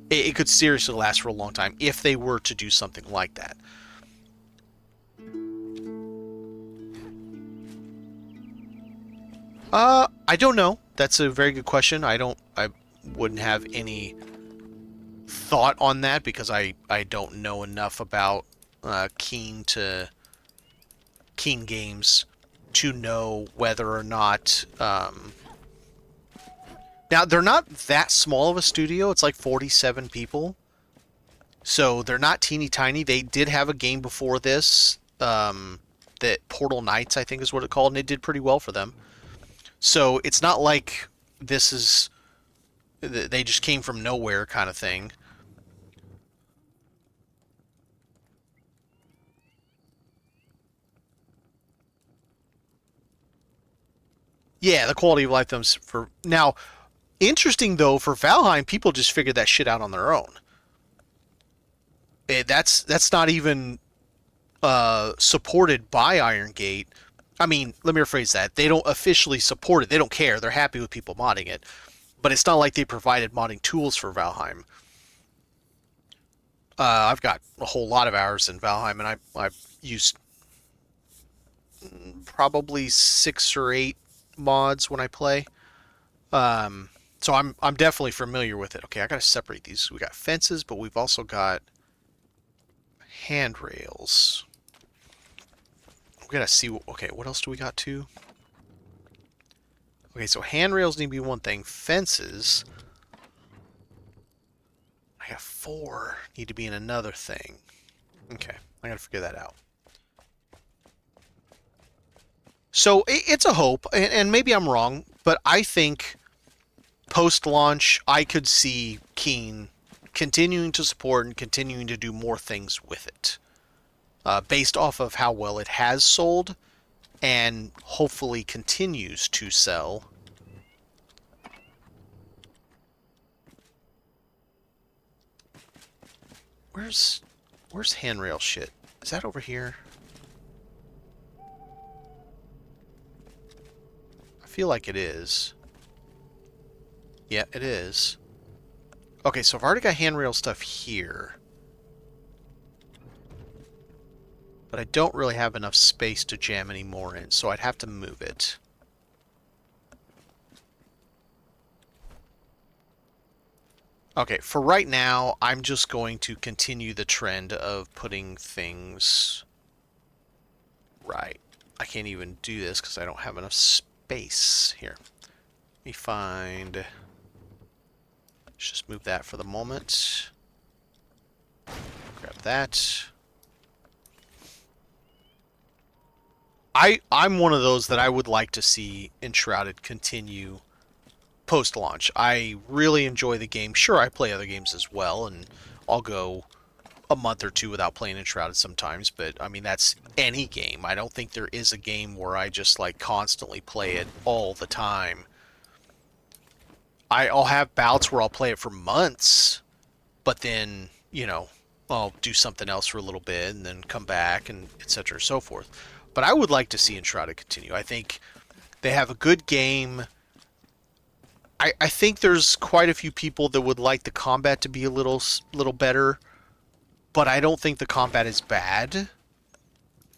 It could seriously last for a long time if they were to do something like that. I don't know. That's a very good question. I wouldn't have any thought on that because I don't know enough about Keen Games to know whether or not now they're not that small of a studio. It's like 47 people, so they're not teeny tiny. They did have a game before this that Portal Knights, I think is what it's called, and it did pretty well for them. So it's not like this is they just came from nowhere kind of thing. Yeah, the quality of life thumbs for now. Interesting though, for Valheim, people just figured that shit out on their own. That's not even supported by Iron Gate. I mean, let me rephrase that. They don't officially support it. They don't care. They're happy with people modding it. But it's not like they provided modding tools for Valheim. I've got a whole lot of hours in Valheim, and I've used probably 6 or 8 mods when I play. So I'm definitely familiar with it. Okay, I gotta separate these. We got fences, but we've also got handrails. We gotta see. Okay, what else do we got too? Okay, so handrails need to be one thing. Fences, I got 4. Need to be in another thing. Okay, I gotta figure that out. So it's a hope, and maybe I'm wrong, but I think post-launch I could see Keen continuing to support and continuing to do more things with it, based off of how well it has sold and hopefully continues to sell. Where's handrail shit? Is that over here? I feel like it is. Yeah, it is. Okay, so I've already got handrail stuff here. But I don't really have enough space to jam any more in, so I'd have to move it. Okay, for right now, I'm just going to continue the trend of putting things right. I can't even do this because I don't have enough space here. Let me find... Let's just move that for the moment. Grab that. I'm one of those that I would like to see Enshrouded continue post-launch. I really enjoy the game. Sure, I play other games as well, and I'll go a month or two without playing Enshrouded sometimes, but I mean, that's any game. I don't think there is a game where I just like constantly play it all the time. I'll have bouts where I'll play it for months, but then, you know, I'll do something else for a little bit and then come back and etc. and so forth. But I would like to see Enshrouded continue. I think they have a good game. I think there's quite a few people that would like the combat to be a little better, but I don't think the combat is bad.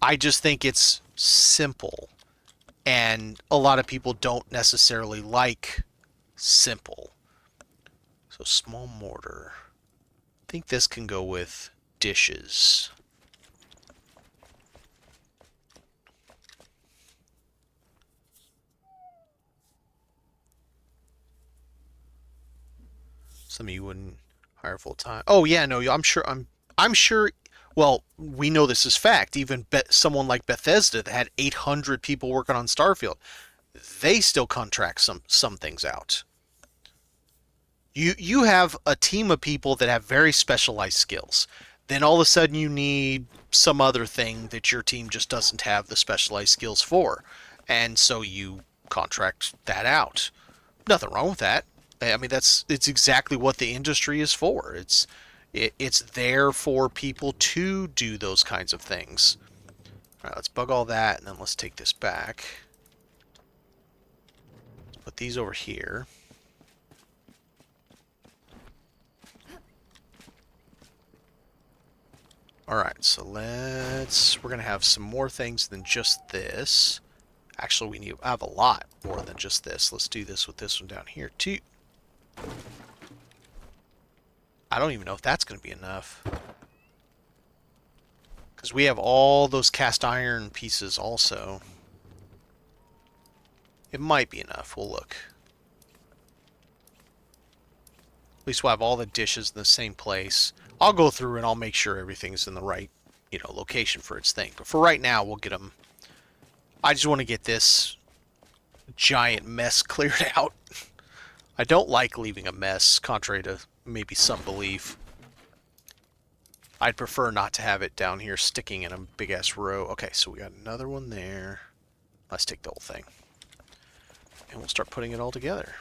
I just think it's simple, and a lot of people don't necessarily like simple. So small mortar. I think this can go with dishes. Some of you wouldn't hire full time. Oh yeah, no, I'm sure. Well, we know this is fact. Even someone like Bethesda that had 800 people working on Starfield, they still contract some things out. You have a team of people that have very specialized skills. Then all of a sudden you need some other thing that your team just doesn't have the specialized skills for, and so you contract that out. Nothing wrong with that. I mean, it's exactly what the industry is for. It's there for people to do those kinds of things. All right, let's bug all that, and then let's take this back. Let's put these over here. All right, so we're gonna have some more things than just this. Actually, I have a lot more than just this. Let's do this with this one down here too. I don't even know if that's going to be enough. Because we have all those cast iron pieces also. It might be enough. We'll look. At least we'll have all the dishes in the same place. I'll go through and I'll make sure everything's in the right, location for its thing. But for right now, we'll get them. I just want to get this giant mess cleared out. I don't like leaving a mess, contrary to maybe some belief. I'd prefer not to have it down here sticking in a big-ass row. Okay, so we got another one there. Let's take the whole thing. And we'll start putting it all together.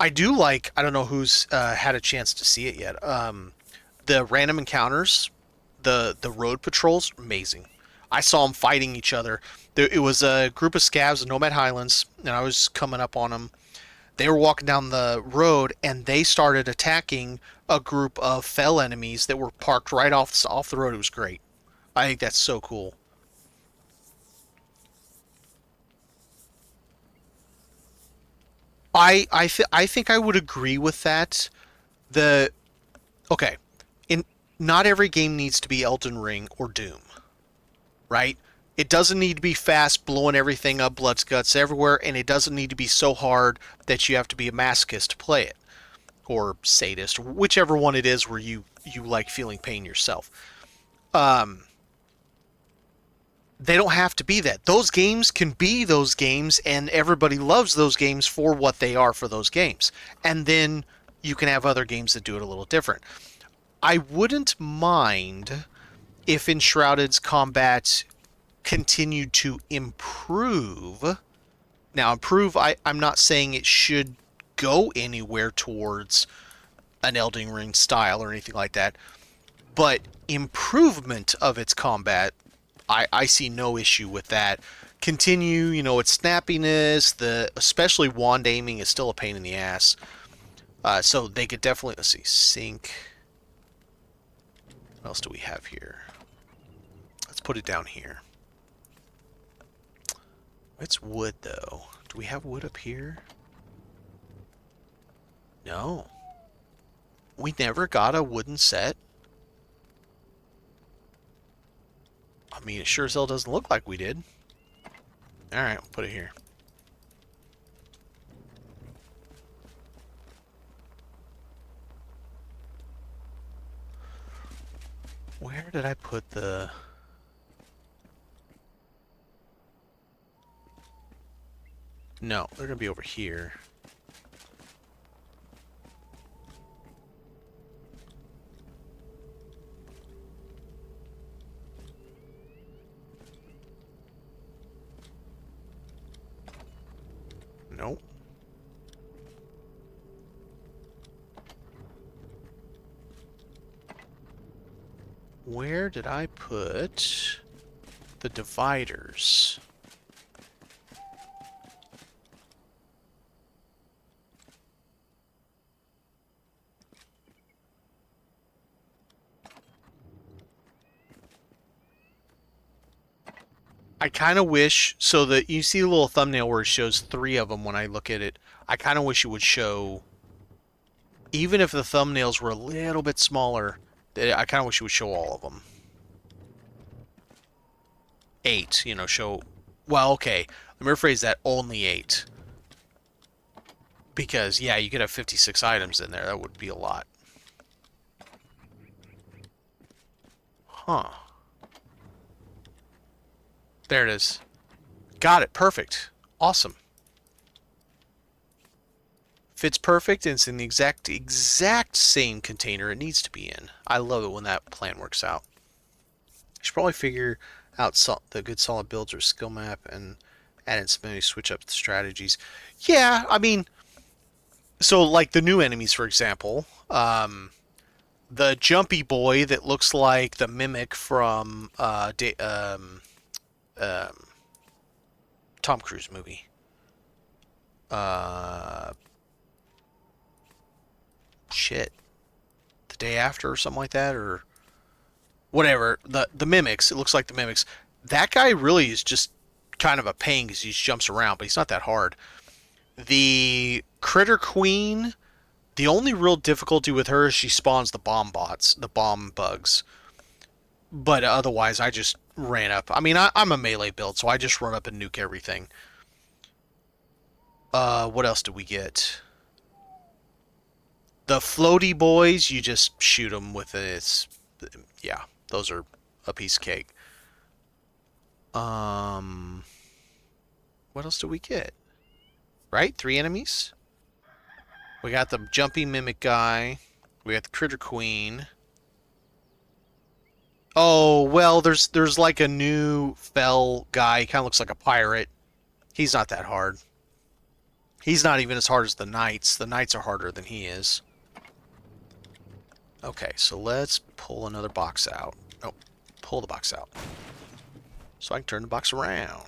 I do like, I don't know who's had a chance to see it yet, the random encounters, the road patrols, amazing. I saw them fighting each other. It was a group of scavs in Nomad Highlands, and I was coming up on them. They were walking down the road, and they started attacking a group of fell enemies that were parked right off the road. It was great. I think that's so cool. I think I would agree with that. Okay, not every game needs to be Elden Ring or Doom. Right? It doesn't need to be fast, blowing everything up, blood guts everywhere, and it doesn't need to be so hard that you have to be a masochist to play it. Or sadist, whichever one it is where you like feeling pain yourself. They don't have to be that. Those games can be those games, and everybody loves those games for what they are for those games. And then you can have other games that do it a little different. I wouldn't mind if Enshrouded's combat continued to improve. Now, improve, I'm not saying it should go anywhere towards an Elden Ring style or anything like that, but improvement of its combat, I see no issue with that. Continue, its snappiness, especially wand aiming is still a pain in the ass. So they could definitely, let's see, sync. What else do we have here? Let's put it down here. It's wood, though. Do we have wood up here? No. We never got a wooden set. I mean, it sure as hell doesn't look like we did. Alright, we'll put it here. Where did I put the... No, they're gonna be over here. Nope. Where did I put the dividers? I kind of wish, so that you see the little thumbnail where it shows 3 of them when I look at it. I kind of wish it would show, even if the thumbnails were a little bit smaller, I kind of wish it would show all of them. 8, you know, show, well, okay, let me rephrase that, only 8. Because, yeah, you could have 56 items in there, that would be a lot. Huh. There it is. Got it. Perfect. Awesome. Fits perfect, and it's in the exact same container it needs to be in. I love it when that plan works out. You should probably figure out the good solid builds or skill map and add in some maybe switch up the strategies. Yeah, I mean, so like the new enemies, for example, the jumpy boy that looks like the mimic from Tom Cruise movie. Shit. The Day After or something like that, or whatever. The mimics. It looks like the mimics. That guy really is just kind of a pain because he just jumps around, but he's not that hard. The Critter Queen. The only real difficulty with her is she spawns the bomb bots, the bomb bugs. But otherwise, I just ran up. I mean, I'm a melee build, so I just run up and nuke everything. What else did we get? The floaty boys, you just shoot them with it. Yeah, those are a piece of cake. What else did we get? Right? 3 enemies? We got the jumpy mimic guy. We got the critter queen. Oh, well, there's like a new fell guy. He kind of looks like a pirate. He's not that hard. He's not even as hard as the knights. The knights are harder than he is. Okay, so let's pull another box out. Oh, pull the box out. So I can turn the box around.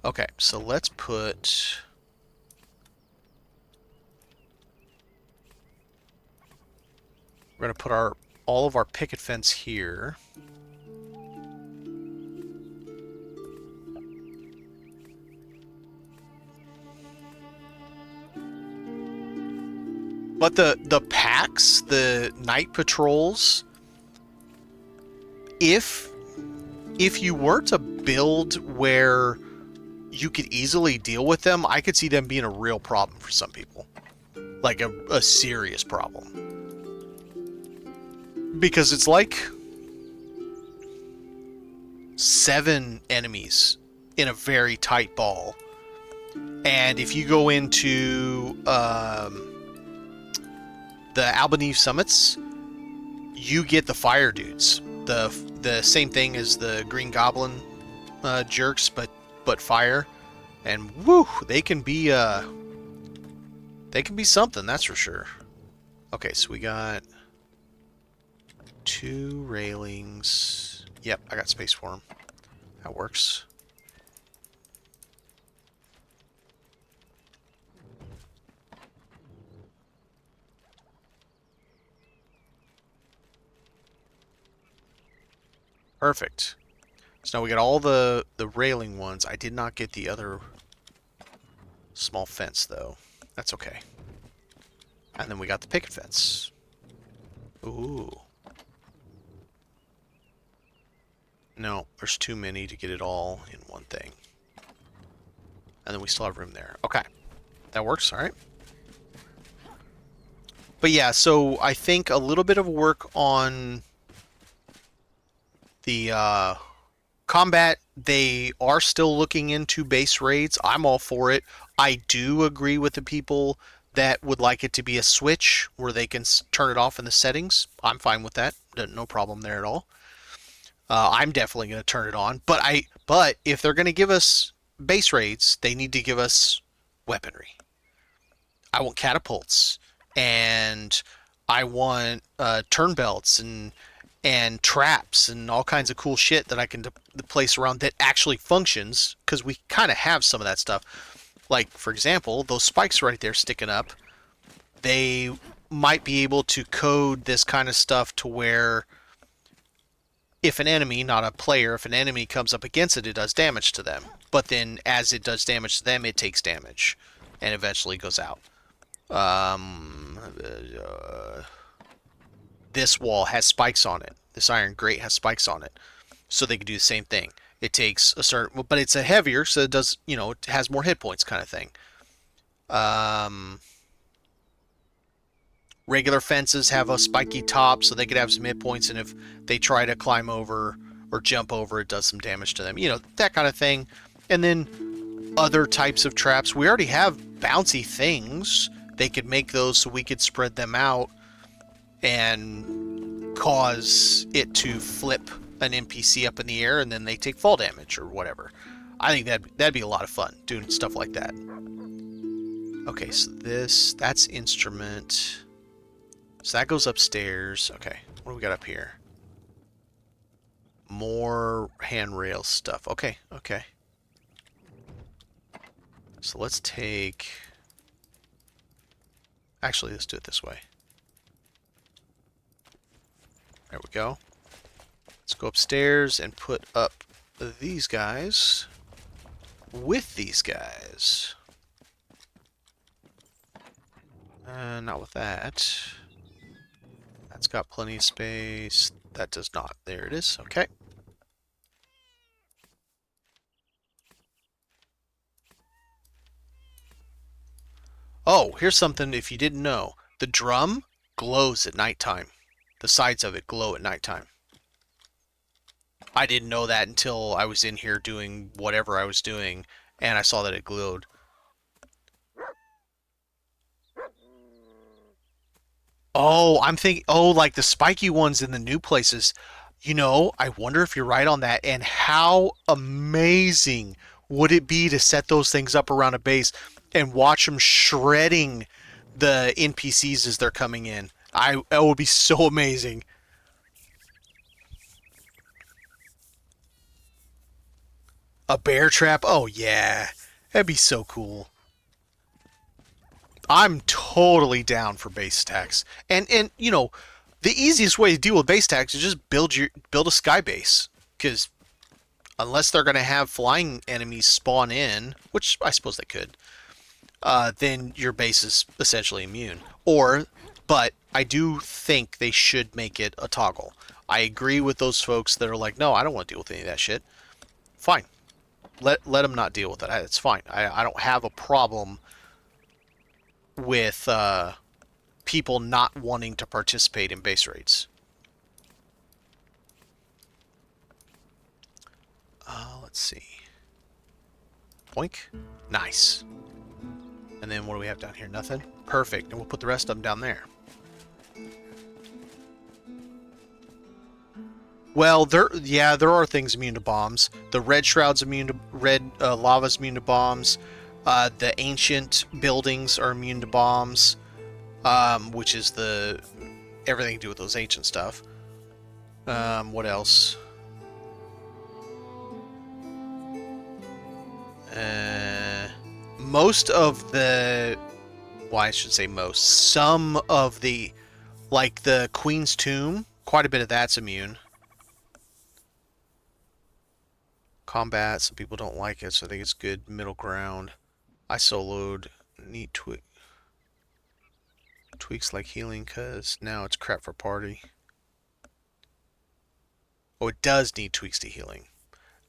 Okay, so let's put... We're going to put all of our picket fence here. But the packs, the night patrols, if you were to build where you could easily deal with them, I could see them being a real problem for some people. Like a serious problem. Because it's like 7 enemies in a very tight ball. And if you go into the Albanese summits, you get the fire dudes. The same thing as the Green Goblin jerks, but fire. And woo, they can be something, that's for sure. Okay, so we got 2 railings. Yep, I got space for them. That works. Perfect. So now we got all the railing ones. I did not get the other small fence, though. That's okay. And then we got the picket fence. Ooh. No, there's too many to get it all in one thing. And then we still have room there. Okay. That works, alright. But yeah, so I think a little bit of work on the combat. They are still looking into base raids. I'm all for it. I do agree with the people that would like it to be a switch where they can turn it off in the settings. I'm fine with that. No problem there at all. I'm definitely going to turn it on. But if they're going to give us base raids, they need to give us weaponry. I want catapults, and I want turn belts and traps and all kinds of cool shit that I can place around that actually functions, because we kind of have some of that stuff. Like, for example, those spikes right there sticking up, they might be able to code this kind of stuff to where if an enemy, not a player, if an enemy comes up against it, it does damage to them. But then as it does damage to them, it takes damage and eventually goes out. This wall has spikes on it. This iron grate has spikes on it. So they can do the same thing. It takes a certain, but it's a heavier, so it does, you know, it has more hit points kind of thing. Regular fences have a spiky top, so they could have some hit points, and if they try to climb over or jump over, it does some damage to them. You know, that kind of thing. And then other types of traps. We already have bouncy things. They could make those so we could spread them out and cause it to flip an NPC up in the air, and then they take fall damage or whatever. I think that'd be a lot of fun, doing stuff like that. Okay, so that's instrument. So that goes upstairs. Okay, what do we got up here? More handrail stuff. Okay, okay. So let's take... Actually, let's do it this way. There we go. Let's go upstairs and put up these guys with these guys. Not with that. That's got plenty of space. That does not. There it is. Okay. Oh, here's something if you didn't know. The drum glows at nighttime. The sides of it glow at nighttime. I didn't know that until I was in here doing whatever I was doing, and I saw that it glowed. Oh, I'm thinking, oh, like the spiky ones in the new places. You know, I wonder if you're right on that, and how amazing would it be to set those things up around a base and watch them shredding the NPCs as they're coming in. That would be so amazing. A bear trap? Oh, yeah. That'd be so cool. I'm totally down for base attacks. And you know, the easiest way to deal with base attacks is just build a sky base. Because unless they're going to have flying enemies spawn in, which I suppose they could, then your base is essentially immune. But I do think they should make it a toggle. I agree with those folks that are like, no, I don't want to deal with any of that shit. Fine. Let them not deal with it. It's fine. I don't have a problem with people not wanting to participate in base raids. Let's see. Boink. Nice. And then what do we have down here? Nothing? Perfect. And we'll put the rest of them down there. Well, there are things immune to bombs. The red shroud's immune to lava's immune to bombs. The ancient buildings are immune to bombs, which is everything to do with those ancient stuff. What else? Most of the, well, I should say most. Some of the, like the Queen's Tomb, quite a bit of that's immune. Combat, some people don't like it, so I think it's good middle ground. I soloed. Neat tweaks like healing, because now it's crap for party. Oh, it does need tweaks to healing.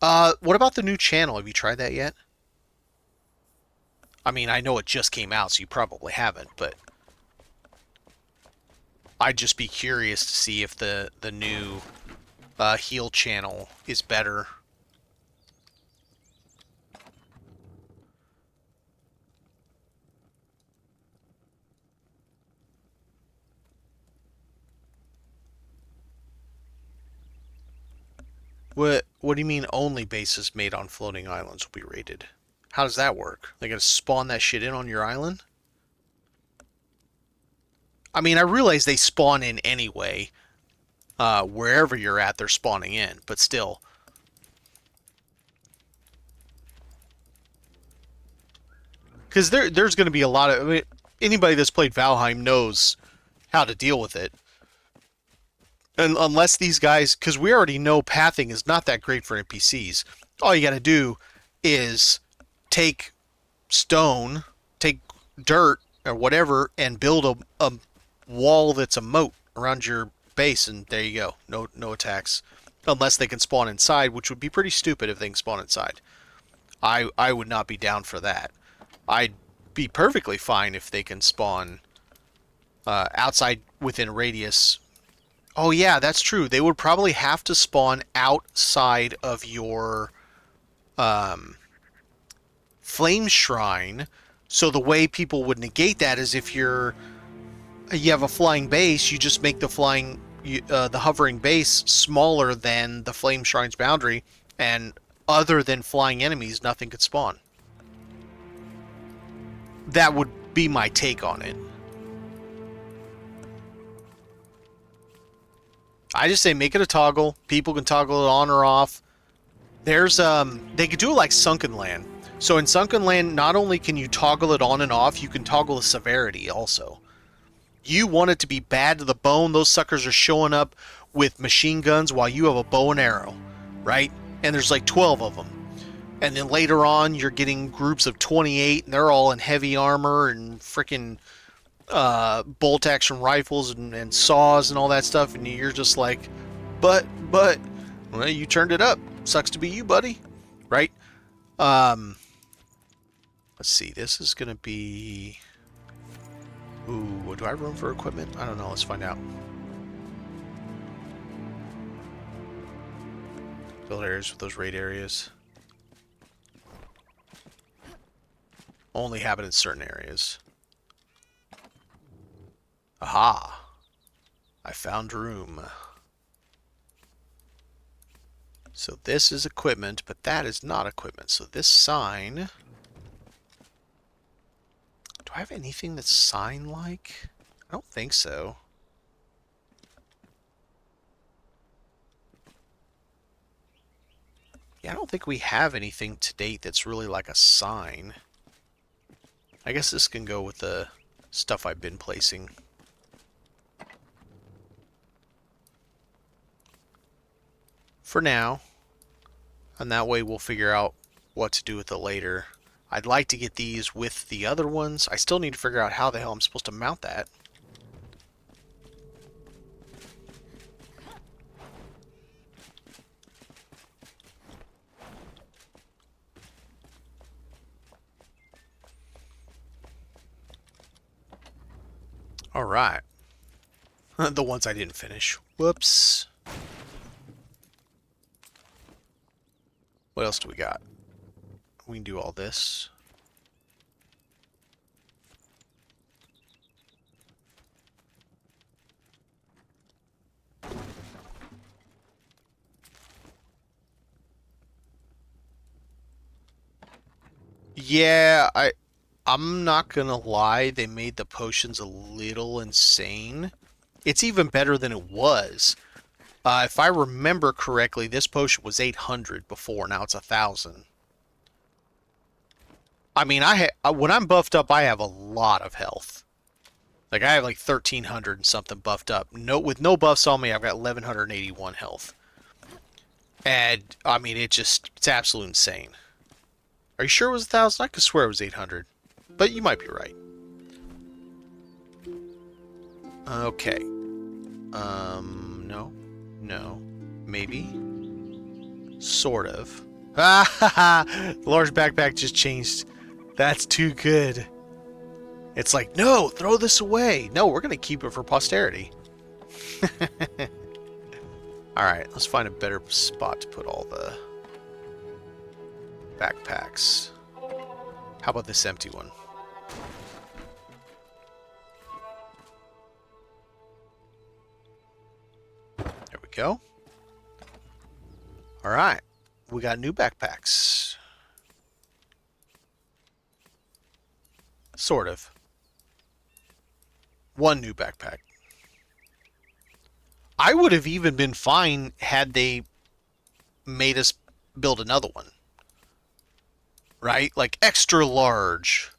What about the new channel? Have you tried that yet? I mean, I know it just came out, so you probably haven't, but I'd just be curious to see if the new heal channel is better. What do you mean only bases made on floating islands will be rated? How does that work? They gonna spawn that shit in on your island? I mean, I realize they spawn in anyway. Wherever you're at, they're spawning in, but still. Because there's going to be a lot of... I mean, anybody that's played Valheim knows how to deal with it. And unless these guys... Because we already know pathing is not that great for NPCs. All you got to do is take stone, take dirt, or whatever, and build a wall that's a moat around your base, and there you go. No attacks. Unless they can spawn inside, which would be pretty stupid if they can spawn inside. I would not be down for that. I'd be perfectly fine if they can spawn outside within radius. Oh yeah, that's true. They would probably have to spawn outside of your flame shrine. So the way people would negate that is if you have a flying base, you just make the hovering base smaller than the flame shrine's boundary, and other than flying enemies, nothing could spawn. That would be my take on it. I just say make it a toggle. People can toggle it on or off. There's they could do it like Sunken Land. So in Sunken Land, not only can you toggle it on and off, you can toggle the severity also. You want it to be bad to the bone. Those suckers are showing up with machine guns while you have a bow and arrow, right? And there's like 12 of them. And then later on, you're getting groups of 28, and they're all in heavy armor and freaking bolt action rifles and saws and all that stuff. And you're just like, but, well, you turned it up. Sucks to be you, buddy. Right? Let's see. This is going to be... Ooh, do I have room for equipment? I don't know. Let's find out. Build areas with those raid areas. Only happen in certain areas. Aha! I found room. So this is equipment, but that is not equipment. So this sign... Do I have anything that's sign-like? I don't think so. Yeah, I don't think we have anything to date that's really like a sign. I guess this can go with the stuff I've been placing. For now. And that way we'll figure out what to do with it later. I'd like to get these with the other ones. I still need to figure out how the hell I'm supposed to mount that. Alright. The ones I didn't finish. Whoops. What else do we got? We can do all this. Yeah, I'm not gonna lie, they made the potions a little insane. It's even better than it was. If I remember correctly, this potion was 800 before, now it's 1,000. I mean, when I'm buffed up, I have a lot of health. Like, I have like 1,300 and something buffed up. With no buffs on me, I've got 1,181 health. And, I mean, it's absolutely insane. Are you sure it was 1,000? I could swear it was 800. But you might be right. Okay. No. Maybe. Sort of. Ah ha ha! The large backpack just changed. That's too good. It's like, no, throw this away. No, we're going to keep it for posterity. Alright, let's find a better spot to put all the backpacks. How about this empty one? There we go. Alright, we got new backpacks. Sort of. One new backpack. I would have even been fine had they made us build another one. Right? Like extra large.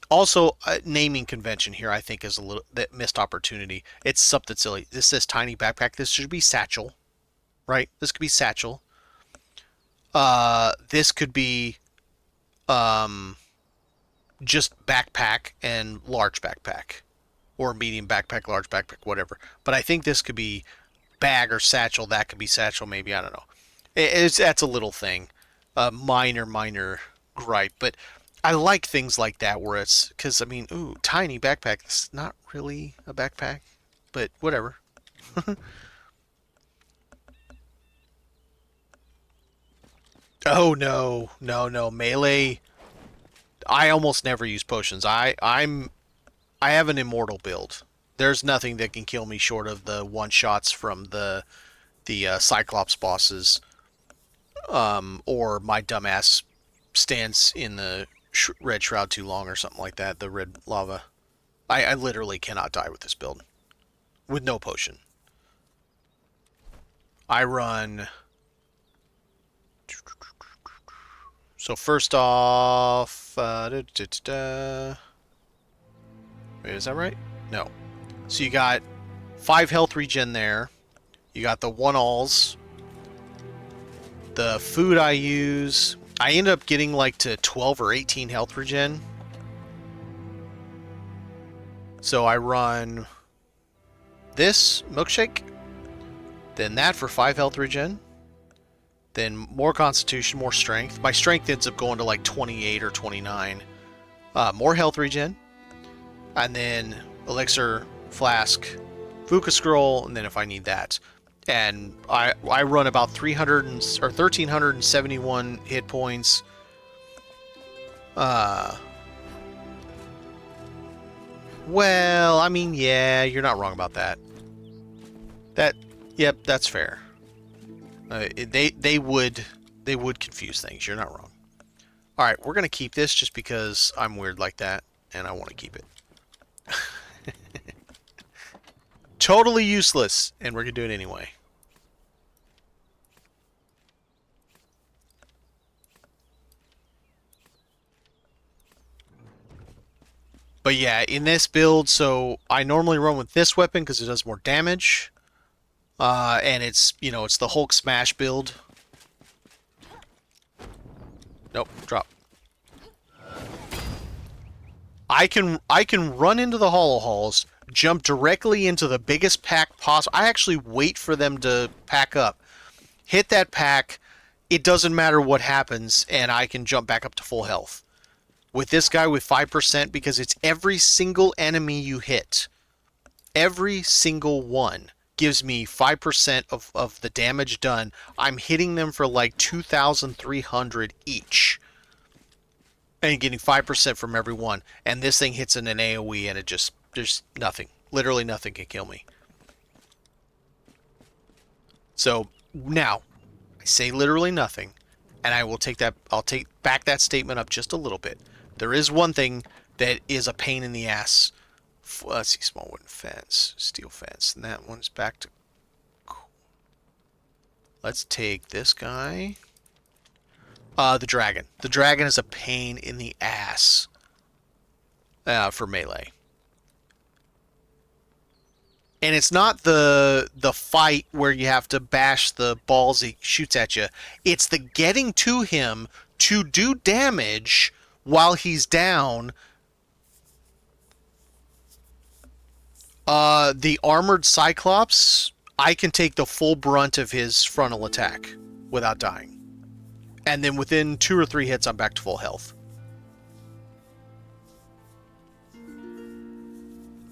Also, naming convention here, I think, is a little that missed opportunity. It's something silly. This says tiny backpack. This should be satchel. Right? This could be satchel. This could be just backpack and large backpack. Or medium backpack, large backpack, whatever. But I think this could be bag or satchel. That could be satchel, maybe. I don't know. That's a little thing. Minor gripe. But I like things like that where it's... Because, I mean, ooh, tiny backpack. It's not really a backpack. But whatever. Oh, no. No. Melee... I almost never use potions. I have an immortal build. There's nothing that can kill me short of the one-shots from the Cyclops bosses. Or my dumbass stands in the red shroud too long or something like that. The red lava. I literally cannot die with this build. With no potion. I run... So first off... Wait, is that right? No. So you got 5 health regen there. You got the 1-alls. The food I use... I end up getting like to 12 or 18 health regen. So I run this milkshake. Then that for 5 health regen. Then more constitution, more strength. My strength ends up going to like 28 or 29. More health regen. And then elixir, flask, Fuka scroll, and then if I need that. And I run about 1,371 hit points. Well, I mean, yeah, you're not wrong about that. Yep, that's fair. They would confuse things. You're not wrong. All right, we're gonna keep this just because I'm weird like that, and I want to keep it. Totally useless, and we're gonna do it anyway. But yeah, in this build, so I normally run with this weapon because it does more damage. And it's, you know, it's the Hulk smash build. Nope, drop. I can run into the hollow halls, jump directly into the biggest pack possible. I actually wait for them to pack up. Hit that pack, it doesn't matter what happens, and I can jump back up to full health. With this guy with 5%, because it's every single enemy you hit. Every single one gives me 5% of the damage done. I'm hitting them for like 2,300 each. And getting 5% from every one. And this thing hits in an AoE and it just... There's nothing. Literally nothing can kill me. So, now, I say literally nothing. And I will take that... I'll take back that statement up just a little bit. There is one thing that is a pain in the ass. Let's see, small wooden fence, steel fence, and that one's back to... Let's take this guy. The dragon. The dragon is a pain in the ass for melee. And it's not the fight where you have to bash the balls he shoots at you. It's the getting to him to do damage while he's down. The armored Cyclops, I can take the full brunt of his frontal attack without dying. And then within 2 or 3 hits, I'm back to full health.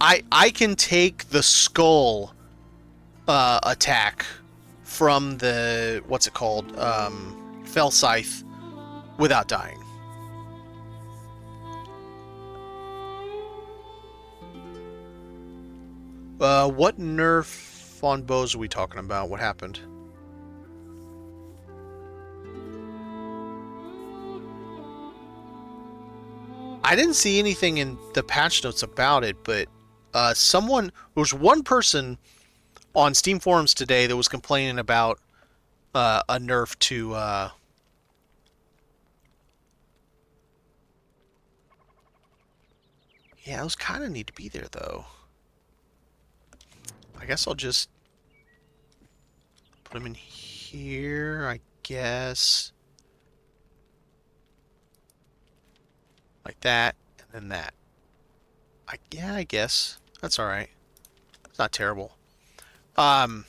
I can take the skull attack from the, what's it called, Fell Scythe without dying. What nerf on bows are we talking about? What happened? I didn't see anything in the patch notes about it, but there was one person on Steam forums today that was complaining about a nerf to yeah, those kind of need to be there though. I guess I'll just put them in here, I guess. Like that, and then that. Yeah, I guess. That's alright. It's not terrible. It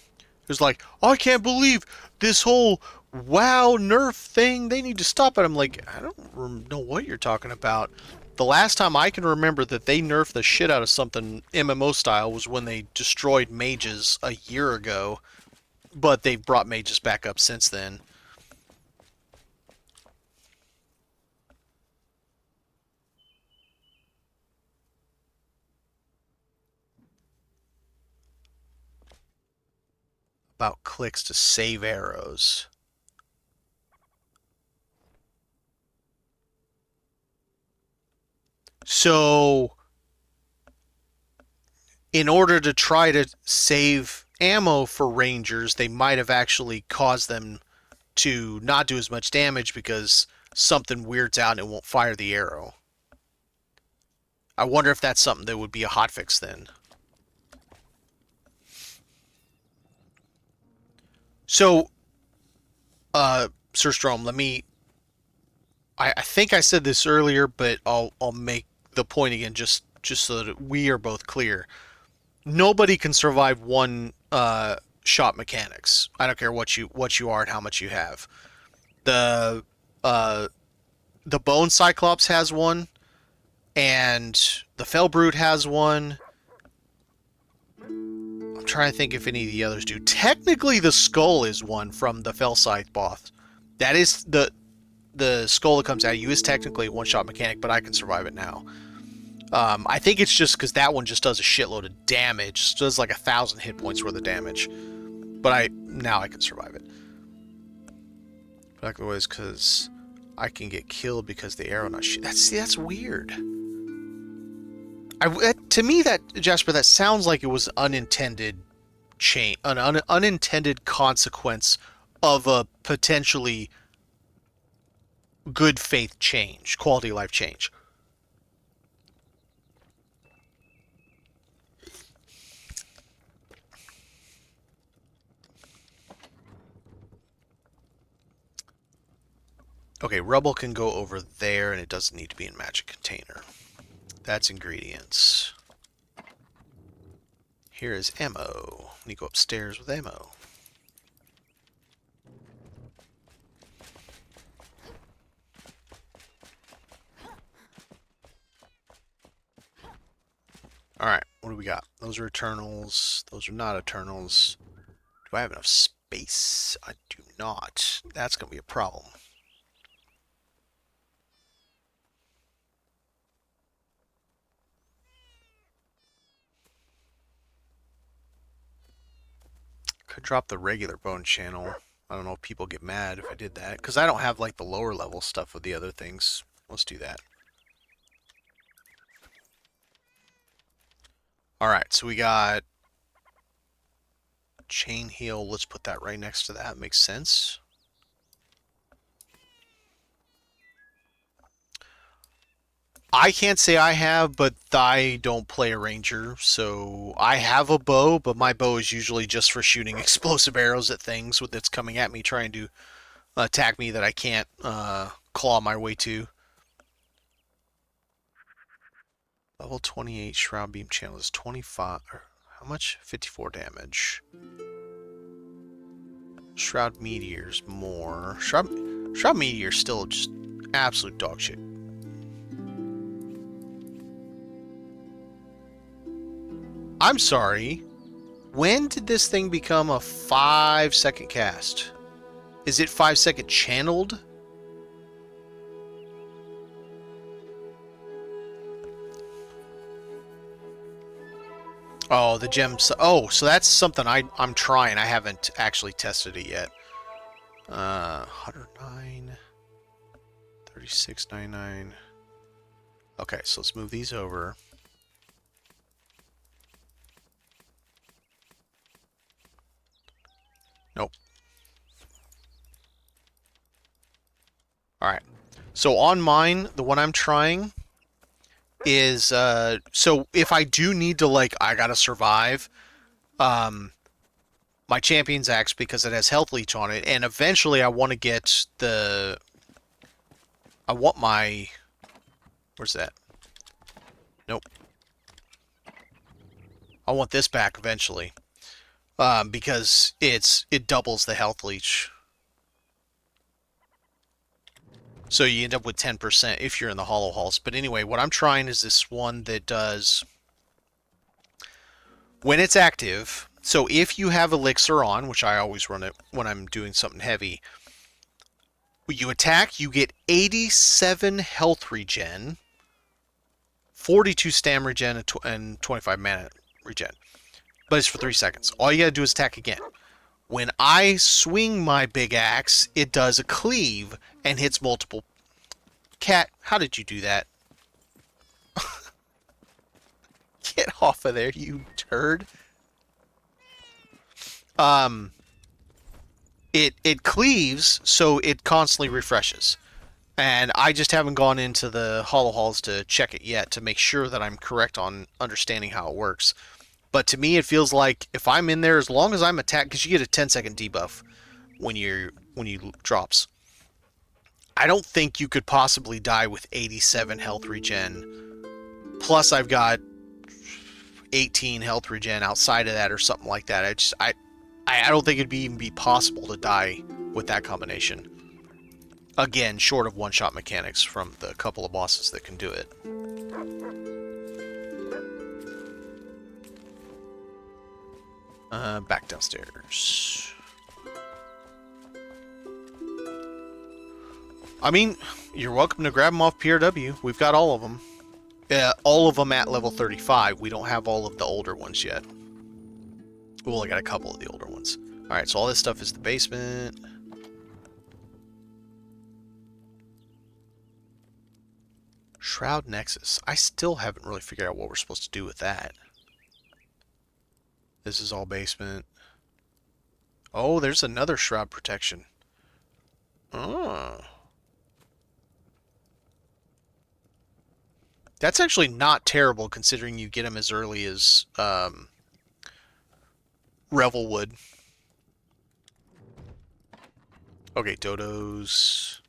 was like, oh, I can't believe this whole WoW nerf thing. They need to stop it. I'm like, I don't know what you're talking about. The last time I can remember that they nerfed the shit out of something MMO style was when they destroyed mages a year ago. But they've brought mages back up since then. About clicks to save arrows. So, in order to try to save ammo for rangers, they might have actually caused them to not do as much damage because something weirds out and it won't fire the arrow. I wonder if that's something that would be a hotfix then. So, Sir Strom, let me... I think I said this earlier, but I'll make the point again just so that we are both clear. Nobody can survive one shot mechanics. I don't care what you are and how much you have. The Bone Cyclops has one, and the Fellbrute has one. I'm trying to think if any of the others do. Technically, the Skull is one from the Fell Scythe boss. That is the skull that comes out of you is technically a one-shot mechanic, but I can survive it now. I think it's just because that one just does a shitload of damage. It does like 1,000 hit points worth of damage. But now I can survive it. But otherwise, because I can get killed because the arrow not shoot. That's weird. To me, Jasper, that sounds like it was unintended an unintended consequence of a potentially good faith change, quality of life change. Okay, rubble can go over there, and it doesn't need to be in magic container. That's ingredients. Here is ammo. Let me go upstairs with ammo. Alright, what do we got? Those are Eternals. Those are not Eternals. Do I have enough space? I do not. That's going to be a problem. Could drop the regular bone channel. I don't know if people get mad if I did that. Because I don't have like the lower level stuff with the other things. Let's do that. Alright, so we got chain heal. Let's put that right next to that. Makes sense. I can't say I have, but I don't play a ranger, so I have a bow, but my bow is usually just for shooting explosive arrows at things that's coming at me, trying to attack me that I can't claw my way to. Level 28 Shroud Beam Channel is 25. How much? 54 damage. Shroud Meteor's more. Shroud Meteor's still just absolute dog shit. I'm sorry. When did this thing become a 5-second cast? Is it 5-second channeled? Oh, the gems. Oh, so that's something I'm trying. I haven't actually tested it yet. 109, 36.99. Okay, so let's move these over. Nope. Alright. So on mine, the one I'm trying is, so if I do need to, like, I gotta survive, my Champion's Axe, because it has health leech on it, and eventually I want to get the, I want my, where's that? Nope. I want this back eventually, because it doubles the health leech. So you end up with 10% if you're in the hollow halls. But anyway, what I'm trying is this one that does, when it's active, so if you have Elixir on, which I always run it when I'm doing something heavy, when you attack, you get 87 health regen, 42 stam regen, and 25 mana regen. But it's for 3 seconds. All you gotta do is attack again. When I swing my big axe, it does a cleave and hits multiple. Cat, how did you do that? Get off of there, you turd. It cleaves, so it constantly refreshes. And I just haven't gone into the hollow halls to check it yet to make sure that I'm correct on understanding how it works. But to me, it feels like if I'm in there, as long as I'm attacked, because you get a 10-second debuff when you drops. I don't think you could possibly die with 87 health regen. Plus, I've got 18 health regen outside of that, or something like that. I don't think it'd even be possible to die with that combination. Again, short of one-shot mechanics from the couple of bosses that can do it. Back downstairs. I mean, you're welcome to grab them off PRW. We've got all of them. All of them at level 35. We don't have all of the older ones yet. We only got a couple of the older ones. Alright, so all this stuff is the basement. Shroud Nexus. I still haven't really figured out what we're supposed to do with that. This is all basement. Oh, there's another Shroud Protection. Oh. That's actually not terrible considering you get them as early as Revelwood. Okay, dodos.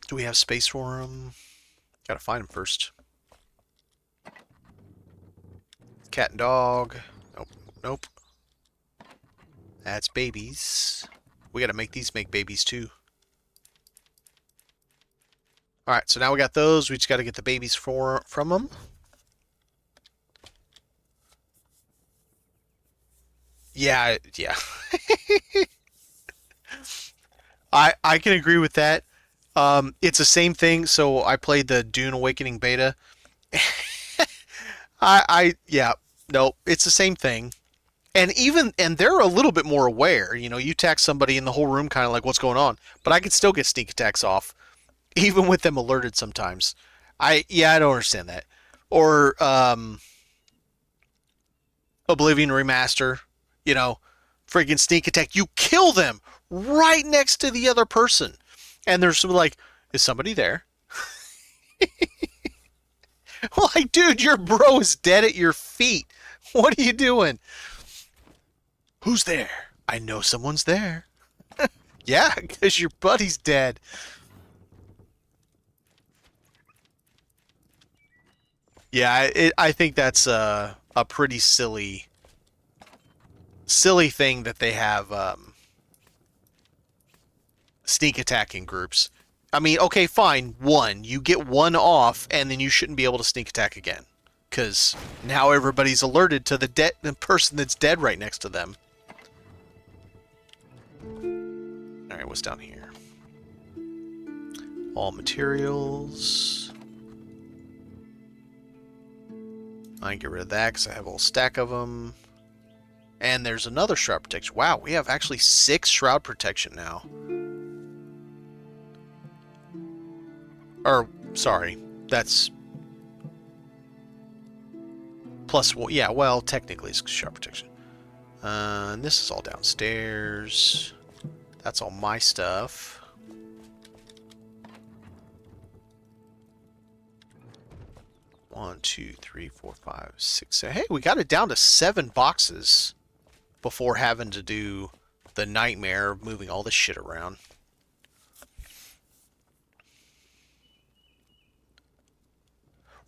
Do we have space for them? Gotta find them first. Cat and dog. Nope. Nope. That's babies. We gotta make these make babies too. Alright, so now we got those. We just gotta get the babies from them. Yeah. I can agree with that. It's the same thing. So I played the Dune Awakening beta. Yeah, no, it's the same thing. And they're a little bit more aware. You know, you attack somebody in the whole room kind of like, what's going on? But I can still get sneak attacks off, even with them alerted sometimes. I don't understand that. Or Oblivion Remaster, you know, freaking sneak attack. You kill them right next to the other person. And there's some like, is somebody there? Like, dude, your bro is dead at your feet. What are you doing? Who's there? I know someone's there. Yeah, because your buddy's dead. Yeah, I think that's a pretty silly silly thing that they have sneak attacking groups. I mean, okay, fine, one. You get one off, and then you shouldn't be able to sneak attack again. Because now everybody's alerted to the person that's dead right next to them. Alright, what's down here? All materials. I can get rid of that because I have a whole stack of them. And there's another shroud protection. Wow, we have actually 6 shroud protection now. Or, sorry, that's plus, yeah, well, technically it's shroud protection. And this is all downstairs. That's all my stuff. One, two, three, four, five, six, seven. Hey, we got it down to 7 boxes before having to do the nightmare of moving all this shit around.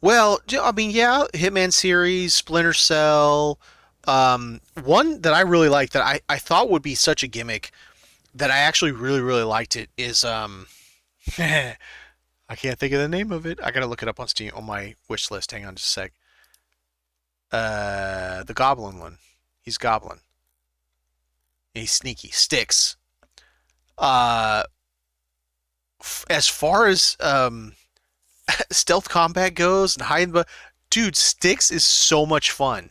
Well, I mean, yeah, Hitman series, Splinter Cell. One that I really like that I thought would be such a gimmick that I actually really liked it is I can't think of the name of it. I gotta look it up on Steam on my wish list. Hang on just a sec. The Goblin one. He's Goblin. He's sneaky. Styx. As far as stealth combat goes and hiding, but dude, Styx is so much fun.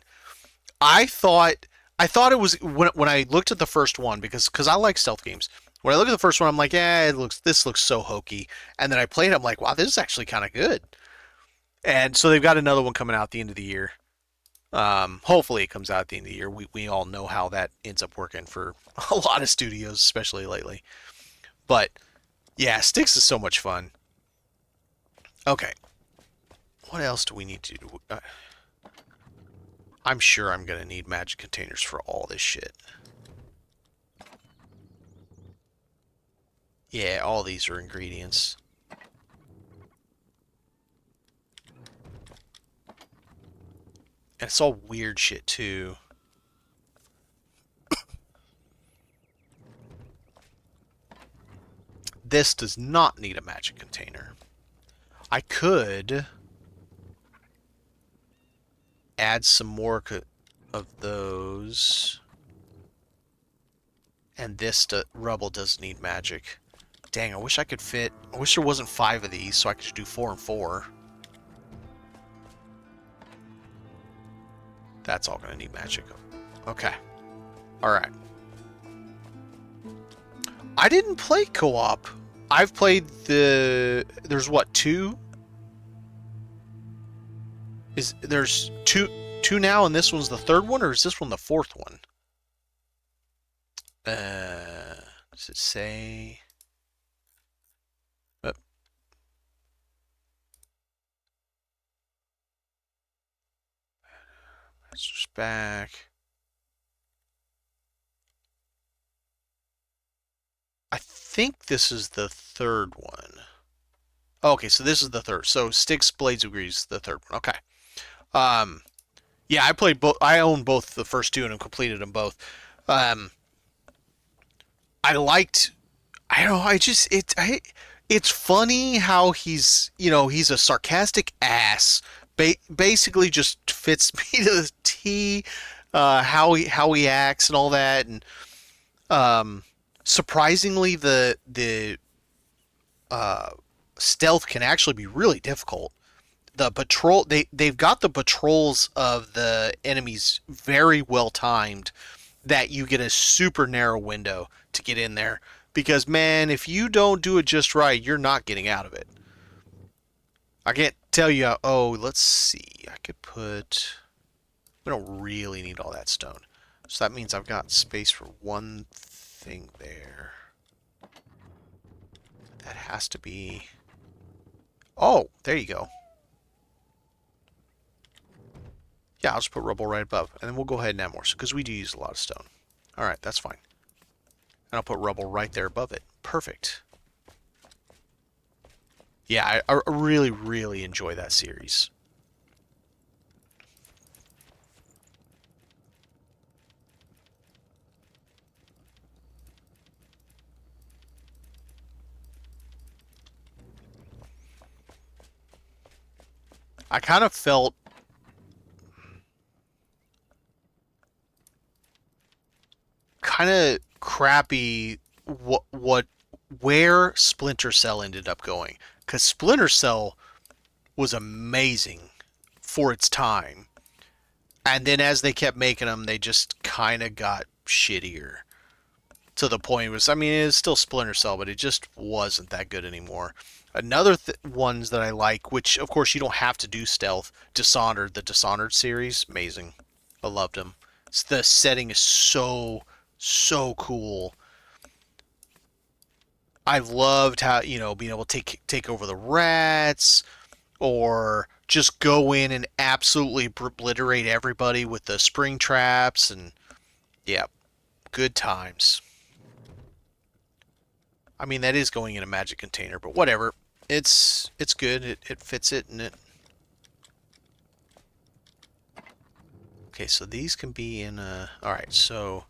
I thought it was when I looked at the first one because I like stealth games. When I look at the first one, I'm like, yeah, this looks so hokey. And then I played it, I'm like, wow, this is actually kind of good. And so they've got another one coming out at the end of the year. Hopefully it comes out at the end of the year. We all know how that ends up working for a lot of studios, especially lately. But yeah, Styx is so much fun. Okay. What else do we need to do? I'm sure I'm going to need magic containers for all this shit. Yeah, all these are ingredients. And it's all weird shit, too. This does not need a magic container. I could add some more of those. And this rubble does need magic. Dang, I wish I could fit... I wish there wasn't 5 of these so I could just do 4 and 4. That's all going to need magic. Okay. Alright. I didn't play co-op. I've played the... There's what, 2? There's two now and this one's the 3rd one, or is this one the 4th one? Does it say... Master's back. I think this is the 3rd one. Okay, so this is the 3rd. So Styx Blades of Grease, the 3rd one. Okay. Yeah, I played both. I own both the first 2 and have completed them both. I liked. I don't know. It's funny how he's a sarcastic ass. Basically, just fits me to the T. How he acts and all that, and surprisingly, the stealth can actually be really difficult. The patrol they've got the patrols of the enemies very well timed, that you get a super narrow window to get in there. Because man, if you don't do it just right, you're not getting out of it. I can't tell you. Oh, let's see. I could put. We don't really need all that stone, so that means I've got space for one thing there. That has to be. Oh, there you go. Yeah, I'll just put rubble right above, and then we'll go ahead and add more, because we do use a lot of stone. Alright, that's fine. And I'll put rubble right there above it. Perfect. Yeah, I really enjoy that series. I kind of felt kind of crappy where Splinter Cell ended up going, because Splinter Cell was amazing for its time, and then as they kept making them, they just kind of got shittier to the point it was, I mean, it's still Splinter Cell, but it just wasn't that good anymore. Another ones that I like, which of course you don't have to do stealth, Dishonored, the Dishonored series, amazing. I loved them. The setting is so cool. I've loved how, you know, being able to take over the rats, or just go in and absolutely obliterate everybody with the spring traps, and yeah, good times. I mean, that is going in a magic container, but whatever. It's good. It fits it, and it. Okay, so these can be in a. All right, so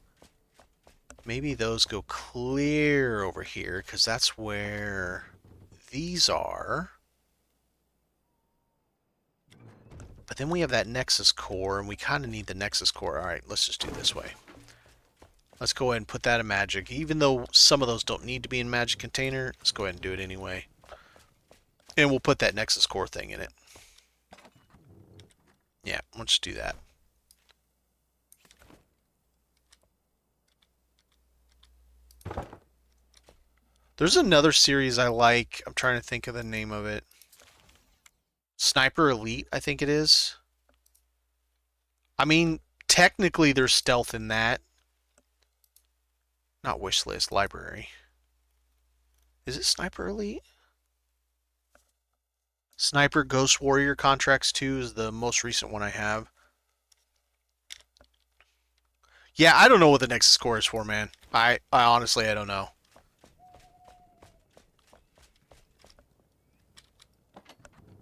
maybe those go clear over here, because that's where these are. But then we have that Nexus core, and we kind of need the Nexus core. All right, let's just do it this way. Let's go ahead and put that in magic. Even though some of those don't need to be in magic container, let's go ahead and do it anyway. And we'll put that Nexus core thing in it. Yeah, let's do that. There's another series I like. I'm trying to think of the name of it. Sniper Elite, I think it is. I mean, technically there's stealth in that. Not wish list, library. Is it Sniper Elite? Sniper Ghost Warrior Contracts 2 is the most recent one I have. Yeah, I don't know what the Nexus core is for, man. I honestly, I don't know.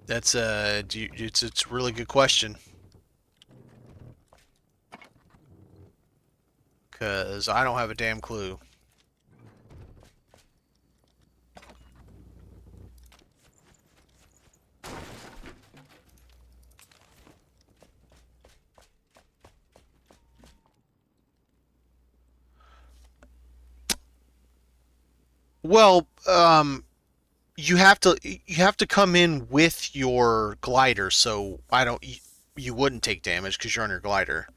That's it's a really good question. Because I don't have a damn clue. Well, you have to come in with your glider, so you wouldn't take damage because you're on your glider.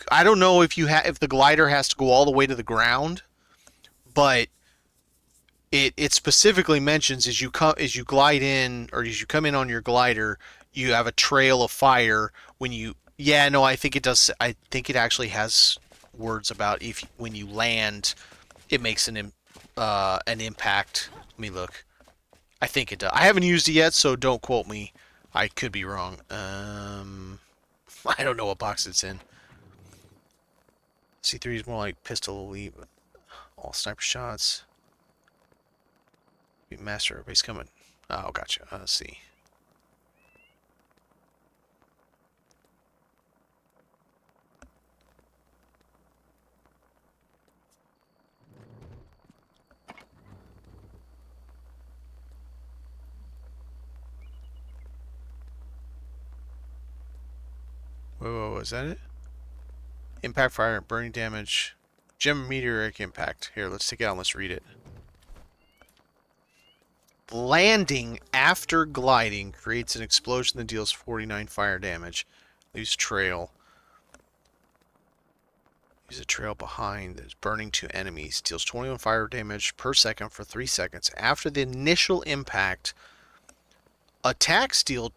I don't know if if the glider has to go all the way to the ground, but it specifically mentions as you glide in, or as you come in on your glider, you have a trail of fire when you. Yeah, no, I think it does. I think it actually has words about when you land, it makes an impact. Let me look. I think it does. I haven't used it yet, so don't quote me. I could be wrong. I don't know what box it's in. C3 is more like pistol elite, but all sniper shots. Master, everybody's coming. Oh, gotcha. Let's see. Whoa, is that it? Impact fire, burning damage, gem meteoric impact. Here, let's take it out and let's read it. Landing after gliding creates an explosion that deals 49 fire damage. Leaves trail. Leaves a trail behind that is burning to enemies. Deals 21 fire damage per second for 3 seconds. After the initial impact, attacks deal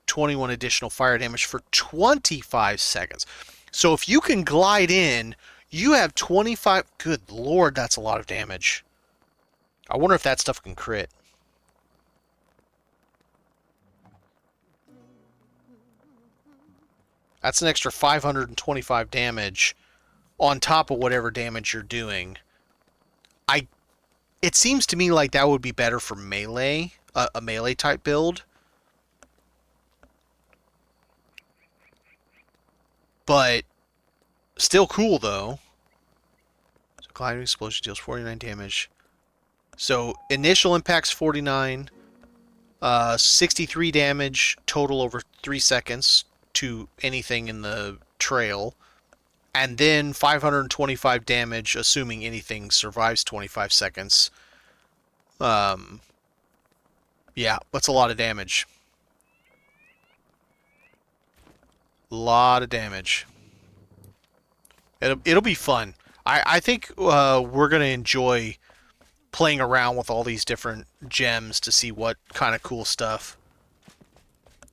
21 additional fire damage for 25 seconds. So if you can glide in, you have 25... Good lord, that's a lot of damage. I wonder if that stuff can crit. That's an extra 525 damage on top of whatever damage you're doing. It seems to me like that would be better for melee, a melee type build. But still cool though. So gliding explosion deals 49 damage. So initial impact's 49. 63 damage total over 3 seconds to anything in the trail. And then 525 damage, assuming anything survives 25 seconds. Yeah, that's a lot of damage. Lot of damage. It'll be fun. I think we're going to enjoy playing around with all these different gems to see what kind of cool stuff.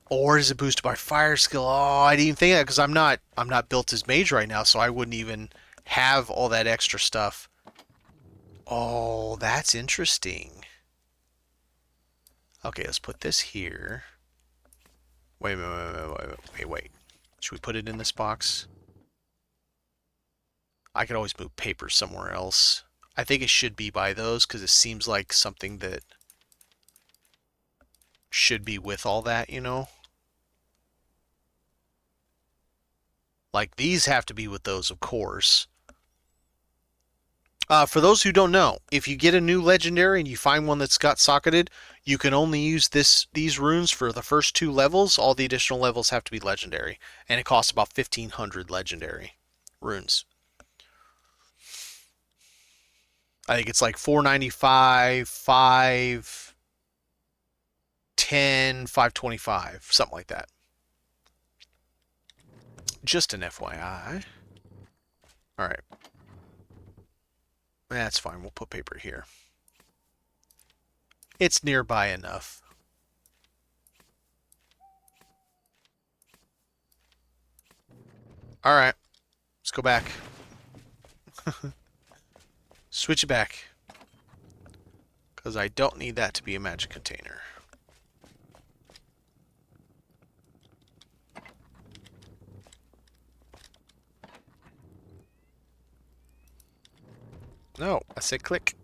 Or is it boosted by fire skill? Oh, I didn't even think of that because I'm not built as mage right now, so I wouldn't even have all that extra stuff. Oh, that's interesting. Okay, let's put this here. Wait. Should we put it in this box? I could always move paper somewhere else. I think it should be by those because it seems like something that should be with all that, you know? Like, these have to be with those, of course. For those who don't know, if you get a new legendary and you find one that's got socketed, you can only use these runes for the first 2 levels. All the additional levels have to be legendary, and it costs about 1,500 legendary runes. I think it's like 495, 510, 525, something like that. Just an FYI. All right. That's fine. We'll put paper here. It's nearby enough. All right. Let's go back. Switch it back. Because I don't need that to be a magic container. No, I said click.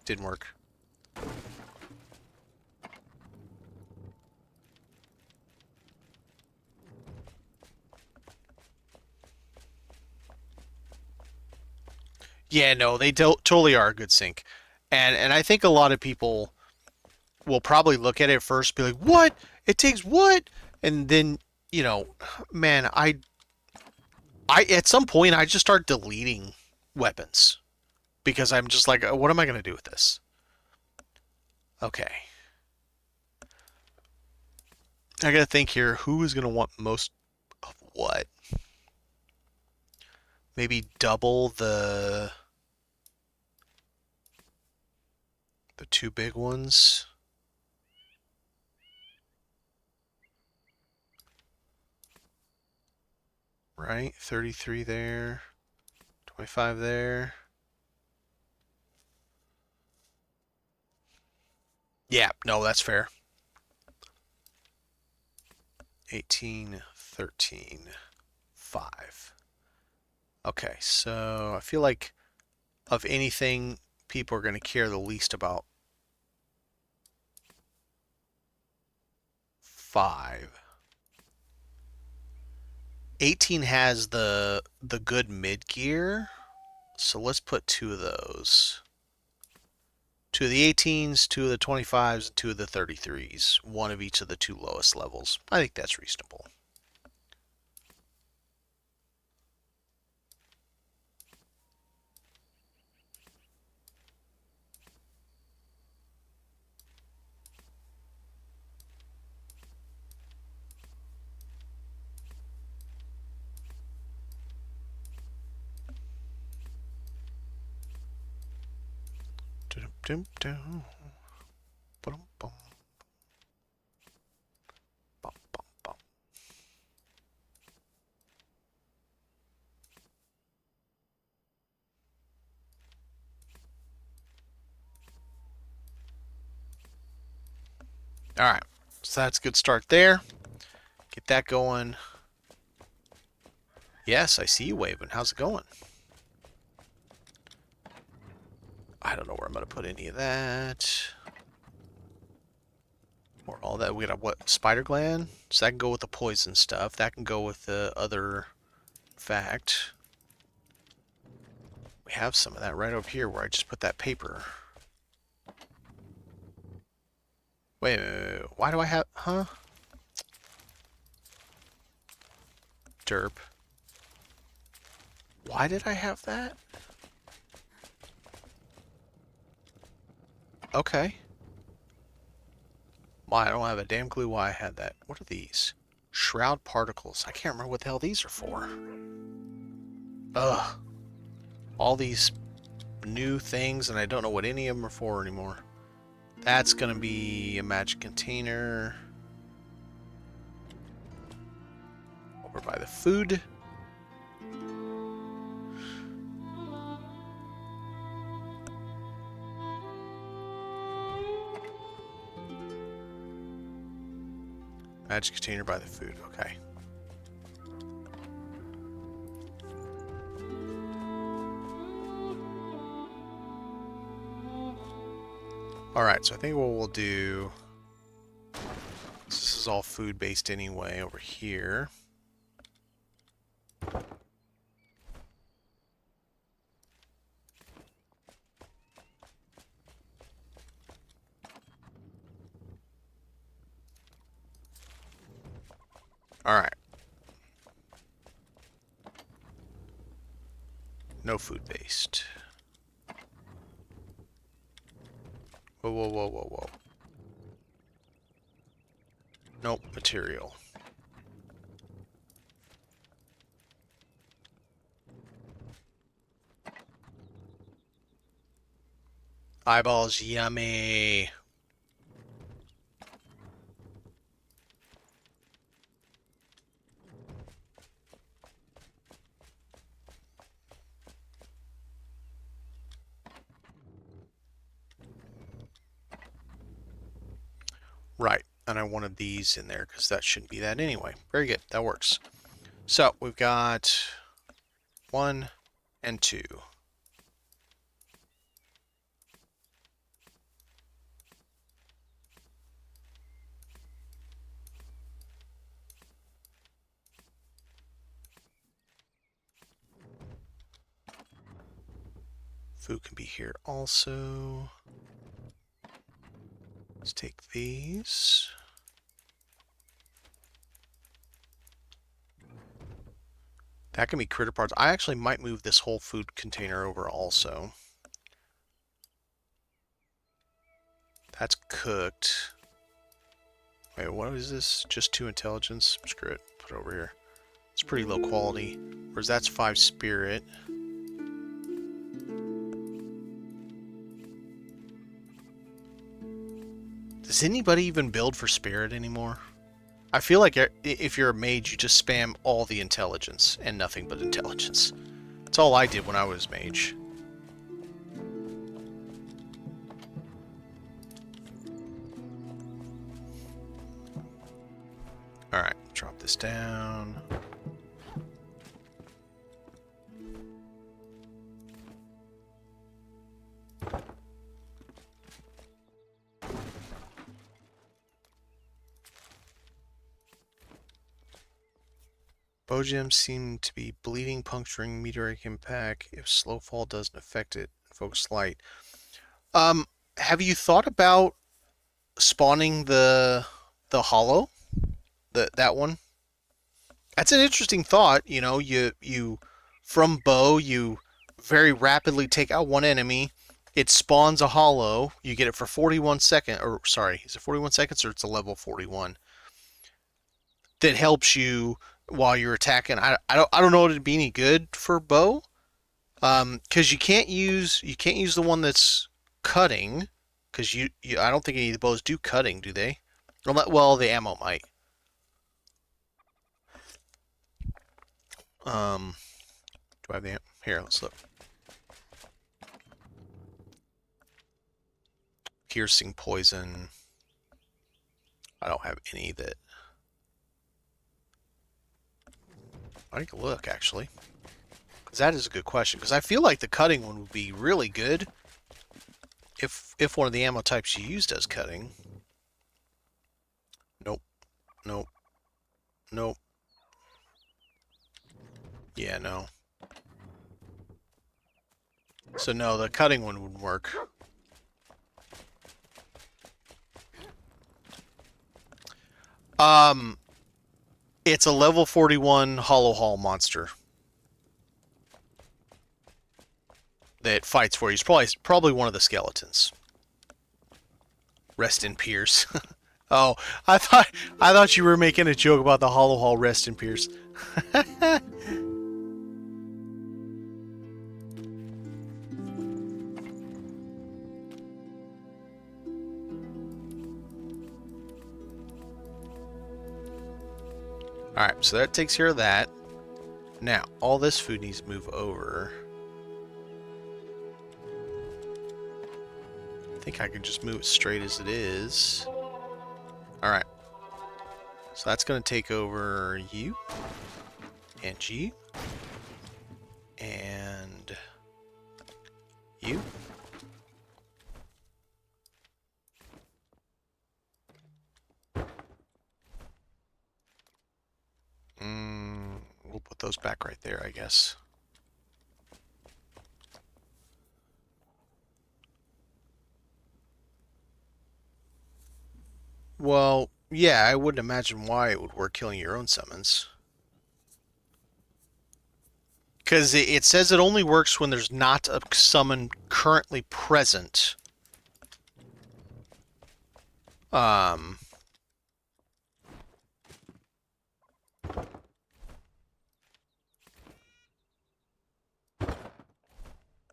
Didn't work. Yeah, no, they totally are a good sync. And I think a lot of people will probably look at it first, be like, what? It takes what? And then, you know, man, I at some point I just start deleting weapons. Because I'm just like, what am I going to do with this? Okay. I got to think here, who is going to want most of what? Maybe double the 2 big ones. Right? 33 there. 25 there. Yeah, no, that's fair. 18, 13, 5. Okay, so I feel like of anything people are going to care the least about 5. 18 has the good mid gear, so let's put 2 of those. 2 of the 18s, 2 of the 25s, and 2 of the 33s. 1 of each of the 2 lowest levels. I think that's reasonable. All right, so that's a good start there. Get that going. Yes, I see you waving. How's it going? I don't know where I'm going to put any of that. Or all that. We got what? Spider gland? So that can go with the poison stuff. That can go with the other fact. We have some of that right over here where I just put that paper. Wait, why do I have... Huh? Derp. Why did I have that? Okay. Why, I don't have a damn clue why I had that. What are these? Shroud particles. I can't remember what the hell these are for. Ugh. All these new things, and I don't know what any of them are for anymore. That's gonna be a magic container. Over by the food. Magic container by the food, okay. Alright, so I think what we'll do... This is all food-based anyway over here. Alright. No food-based. Whoa, whoa, whoa, whoa, whoa. Nope, material. Eyeballs, yummy. Right, and I wanted these in there because that shouldn't be that anyway. Very good, that works. So we've got 1 and 2. Food can be here also. Let's take these. That can be critter parts. I actually might move this whole food container over also. That's cooked. Wait, what is this? Just 2 intelligence? Screw it. Put it over here. It's pretty low quality. Whereas that's 5 spirit. Does anybody even build for spirit anymore? I feel like if you're a mage, you just spam all the intelligence and nothing but intelligence. That's all I did when I was mage. Alright, drop this down. Bow gems seem to be bleeding, puncturing, meteoric impact. If slow fall doesn't affect it, focus light. Have you thought about spawning the hollow? That one? That's an interesting thought. You know, you from bow you very rapidly take out one enemy. It spawns a hollow. You get it for 41 seconds. Or sorry, is it 41 seconds or it's a level 41? That helps you while you're attacking. I don't know if it'd be any good for bow, because you can't use the one that's cutting, because I don't think any of the bows do cutting, do they? Well, the ammo might. Do I have the ammo? Here, let's look. Piercing poison. I don't have any that. I can look, actually. Because that is a good question. Because I feel like the cutting one would be really good if one of the ammo types you use does cutting. Nope. Nope. Nope. Yeah, no. So no, the cutting one would work. It's a level 41 Hollow Hall monster that fights for you. He's probably one of the skeletons. Rest in Pierce. Oh, I thought you were making a joke about the Hollow Hall Rest in Pierce. Alright, so that takes care of that. Now, all this food needs to move over. I think I can just move it straight as it is. Alright. So that's going to take over you. And you. And you. We'll put those back right there, I guess. Well, yeah, I wouldn't imagine why it would work killing your own summons. Because it says it only works when there's not a summon currently present.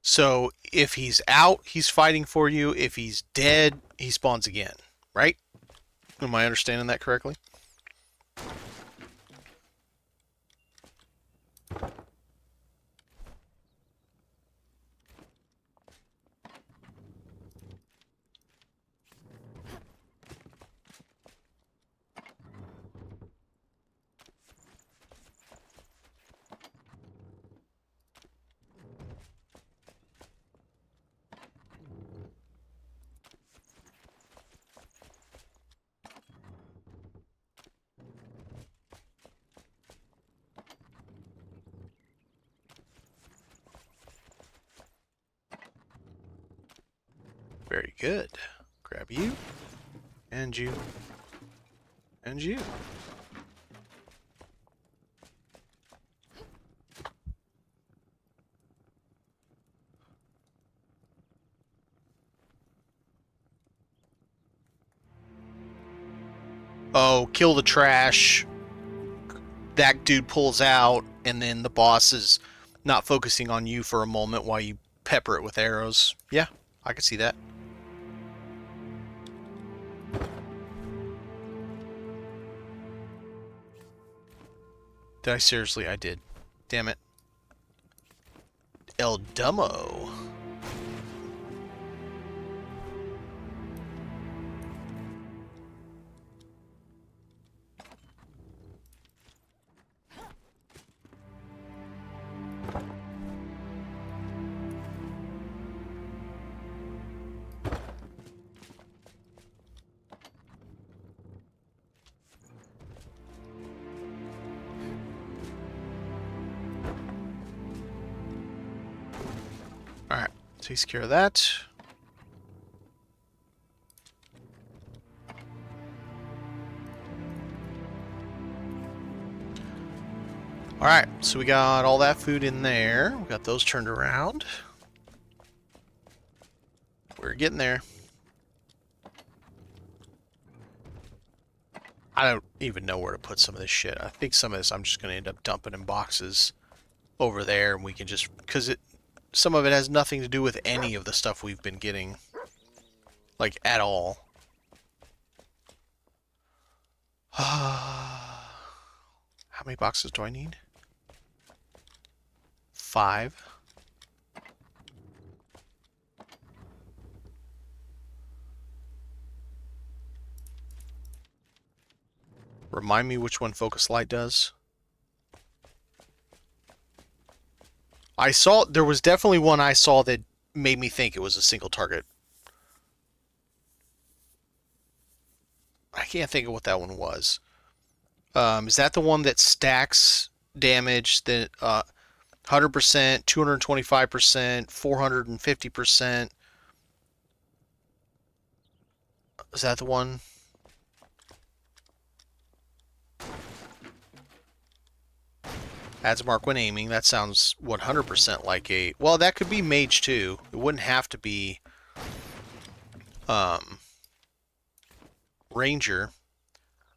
So if he's out, he's fighting for you. If he's dead, he spawns again, right? Am I understanding that correctly? Very good. Grab you. And you. And you. Oh, kill the trash. That dude pulls out, and then the boss is not focusing on you for a moment while you pepper it with arrows. Yeah, I can see that. Did I seriously? I did. Damn it. El Dummo. Alright, takes care of that. Alright, so we got all that food in there. We got those turned around. We're getting there. I don't even know where to put some of this shit. I think some of this I'm just going to end up dumping in boxes over there, and we can just... because some of it has nothing to do with any of the stuff we've been getting. Like, at all. How many boxes do I need? 5. Remind me which one Focus Light does. I saw, there was definitely one I saw that made me think it was a single target. I can't think of what that one was. Is that the one that stacks damage that 100%, 225%, 450%? Is that the one? Adds a mark when aiming. That sounds 100% like a... Well, that could be mage too. It wouldn't have to be ranger.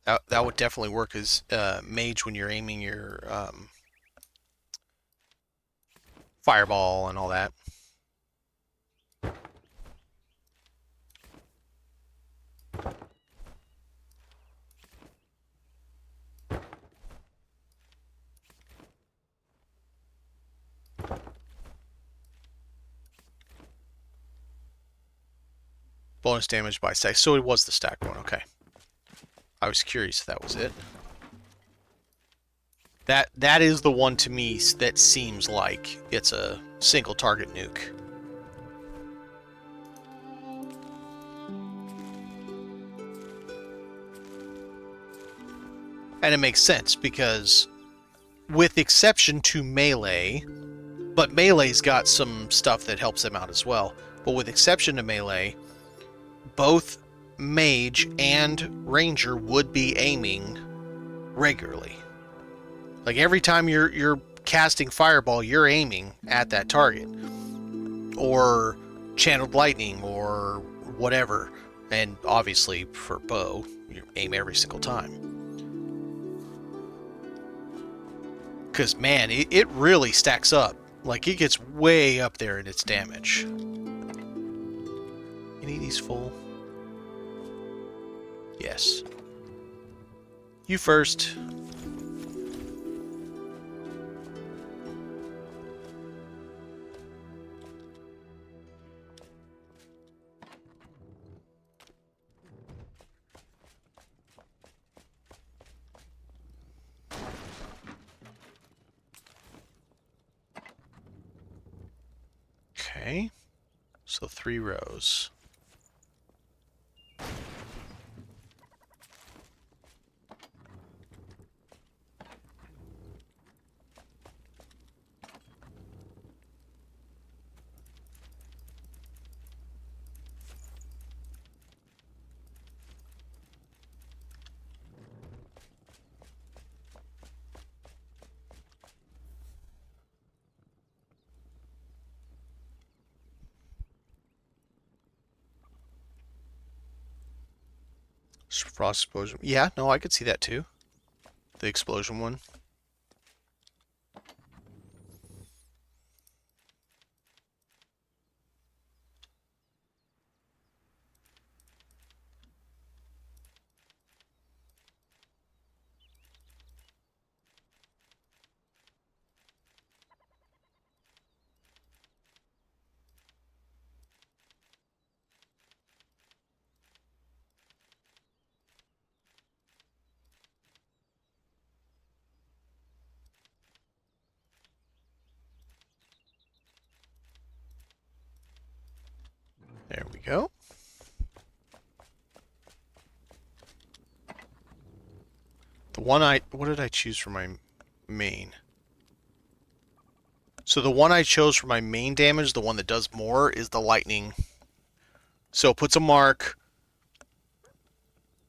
That would definitely work as mage when you're aiming your fireball and all that. Bonus damage by stack. So it was the stack one. Okay. I was curious if that was it. That is the one to me that seems like it's a single target nuke. And it makes sense because with exception to melee, but melee's got some stuff that helps them out as well. But with exception to melee, both mage and ranger would be aiming regularly. Like every time you're casting fireball, you're aiming at that target. Or channeled lightning or whatever. And obviously for bow, you aim every single time. Because man, it really stacks up. Like it gets way up there in its damage. Any of these full? Yes. You first. Okay. So 3 rows. Frost explosion. Yeah, no, I could see that too. The explosion one. There we go. The one what did I choose for my main? So the one I chose for my main damage, the one that does more, is the lightning. So it puts a mark,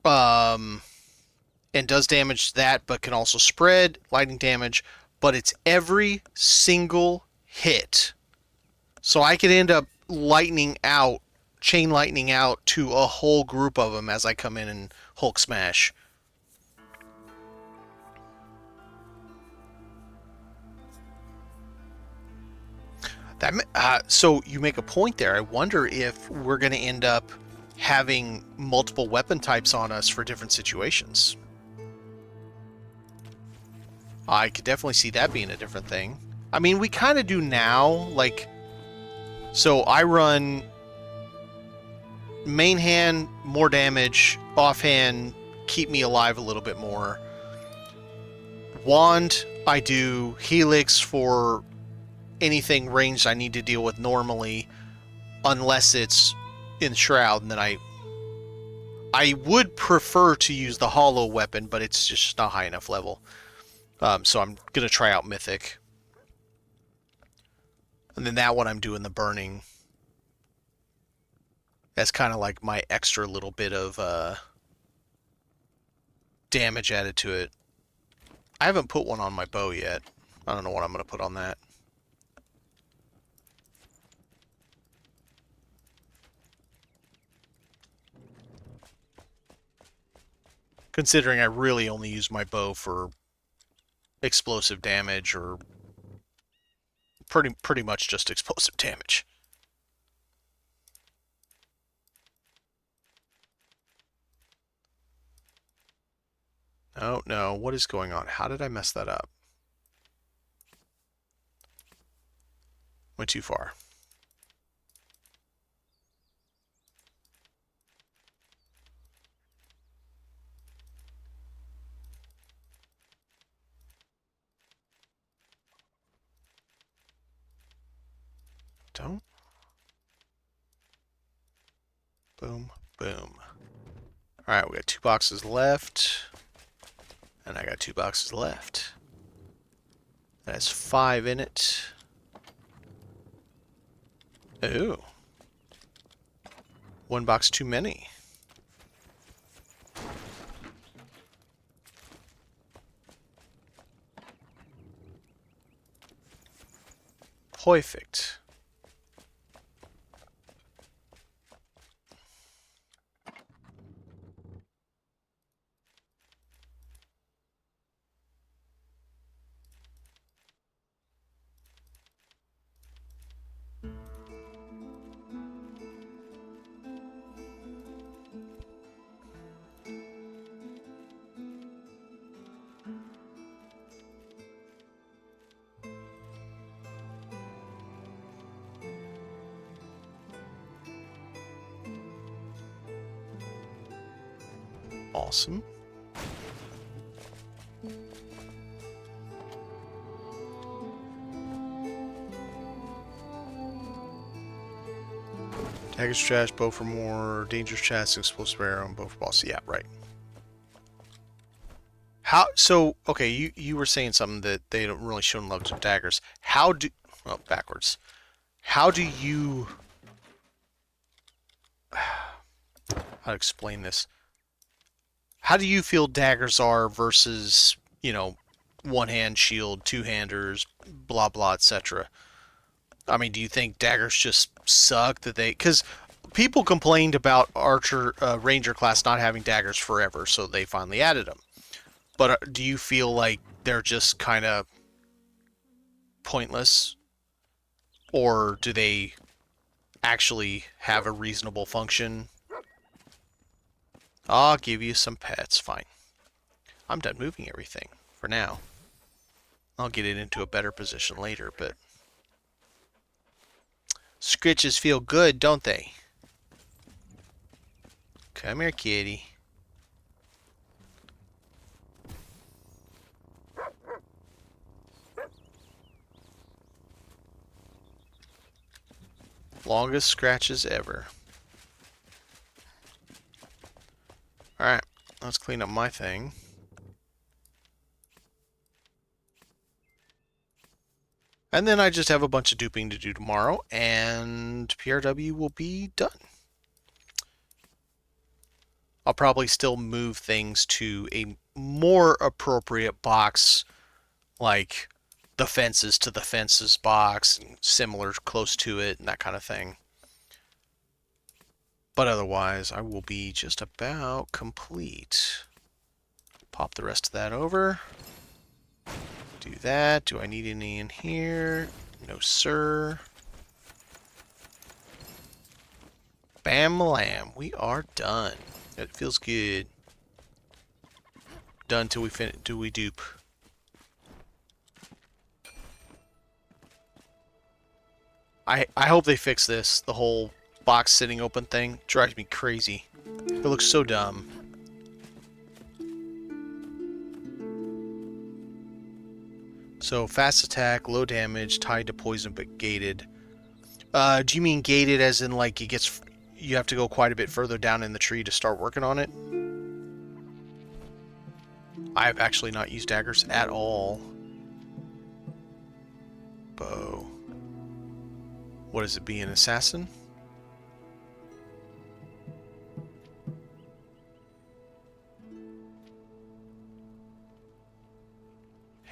and does damage to that, but can also spread lightning damage, but it's every single hit. So I could end up lightning out, chain lightning out to a whole group of them as I come in and Hulk smash. That so you make a point there. I wonder if we're going to end up having multiple weapon types on us for different situations. I could definitely see that being a different thing. I mean, we kind of do now, like, so I run main hand, more damage, offhand, keep me alive a little bit more. Wand, I do helix for anything ranged I need to deal with normally, unless it's Enshrouded, and then I would prefer to use the hollow weapon, but it's just not high enough level. So I'm going to try out Mythic. And then that one I'm doing the burning. That's kind of like my extra little bit of damage added to it. I haven't put one on my bow yet. I don't know what I'm going to put on that. Considering I really only use my bow for explosive damage, or pretty much just explosive damage. Oh no, what is going on? How did I mess that up? Went too far. Don't. Boom, boom. Alright, we got 2 boxes left. And I got 2 boxes left. That has 5 in it. Ooh. 1 box too many. Perfect. Awesome. Dagger's trash, bow for more, dangerous chest, explosive arrow, and bow for boss. Yeah, right. How, so, okay, you were saying something that they don't really show loads of daggers. How do, well, backwards. How do you, how to explain this? How do you feel daggers are versus, you know, one-hand shield, two-handers, blah, blah, etc.? I mean, do you think daggers just suck that they... Because people complained about Archer, Ranger class not having daggers forever, so they finally added them. But do you feel like they're just kind of pointless? Or do they actually have a reasonable function? I'll give you some pets, fine. I'm done moving everything, for now. I'll get it into a better position later, but... Scritches feel good, don't they? Come here, kitty. Longest scratches ever. Alright, let's clean up my thing. And then I just have a bunch of duping to do tomorrow, and PRW will be done. I'll probably still move things to a more appropriate box, like the fences to the fences box, and similar close to it, and that kind of thing. But otherwise, I will be just about complete. Pop the rest of that over. Do that. Do I need any in here? No, sir. Bam lamb. We are done. It feels good. Done till we finish. Do we dupe? I hope they fix this. The whole box sitting open thing drives me crazy. It looks so dumb. So fast attack, low damage, tied to poison but gated. Do you mean gated as in like you have to go quite a bit further down in the tree to start working on it? I've actually not used daggers at all. Bow. What is it, be an assassin?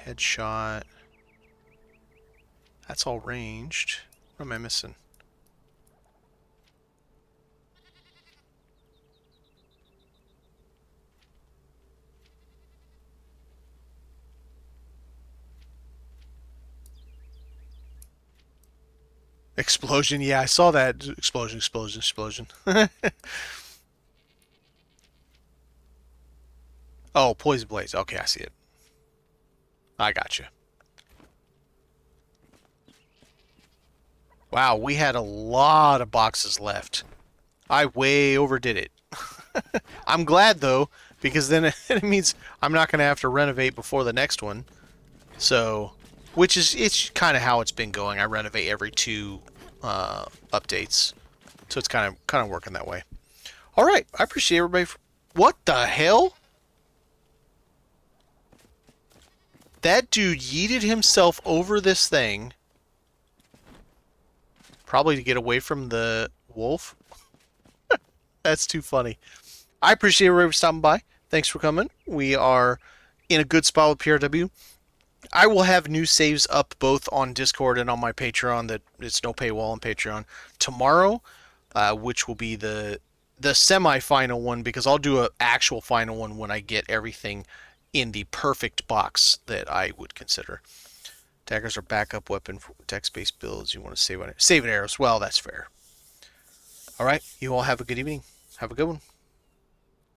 Headshot. That's all ranged. What am I missing? Explosion. Yeah, I saw that. Explosion, explosion, explosion. Oh, poison blaze. Okay, I see it. I got you. Wow, we had a lot of boxes left. I way overdid it. I'm glad though, because then it means I'm not going to have to renovate before the next one. So, which is it's kind of how it's been going. I renovate every 2 updates, so it's kind of working that way. All right, I appreciate everybody. What the hell? That dude yeeted himself over this thing, probably to get away from the wolf. That's too funny. I appreciate everybody stopping by. Thanks for coming. We are in a good spot with PRW. I will have new saves up both on Discord and on my Patreon. That it's no paywall on Patreon tomorrow, which will be the semi-final one, because I'll do an actual final one when I get everything in the perfect box that I would consider. Daggers are backup weapon for text-based builds. You want to save an arrows. Well, that's fair. All right, you all have a good evening. Have a good one.